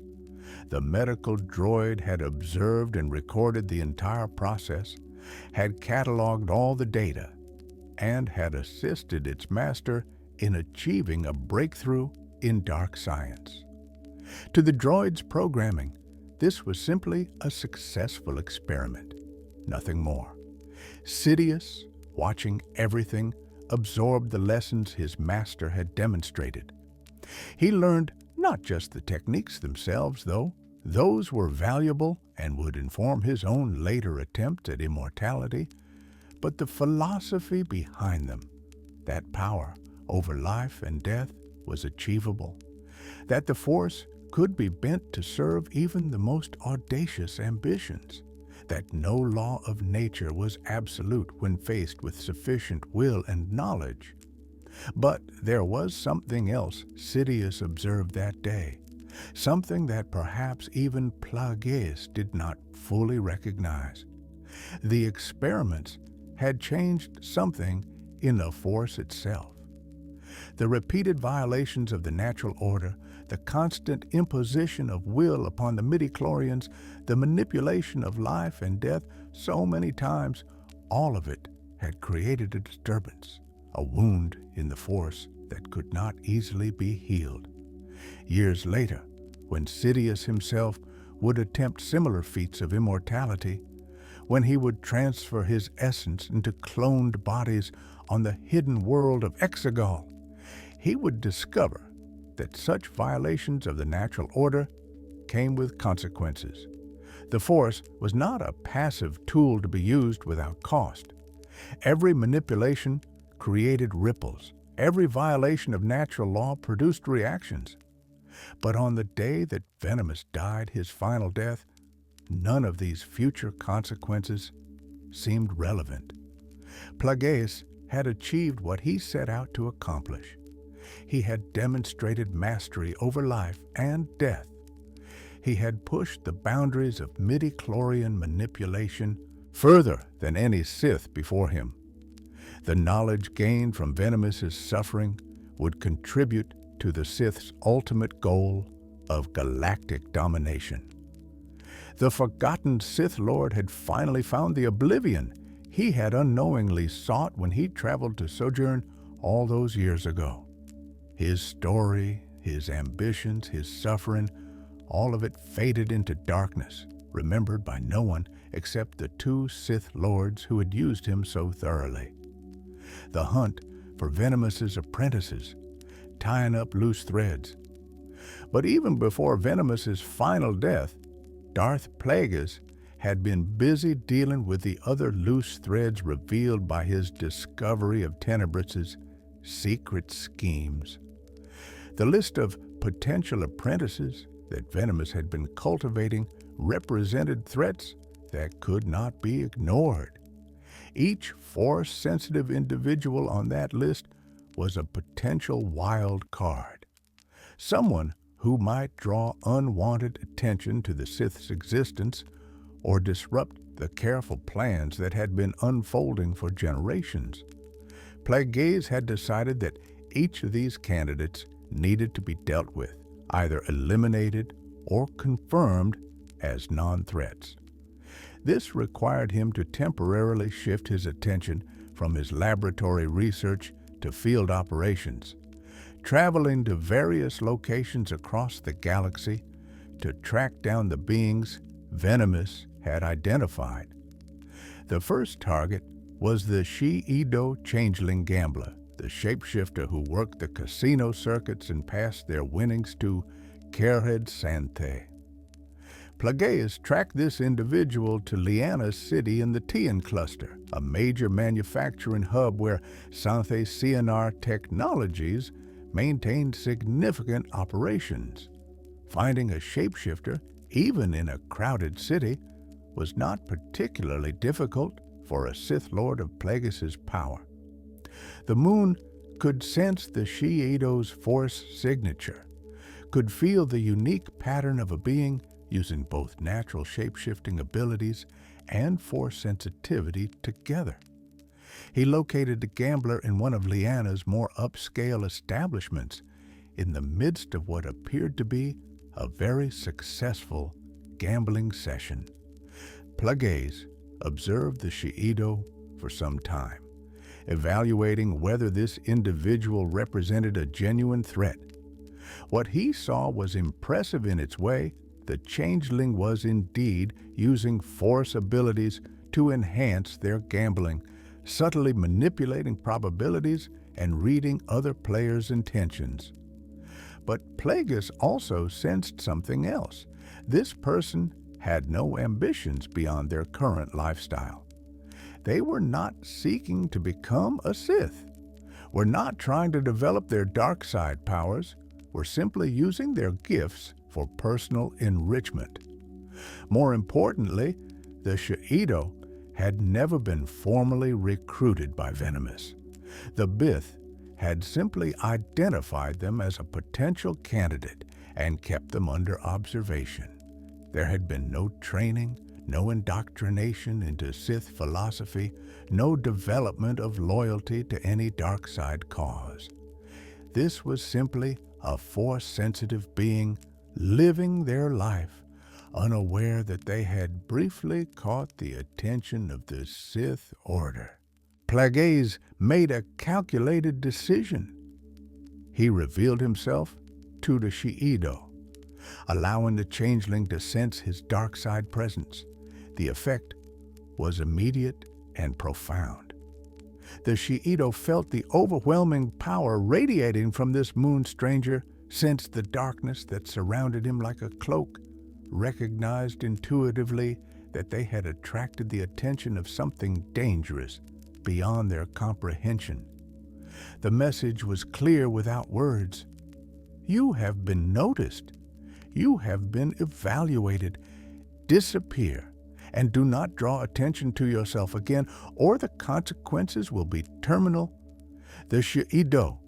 The medical droid had observed and recorded the entire process, had cataloged all the data, and had assisted its master in achieving a breakthrough in dark science. To the droid's programming, this was simply a successful experiment, nothing more. Sidious, watching everything, absorbed the lessons his master had demonstrated. He learned not just the techniques themselves, though. Those were valuable and would inform his own later attempts at immortality, but the philosophy behind them, that power over life and death was achievable, that the Force could be bent to serve even the most audacious ambitions, that no law of nature was absolute when faced with sufficient will and knowledge. But there was something else Sidious observed that day, something that perhaps even Plagueis did not fully recognize. The experiments had changed something in the Force itself. The repeated violations of the natural order, the constant imposition of will upon the midichlorians, the manipulation of life and death so many times, all of it had created a disturbance, a wound in the Force that could not easily be healed. Years later, when Sidious himself would attempt similar feats of immortality, when he would transfer his essence into cloned bodies on the hidden world of Exegol, he would discover that such violations of the natural order came with consequences. The Force was not a passive tool to be used without cost. Every manipulation created ripples. Every violation of natural law produced reactions. But on the day that Venamis died his final death, none of these future consequences seemed relevant. Plagueis had achieved what he set out to accomplish. He had demonstrated mastery over life and death. He had pushed the boundaries of midichlorian manipulation further than any Sith before him. The knowledge gained from Venamis's suffering would contribute to the Sith's ultimate goal of galactic domination. The forgotten Sith Lord had finally found the oblivion he had unknowingly sought when he traveled to Sojourn all those years ago. His story, his ambitions, his suffering, all of it faded into darkness, remembered by no one except the two Sith Lords who had used him so thoroughly. The hunt for Venamis's apprentices, tying up loose threads. But even before Venamis's final death, Darth Plagueis had been busy dealing with the other loose threads revealed by his discovery of Tenebrous' secret schemes. The list of potential apprentices that Venamis had been cultivating represented threats that could not be ignored. Each Force-sensitive individual on that list was a potential wild card, someone who might draw unwanted attention to the Sith's existence or disrupt the careful plans that had been unfolding for generations. Plagueis had decided that each of these candidates needed to be dealt with, either eliminated or confirmed as non-threats. This required him to temporarily shift his attention from his laboratory research to field operations, traveling to various locations across the galaxy to track down the beings Venamis had identified. The first target was the Shi-Edo changeling gambler, the shapeshifter who worked the casino circuits and passed their winnings to Kerhead Santhe. Plagueis tracked this individual to Liana City in the Tian cluster, a major manufacturing hub where Santhe CNR Technologies maintained significant operations. Finding a shapeshifter, even in a crowded city, was not particularly difficult for a Sith Lord of Plagueis' power. The moon could sense the Shi-Edo's Force signature, could feel the unique pattern of a being using both natural shape-shifting abilities and Force sensitivity together. He located the gambler in one of Liana's more upscale establishments in the midst of what appeared to be a very successful gambling session. Plagueis observed the Shi-Edo for some time, evaluating whether this individual represented a genuine threat. What he saw was impressive in its way. The changeling was indeed using Force abilities to enhance their gambling, subtly manipulating probabilities and reading other players' intentions. But Plagueis also sensed something else. This person had no ambitions beyond their current lifestyle. They were not seeking to become a Sith, were not trying to develop their dark side powers, were simply using their gifts for personal enrichment. More importantly, the Shi'ido had never been formally recruited by Venamis. The Bith had simply identified them as a potential candidate and kept them under observation. There had been no training, no indoctrination into Sith philosophy, no development of loyalty to any dark side cause. This was simply a Force-sensitive being living their life, unaware that they had briefly caught the attention of the Sith Order. Plagueis made a calculated decision. He revealed himself to the Shi'ido, allowing the changeling to sense his dark side presence. The effect was immediate and profound. The Shi'ido felt the overwhelming power radiating from this moon stranger, sensed the darkness that surrounded him like a cloak, recognized intuitively that they had attracted the attention of something dangerous beyond their comprehension. The message was clear without words. You have been noticed. You have been evaluated. Disappear and do not draw attention to yourself again, or the consequences will be terminal. The Shi'ido,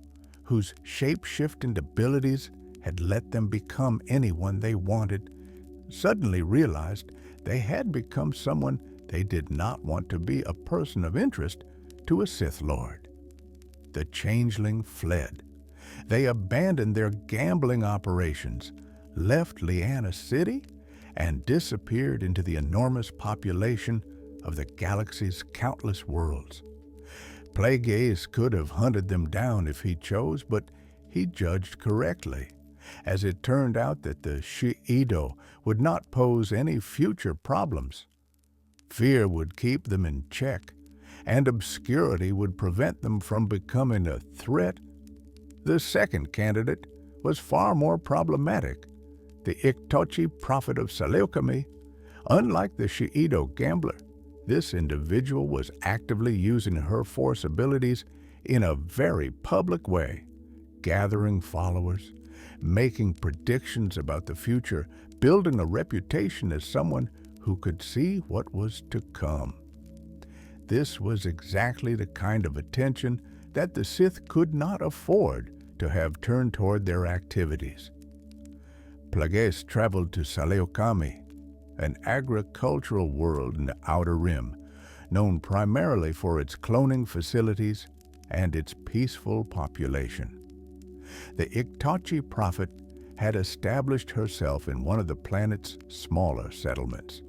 whose shape-shifting abilities had let them become anyone they wanted, suddenly realized they had become someone they did not want to be, a person of interest to a Sith Lord. The changeling fled. They abandoned their gambling operations, left Liana City, and disappeared into the enormous population of the galaxy's countless worlds. Plagueis could have hunted them down if he chose, but he judged correctly, as it turned out that the Shi'ido would not pose any future problems. Fear would keep them in check, and obscurity would prevent them from becoming a threat. The second candidate was far more problematic. The Iktochi prophet of Seleucami. Unlike the Shi'ido gambler, this individual was actively using her Force abilities in a very public way, gathering followers, making predictions about the future, building a reputation as someone who could see what was to come. This was exactly the kind of attention that the Sith could not afford to have turned toward their activities. Plagueis traveled to Seleucami, an agricultural world in the Outer Rim, known primarily for its cloning facilities and its peaceful population. The Iktochi prophet had established herself in one of the planet's smaller settlements,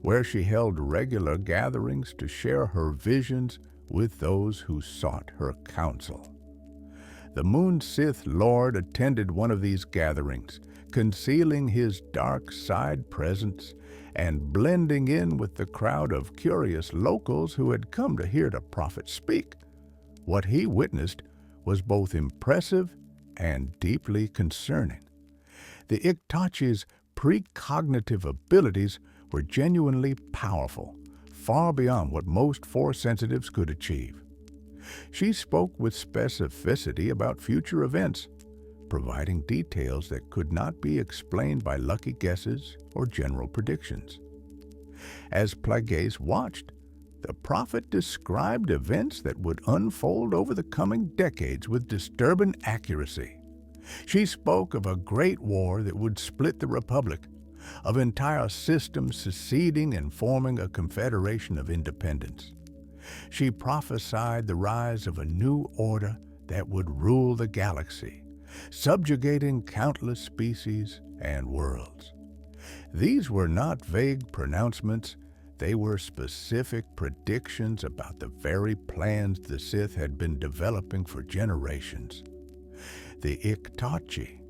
where she held regular gatherings to share her visions with those who sought her counsel. The Moon Sith Lord attended one of these gatherings, concealing his dark side presence and blending in with the crowd of curious locals who had come to hear the prophet speak. What he witnessed was both impressive and deeply concerning. The Iktochi's precognitive abilities were genuinely powerful, far beyond what most Force sensitives could achieve. She spoke with specificity about future events, providing details that could not be explained by lucky guesses or general predictions. As Plagueis watched, the prophet described events that would unfold over the coming decades with disturbing accuracy. She spoke of a great war that would split the Republic, of entire systems seceding and forming a confederation of independence. She prophesied the rise of a new order that would rule the galaxy, subjugating countless species and worlds. These were not vague pronouncements. They were specific predictions about the very plans the Sith had been developing for generations. The Iktachi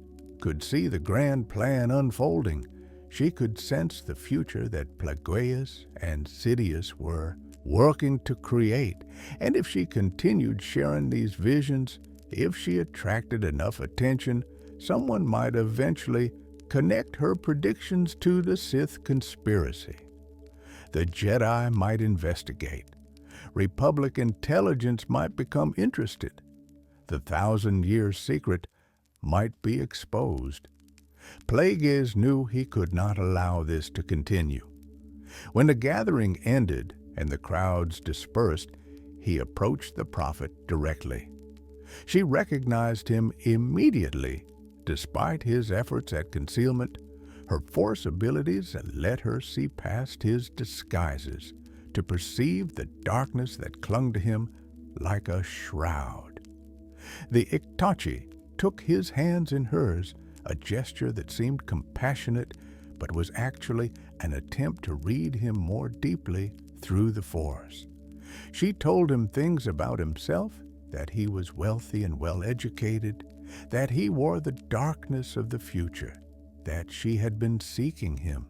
could see the grand plan unfolding. She could sense the future that Plagueis and Sidious were working to create, and if she continued sharing these visions, if she attracted enough attention, someone might eventually connect her predictions to the Sith conspiracy. The Jedi might investigate. Republic intelligence might become interested. The 1,000-year secret might be exposed. Plagueis knew he could not allow this to continue. When the gathering ended and the crowds dispersed, he approached the prophet directly. She recognized him immediately. Despite his efforts at concealment, her Force abilities let her see past his disguises to perceive the darkness that clung to him like a shroud. The Iktachi took his hands in hers, a gesture that seemed compassionate but was actually an attempt to read him more deeply through the Force. She told him things about himself, that he was wealthy and well-educated, that he wore the darkness of the future, that she had been seeking him.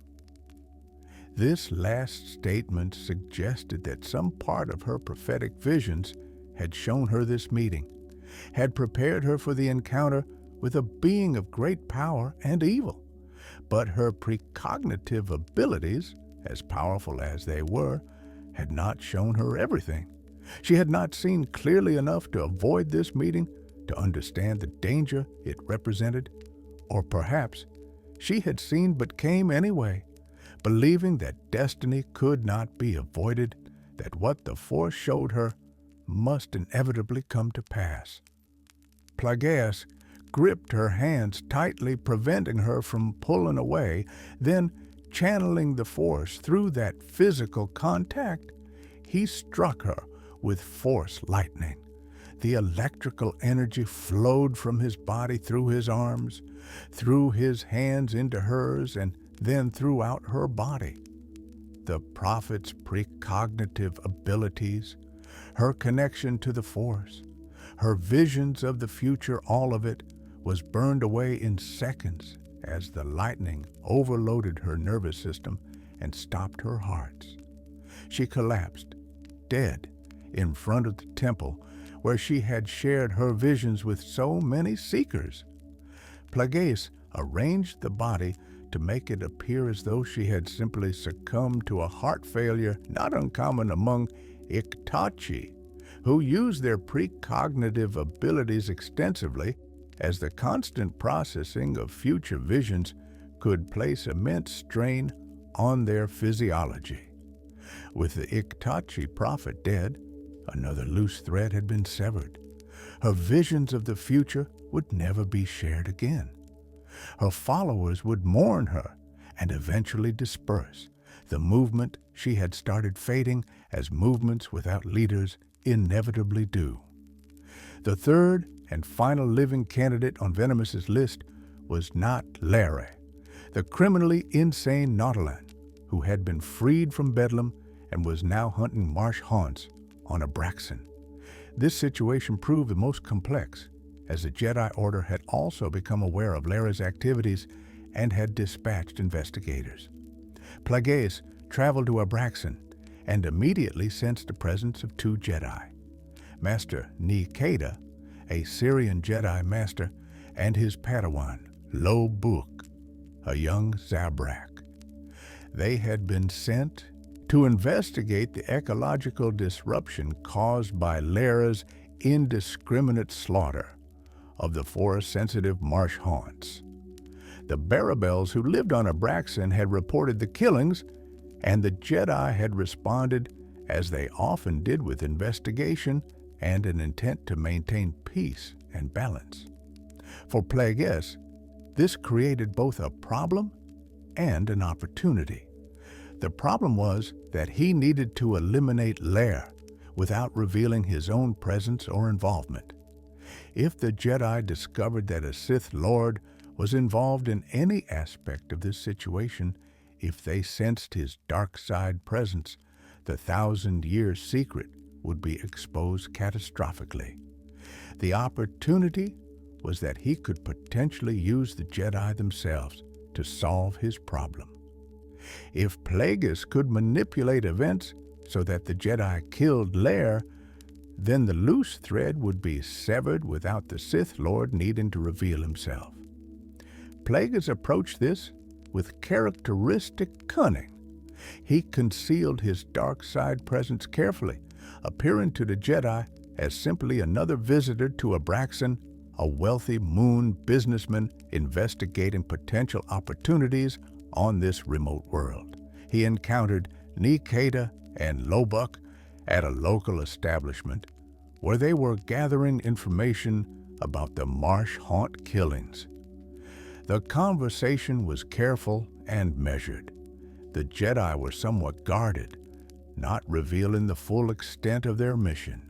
This last statement suggested that some part of her prophetic visions had shown her this meeting, had prepared her for the encounter with a being of great power and evil. But her precognitive abilities, as powerful as they were, had not shown her everything. She had not seen clearly enough to avoid this meeting, to understand the danger it represented. Or perhaps she had seen but came anyway, believing that destiny could not be avoided, that what the Force showed her must inevitably come to pass. Plagueis gripped her hands tightly, preventing her from pulling away. Then, channeling the Force through that physical contact, he struck her with Force lightning. The electrical energy flowed from his body through his arms, through his hands into hers, and then throughout her body. The prophet's precognitive abilities, her connection to the Force, her visions of the future, all of it was burned away in seconds as the lightning overloaded her nervous system and stopped her heart. She collapsed, dead, in front of the temple where she had shared her visions with so many seekers. Plagueis arranged the body to make it appear as though she had simply succumbed to a heart failure not uncommon among Iktachi, who use their precognitive abilities extensively, as the constant processing of future visions could place immense strain on their physiology. With the Iktachi prophet dead, another loose thread had been severed. Her visions of the future would never be shared again. Her followers would mourn her and eventually disperse, the movement she had started fading as movements without leaders inevitably do. The third and final living candidate on Venamis's list was not Larry, the criminally insane Nautolan, who had been freed from Bedlam and was now hunting marsh haunts on Abraxan. This situation proved the most complex, as the Jedi Order had also become aware of Larry's activities and had dispatched investigators. Plagueis traveled to Abraxan and immediately sensed the presence of two Jedi, Master Nikeda, a Syrian Jedi Master, and his Padawan, Lo Buk, a young Zabrak. They had been sent to investigate the ecological disruption caused by Lara's indiscriminate slaughter of the forest-sensitive marsh haunts. The Barabels who lived on Abraxan had reported the killings, and the Jedi had responded, as they often did with investigation and an intent to maintain peace and balance. For Plagueis, this created both a problem and an opportunity. The problem was that he needed to eliminate Lair without revealing his own presence or involvement. If the Jedi discovered that a Sith Lord was involved in any aspect of this situation, if they sensed his dark side presence, the 1,000-year secret would be exposed catastrophically. The opportunity was that he could potentially use the Jedi themselves to solve his problem. If Plagueis could manipulate events so that the Jedi killed Lair, then the loose thread would be severed without the Sith Lord needing to reveal himself. Plagueis approached this with characteristic cunning. He concealed his dark side presence carefully, appearing to the Jedi as simply another visitor to Abraxan, a wealthy moon businessman investigating potential opportunities on this remote world. He encountered Nikeda and Lobuk at a local establishment where they were gathering information about the Marsh Haunt killings. The conversation was careful and measured. The Jedi were somewhat guarded, not revealing the full extent of their mission,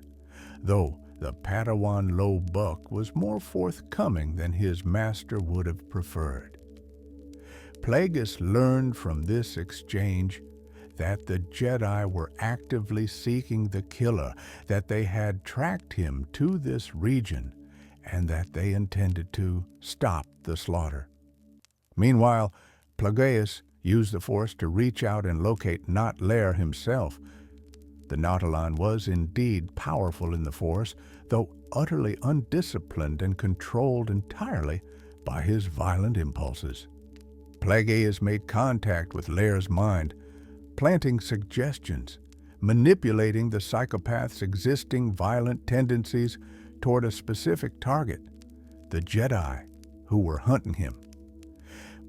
though the Padawan Lobuk was more forthcoming than his master would have preferred. Plagueis learned from this exchange that the Jedi were actively seeking the killer, that they had tracked him to this region, and that they intended to stop the slaughter. Meanwhile, Plagueis used the Force to reach out and locate Not Lair himself. The Nautolan was indeed powerful in the Force, though utterly undisciplined and controlled entirely by his violent impulses. Plagueis made contact with Lair's mind, planting suggestions, manipulating the psychopath's existing violent tendencies toward a specific target, the Jedi who were hunting him.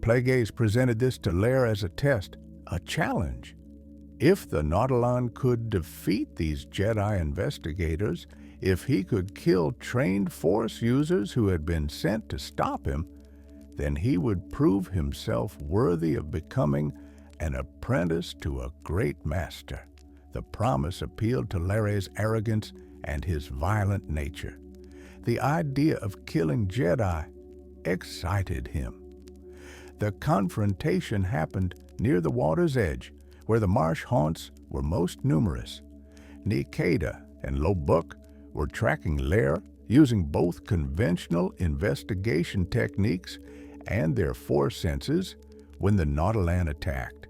Plagueis presented this to Lair as a test, a challenge. If the Nautolan could defeat these Jedi investigators, if he could kill trained Force users who had been sent to stop him, then he would prove himself worthy of becoming an apprentice to a great master. The promise appealed to Lair's arrogance and his violent nature. The idea of killing Jedi excited him. The confrontation happened near the water's edge, where the marsh haunts were most numerous. Nikeda and Lobuk were tracking Lair using both conventional investigation techniques and their Force senses when the Nautolan attacked.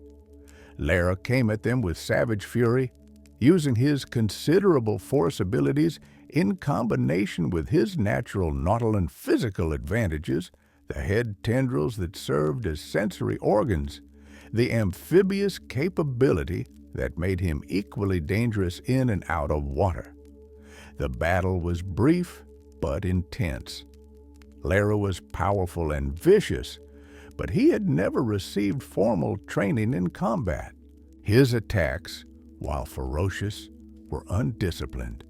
Lair came at them with savage fury, using his considerable Force abilities in combination with his natural Nautolan physical advantages, the head tendrils that served as sensory organs, the amphibious capability that made him equally dangerous in and out of water. The battle was brief but intense. Lair was powerful and vicious, but he had never received formal training in combat. His attacks, while ferocious, were undisciplined.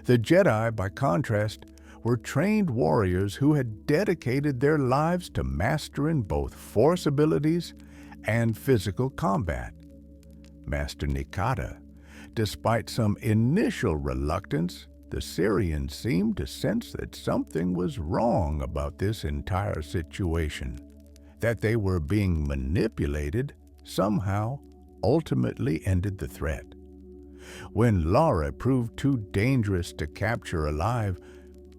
The Jedi, by contrast, were trained warriors who had dedicated their lives to mastering both Force abilities and physical combat. Master Nikeda, despite some initial reluctance, the Syrian seemed to sense that something was wrong about this entire situation, that they were being manipulated somehow ultimately ended the threat. When Lara proved too dangerous to capture alive,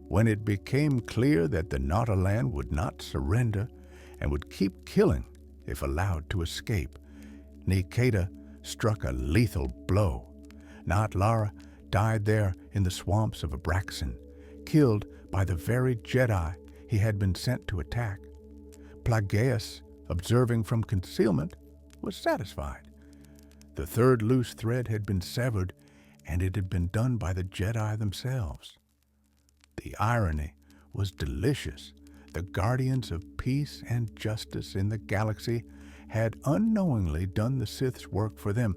when it became clear that the Nautolan would not surrender and would keep killing if allowed to escape, Nikeda struck a lethal blow. Not Lara died there in the swamps of Abraxan, killed by the very Jedi he had been sent to attack. Plagueis, observing from concealment, was satisfied. The third loose thread had been severed, and it had been done by the Jedi themselves. The irony was delicious. The guardians of peace and justice in the galaxy had unknowingly done the Sith's work for them,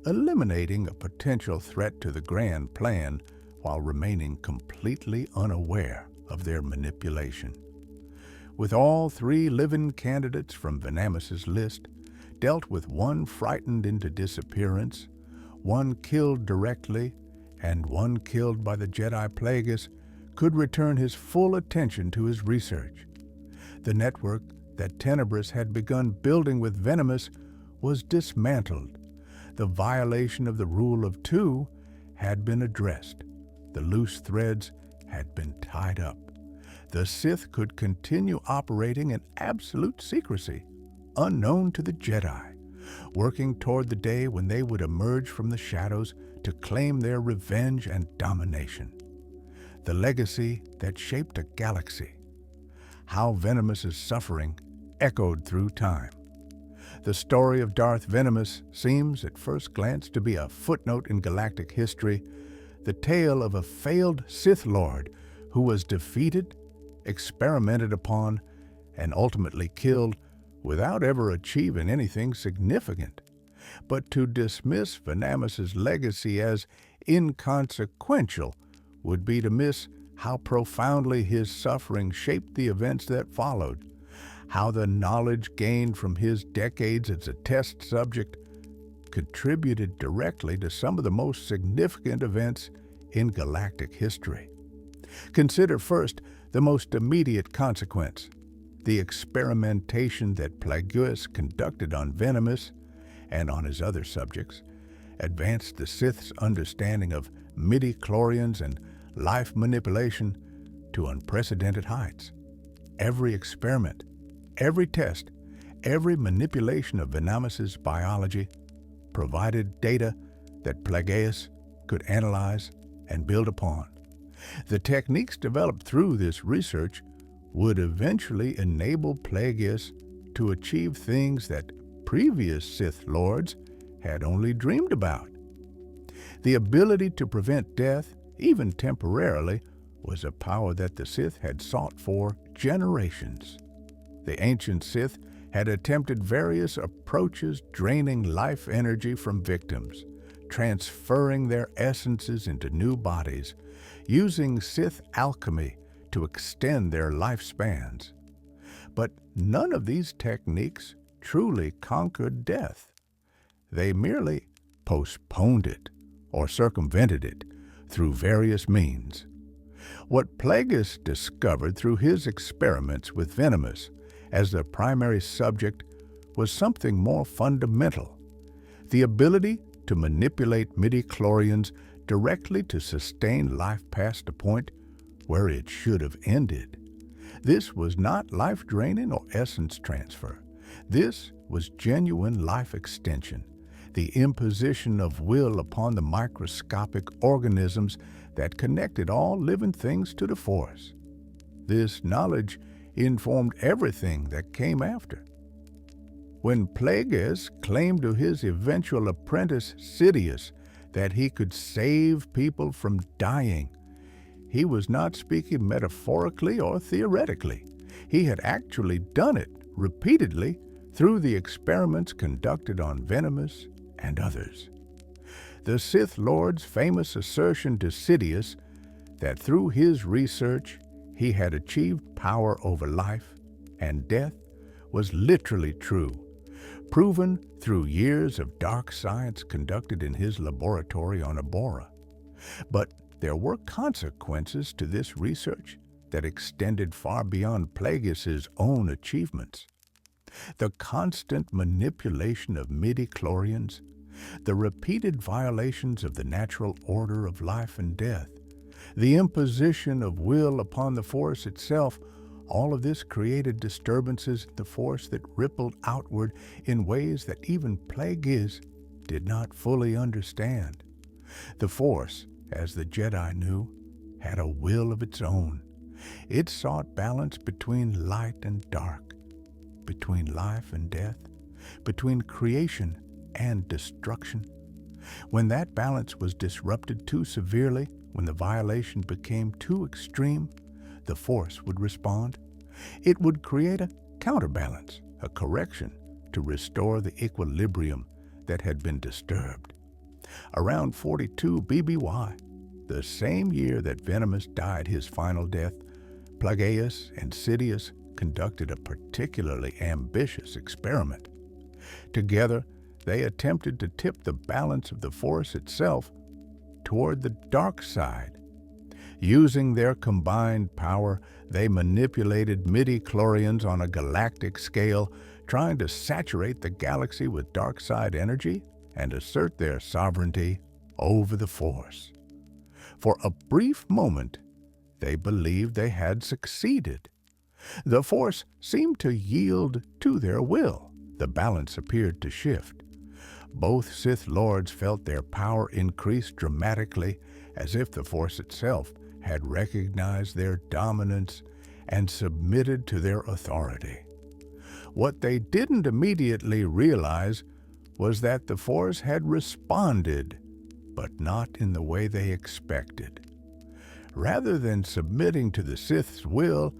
eliminating a potential threat to the grand plan while remaining completely unaware of their manipulation. With all three living candidates from Venamis's list, dealt with one frightened into disappearance, one killed directly, and one killed by the Jedi Plagueis, could return his full attention to his research. The network that Tenebris had begun building with Venamis was dismantled. The violation of the rule of two had been addressed. The loose threads had been tied up. The Sith could continue operating in absolute secrecy, unknown to the Jedi, working toward the day when they would emerge from the shadows to claim their revenge and domination. The legacy that shaped a galaxy. How Venemis's suffering echoed through time. The story of Darth Venamis seems at first glance to be a footnote in galactic history, the tale of a failed Sith Lord who was defeated, experimented upon, and ultimately killed without ever achieving anything significant. But to dismiss Venamis's legacy as inconsequential would be to miss how profoundly his suffering shaped the events that followed, how the knowledge gained from his decades as a test subject contributed directly to some of the most significant events in galactic history. Consider first the most immediate consequence, the experimentation that Plagueis conducted on Venamis and on his other subjects, advanced the Sith's understanding of midi-chlorians and life manipulation to unprecedented heights. Every experiment, every test, every manipulation of Venamis's biology provided data that Plagueis could analyze and build upon. The techniques developed through this research would eventually enable Plagueis to achieve things that previous Sith Lords had only dreamed about. The ability to prevent death, even temporarily, was a power that the Sith had sought for generations. The ancient Sith had attempted various approaches draining life energy from victims, transferring their essences into new bodies, using Sith alchemy to extend their lifespans. But none of these techniques truly conquered death. They merely postponed it or circumvented it through various means. What Plagueis discovered through his experiments with Venamis as the primary subject was something more fundamental, the ability to manipulate midi-chlorians directly to sustain life past a point where it should have ended. This was not life-draining or essence transfer. This was genuine life extension, the imposition of will upon the microscopic organisms that connected all living things to the Force. This knowledge informed everything that came after. When Plagueis claimed to his eventual apprentice Sidious that he could save people from dying, he was not speaking metaphorically or theoretically. He had actually done it repeatedly through the experiments conducted on Venamis and others. The Sith Lord's famous assertion to Sidious that through his research he had achieved power over life and death was literally true, proven through years of dark science conducted in his laboratory on Abora. But there were consequences to this research that extended far beyond Plagueis's own achievements. The constant manipulation of midi-chlorians, the repeated violations of the natural order of life and death, the imposition of will upon the Force itself, all of this created disturbances in the Force that rippled outward in ways that even Plagueis did not fully understand. The Force, as the Jedi knew, had a will of its own. It sought balance between light and dark, between life and death, between creation and destruction. When that balance was disrupted too severely, when the violation became too extreme, the Force would respond. It would create a counterbalance, a correction, to restore the equilibrium that had been disturbed. Around 42 BBY, the same year that Venamis died his final death, Plagueis and Sidious conducted a particularly ambitious experiment. Together, they attempted to tip the balance of the Force itself toward the dark side. Using their combined power, they manipulated midi-chlorians on a galactic scale, trying to saturate the galaxy with dark side energy and assert their sovereignty over the Force. For a brief moment, they believed they had succeeded. The Force seemed to yield to their will. The balance appeared to shift. Both Sith Lords felt their power increase dramatically, as if the Force itself had recognized their dominance and submitted to their authority. What they didn't immediately realize was that the Force had responded, but not in the way they expected. Rather than submitting to the Sith's will,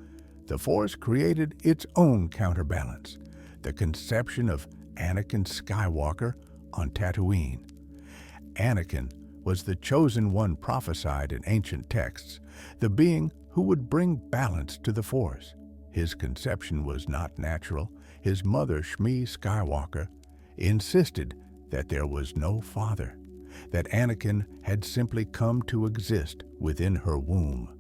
the Force created its own counterbalance, the conception of Anakin Skywalker on Tatooine. Anakin was the chosen one prophesied in ancient texts, the being who would bring balance to the Force. His conception was not natural. His mother, Shmi Skywalker, insisted that there was no father, that Anakin had simply come to exist within her womb.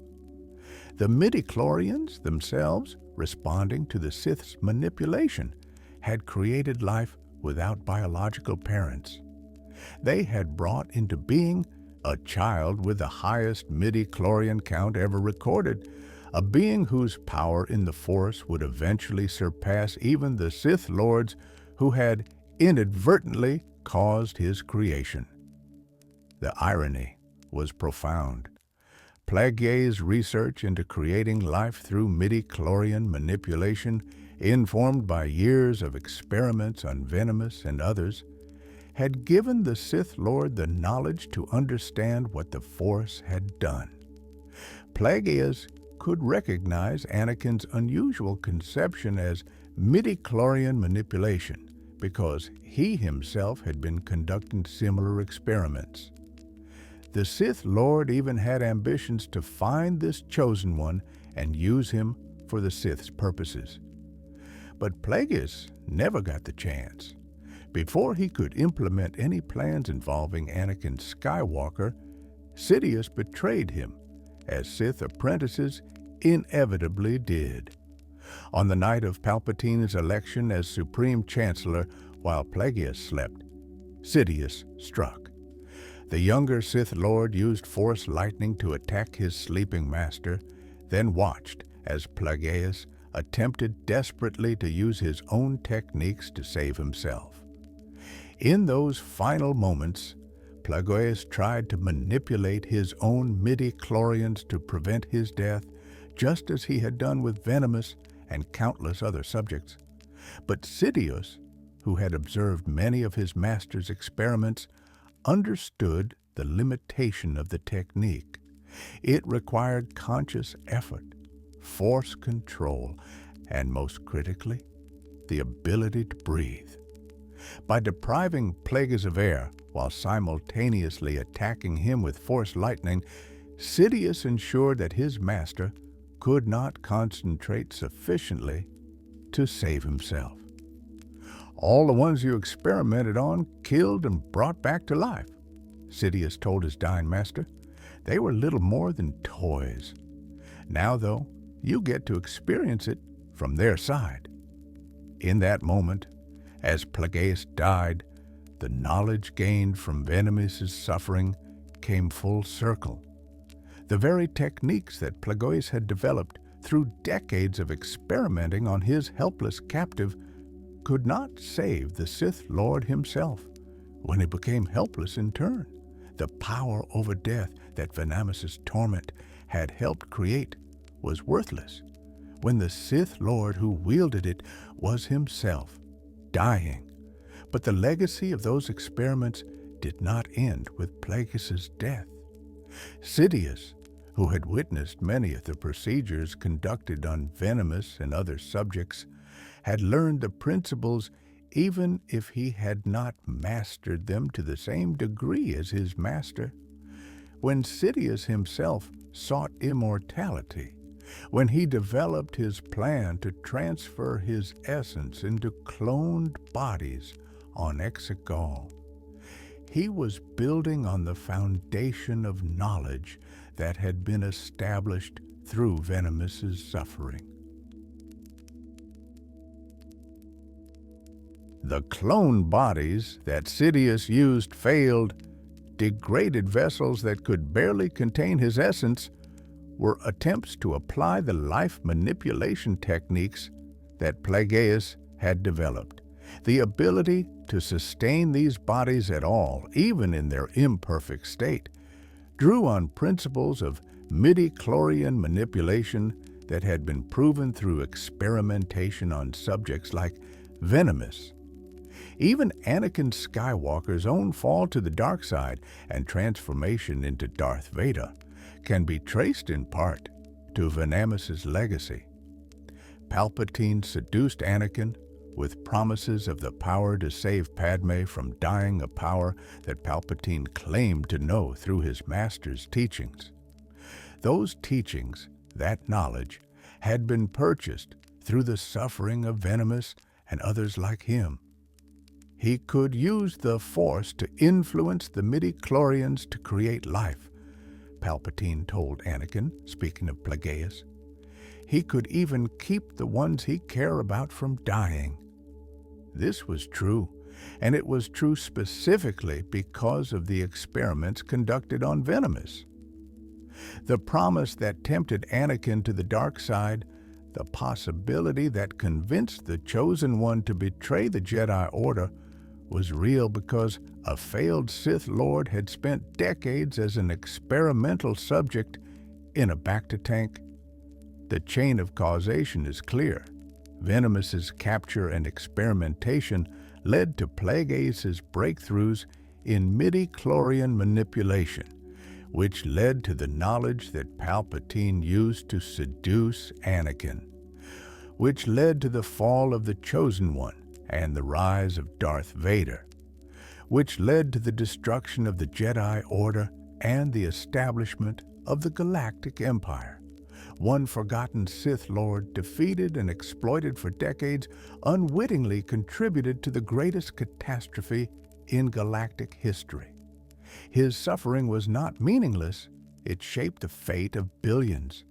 The midichlorians themselves, responding to the Sith's manipulation, had created life without biological parents. They had brought into being a child with the highest midichlorian count ever recorded, a being whose power in the Force would eventually surpass even the Sith Lords who had inadvertently caused his creation. The irony was profound. Plagueis' research into creating life through midichlorian manipulation, informed by years of experiments on Venamis and others, had given the Sith Lord the knowledge to understand what the Force had done. Plagueis could recognize Anakin's unusual conception as midichlorian manipulation because he himself had been conducting similar experiments. The Sith Lord even had ambitions to find this chosen one and use him for the Sith's purposes. But Plagueis never got the chance. Before he could implement any plans involving Anakin Skywalker, Sidious betrayed him, as Sith apprentices inevitably did. On the night of Palpatine's election as Supreme Chancellor, while Plagueis slept, Sidious struck. The younger Sith Lord used Force lightning to attack his sleeping master, then watched as Plagueis attempted desperately to use his own techniques to save himself. In those final moments, Plagueis tried to manipulate his own midichlorians to prevent his death, just as he had done with Venamis and countless other subjects. But Sidious, who had observed many of his master's experiments, understood the limitation of the technique. It required conscious effort, Force control, and most critically, the ability to breathe. By depriving Plagueis of air while simultaneously attacking him with Force lightning, Sidious ensured that his master could not concentrate sufficiently to save himself. All the ones you experimented on, killed, and brought back to life, Sidious told his dying master. They were little more than toys. Now, though, you get to experience it from their side. In that moment, as Plagueis died, the knowledge gained from Venemis' suffering came full circle. The very techniques that Plagueis had developed through decades of experimenting on his helpless captive could not save the Sith Lord himself when he became helpless in turn. The power over death that Venamis' torment had helped create was worthless when the Sith Lord who wielded it was himself dying. But the legacy of those experiments did not end with Plagueis' death. Sidious, who had witnessed many of the procedures conducted on Venamis and other subjects, had learned the principles even if he had not mastered them to the same degree as his master. When Sidious himself sought immortality, when he developed his plan to transfer his essence into cloned bodies on Exegol, he was building on the foundation of knowledge that had been established through Venemis' suffering. The clone bodies that Sidious used failed, degraded vessels that could barely contain his essence were attempts to apply the life manipulation techniques that Plagueis had developed. The ability to sustain these bodies at all, even in their imperfect state, drew on principles of midi-chlorian manipulation that had been proven through experimentation on subjects like Venamis. Even Anakin Skywalker's own fall to the dark side and transformation into Darth Vader can be traced in part to Venamis's legacy. Palpatine seduced Anakin with promises of the power to save Padme from dying, a power that Palpatine claimed to know through his master's teachings. Those teachings, that knowledge, had been purchased through the suffering of Venamis and others like him. He could use the Force to influence the midi-chlorians to create life, Palpatine told Anakin, speaking of Plagueis. He could even keep the ones he cared about from dying. This was true, and it was true specifically because of the experiments conducted on Venamis. The promise that tempted Anakin to the dark side, the possibility that convinced the Chosen One to betray the Jedi Order, was real because a failed Sith Lord had spent decades as an experimental subject in a bacta-tank. The chain of causation is clear. Venamis's capture and experimentation led to Plagueis' breakthroughs in midi-chlorian manipulation, which led to the knowledge that Palpatine used to seduce Anakin, which led to the fall of the Chosen One and the rise of Darth Vader, which led to the destruction of the Jedi Order and the establishment of the Galactic Empire. One forgotten Sith Lord, defeated and exploited for decades, unwittingly contributed to the greatest catastrophe in galactic history. His suffering was not meaningless. It shaped the fate of billions.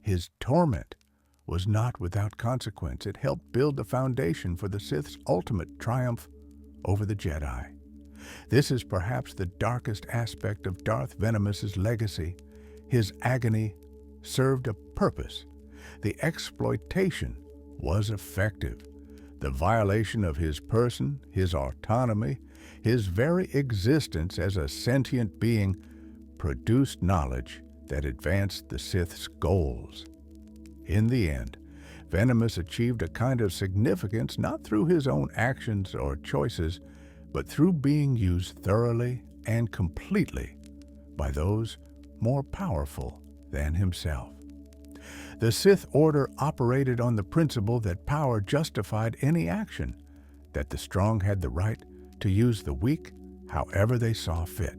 His torment was not without consequence. It helped build the foundation for the Sith's ultimate triumph over the Jedi. This is perhaps the darkest aspect of Darth Venamis' legacy. His agony served a purpose. The exploitation was effective. The violation of his person, his autonomy, his very existence as a sentient being produced knowledge that advanced the Sith's goals. In the end, Venamis achieved a kind of significance not through his own actions or choices, but through being used thoroughly and completely by those more powerful than himself. The Sith Order operated on the principle that power justified any action, that the strong had the right to use the weak however they saw fit.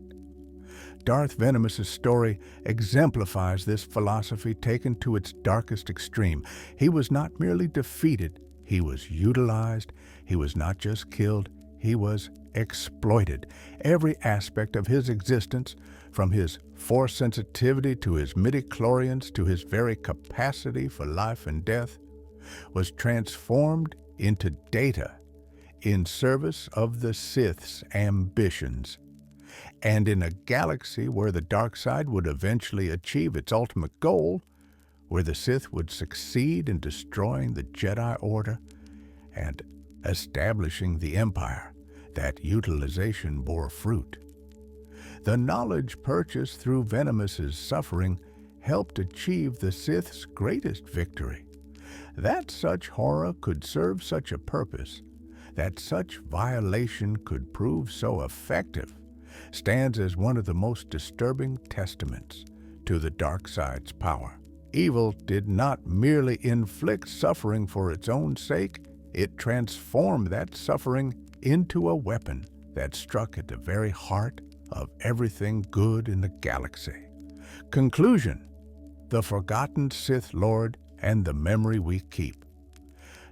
Darth Venamis' story exemplifies this philosophy taken to its darkest extreme. He was not merely defeated, he was utilized. He was not just killed, he was exploited. Every aspect of his existence, from his Force sensitivity to his midi-chlorians to his very capacity for life and death, was transformed into data in service of the Sith's ambitions. And in a galaxy where the dark side would eventually achieve its ultimate goal, where the Sith would succeed in destroying the Jedi Order and establishing the Empire, that utilization bore fruit. The knowledge purchased through Venamis' suffering helped achieve the Sith's greatest victory. That such horror could serve such a purpose, that such violation could prove so effective, stands as one of the most disturbing testaments to the dark side's power. Evil did not merely inflict suffering for its own sake, it transformed that suffering into a weapon that struck at the very heart of everything good in the galaxy. Conclusion: the forgotten Sith Lord and the memory we keep.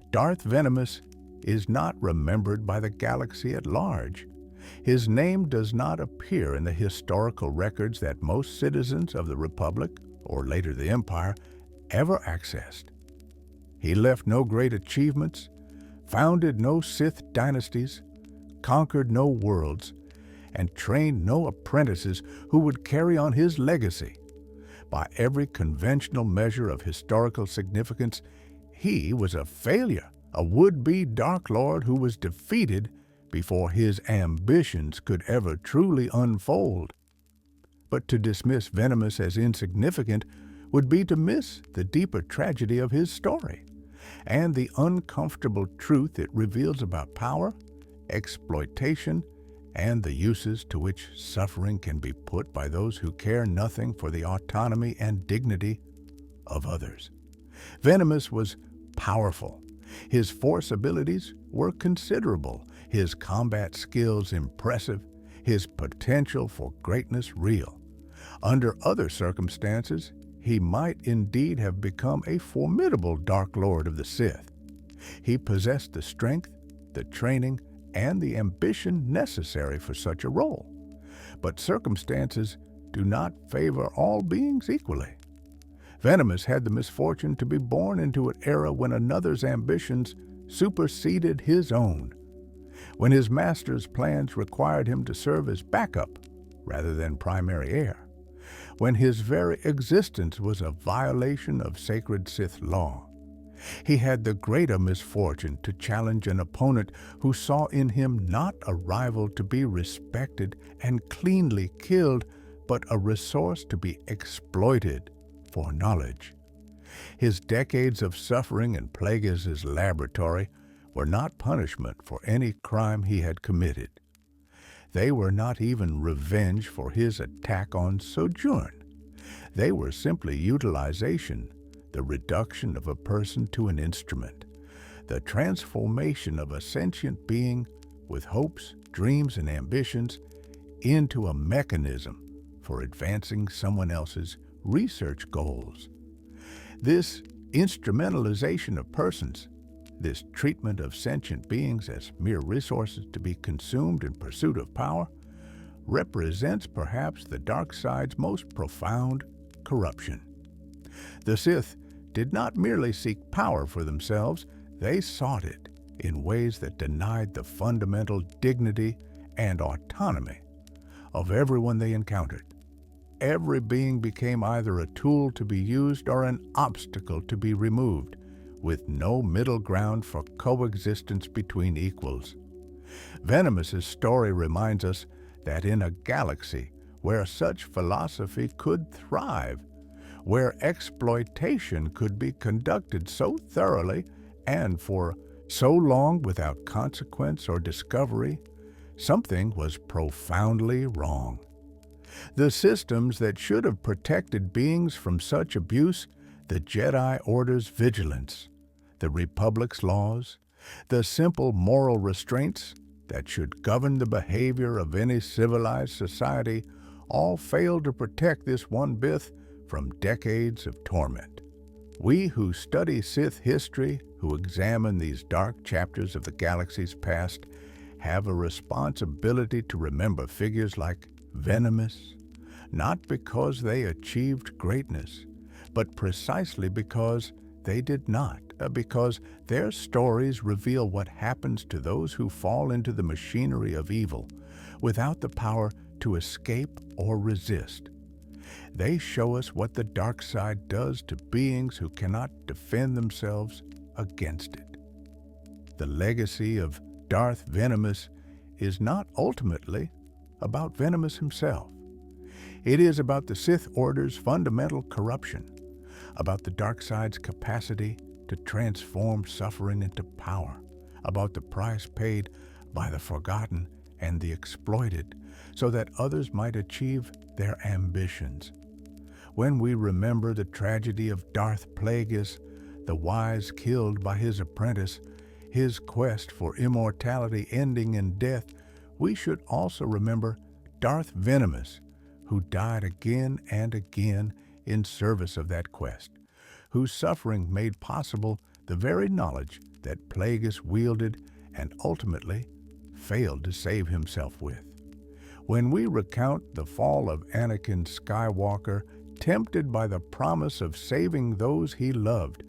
Darth Venamis is not remembered by the galaxy at large. His name does not appear in the historical records that most citizens of the Republic, or later the Empire, ever accessed. He left no great achievements, founded no Sith dynasties, conquered no worlds, and trained no apprentices who would carry on his legacy. By every conventional measure of historical significance, he was a failure, a would-be Dark Lord who was defeated before his ambitions could ever truly unfold. But to dismiss Venamis as insignificant would be to miss the deeper tragedy of his story and the uncomfortable truth it reveals about power, exploitation, and the uses to which suffering can be put by those who care nothing for the autonomy and dignity of others. Venamis was powerful. His force abilities were considerable, his combat skills impressive, his potential for greatness real. Under other circumstances, he might indeed have become a formidable Dark Lord of the Sith. He possessed the strength, the training, and the ambition necessary for such a role. But circumstances do not favor all beings equally. Venamis had the misfortune to be born into an era when another's ambitions superseded his own, when his master's plans required him to serve as backup rather than primary heir, when his very existence was a violation of sacred Sith law. He had the greater misfortune to challenge an opponent who saw in him not a rival to be respected and cleanly killed, but a resource to be exploited for knowledge. His decades of suffering in Plagueis' laboratory were not punishment for any crime he had committed. They were not even revenge for his attack on Sojourn. They were simply utilization, the reduction of a person to an instrument, the transformation of a sentient being with hopes, dreams, and ambitions into a mechanism for advancing someone else's research goals. This instrumentalization of persons, this treatment of sentient beings as mere resources to be consumed in pursuit of power, represents perhaps the dark side's most profound corruption. The Sith did not merely seek power for themselves, they sought it in ways that denied the fundamental dignity and autonomy of everyone they encountered. Every being became either a tool to be used or an obstacle to be removed, with no middle ground for coexistence between equals. Venamis' story reminds us that in a galaxy where such philosophy could thrive, where exploitation could be conducted so thoroughly and for so long without consequence or discovery, something was profoundly wrong. The systems that should have protected beings from such abuse, the Jedi Order's vigilance, the Republic's laws, the simple moral restraints that should govern the behavior of any civilized society, all failed to protect this one Bith from decades of torment. We who study Sith history, who examine these dark chapters of the galaxy's past, have a responsibility to remember figures like Venamis, not because they achieved greatness, but precisely because they did not, because their stories reveal what happens to those who fall into the machinery of evil without the power to escape or resist. They show us what the dark side does to beings who cannot defend themselves against it. The legacy of Darth Venamis is not ultimately about Venamis himself. It is about the Sith Order's fundamental corruption, about the dark side's capacity to transform suffering into power, about the price paid by the forgotten and the exploited so that others might achieve their ambitions. When we remember the tragedy of Darth Plagueis, the wise killed by his apprentice, his quest for immortality ending in death, we should also remember Darth Venamis, who died again and again in service of that quest, whose suffering made possible the very knowledge that Plagueis wielded and ultimately failed to save himself with. When we recount the fall of Anakin Skywalker, tempted by the promise of saving those he loved,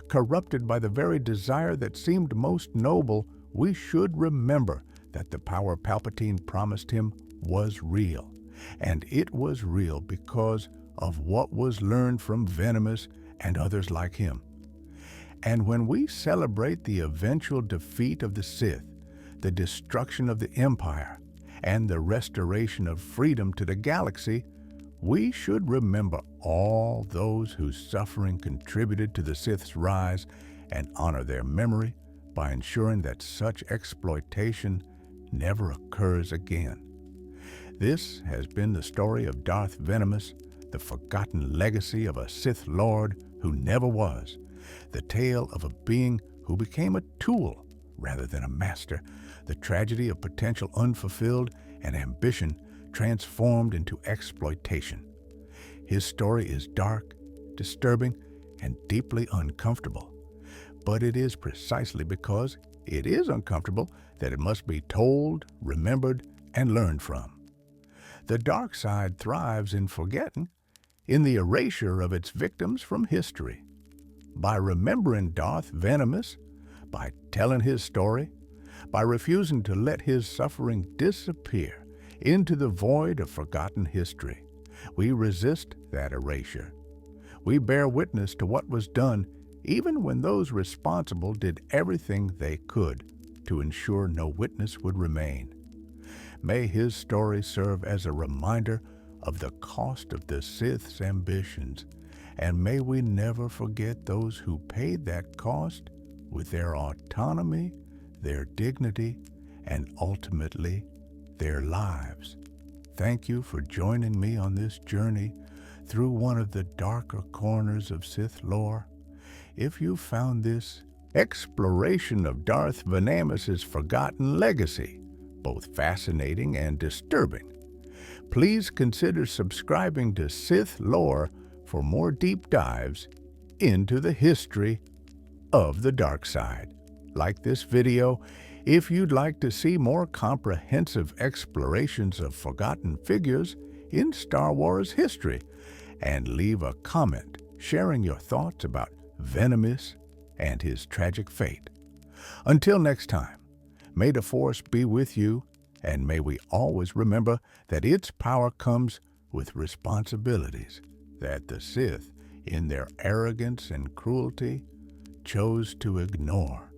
Corrupted by the very desire that seemed most noble, we should remember that the power Palpatine promised him was real. And it was real because of what was learned from Venamis and others like him. And when we celebrate the eventual defeat of the Sith, the destruction of the Empire, and the restoration of freedom to the galaxy, we should remember all those whose suffering contributed to the Sith's rise and honor their memory by ensuring that such exploitation never occurs again. This has been the story of Darth Venamis, the forgotten legacy of a Sith Lord who never was, the tale of a being who became a tool rather than a master, the tragedy of potential unfulfilled and ambition transformed into exploitation. His story is dark, disturbing, and deeply uncomfortable. But it is precisely because it is uncomfortable that it must be told, remembered, and learned from. The dark side thrives in forgetting, in the erasure of its victims from history. By remembering Darth Venamis, by telling his story, by refusing to let his suffering disappear into the void of forgotten history, we resist that erasure. We bear witness to what was done even when those responsible did everything they could to ensure no witness would remain. May his story serve as a reminder of the cost of the Sith's ambitions, and may we never forget those who paid that cost with their autonomy, their dignity, and ultimately, their lives. Thank you for joining me on this journey through one of the darker corners of Sith lore. If you found this exploration of Darth Venamis' forgotten legacy both fascinating and disturbing, please consider subscribing to Sith Lore for more deep dives into the history of the dark side. Like this video if you'd like to see more comprehensive explorations of forgotten figures in Star Wars history, and leave a comment sharing your thoughts about Venamis and his tragic fate. Until next time, may the Force be with you, and may we always remember that its power comes with responsibilities that the Sith, in their arrogance and cruelty, chose to ignore.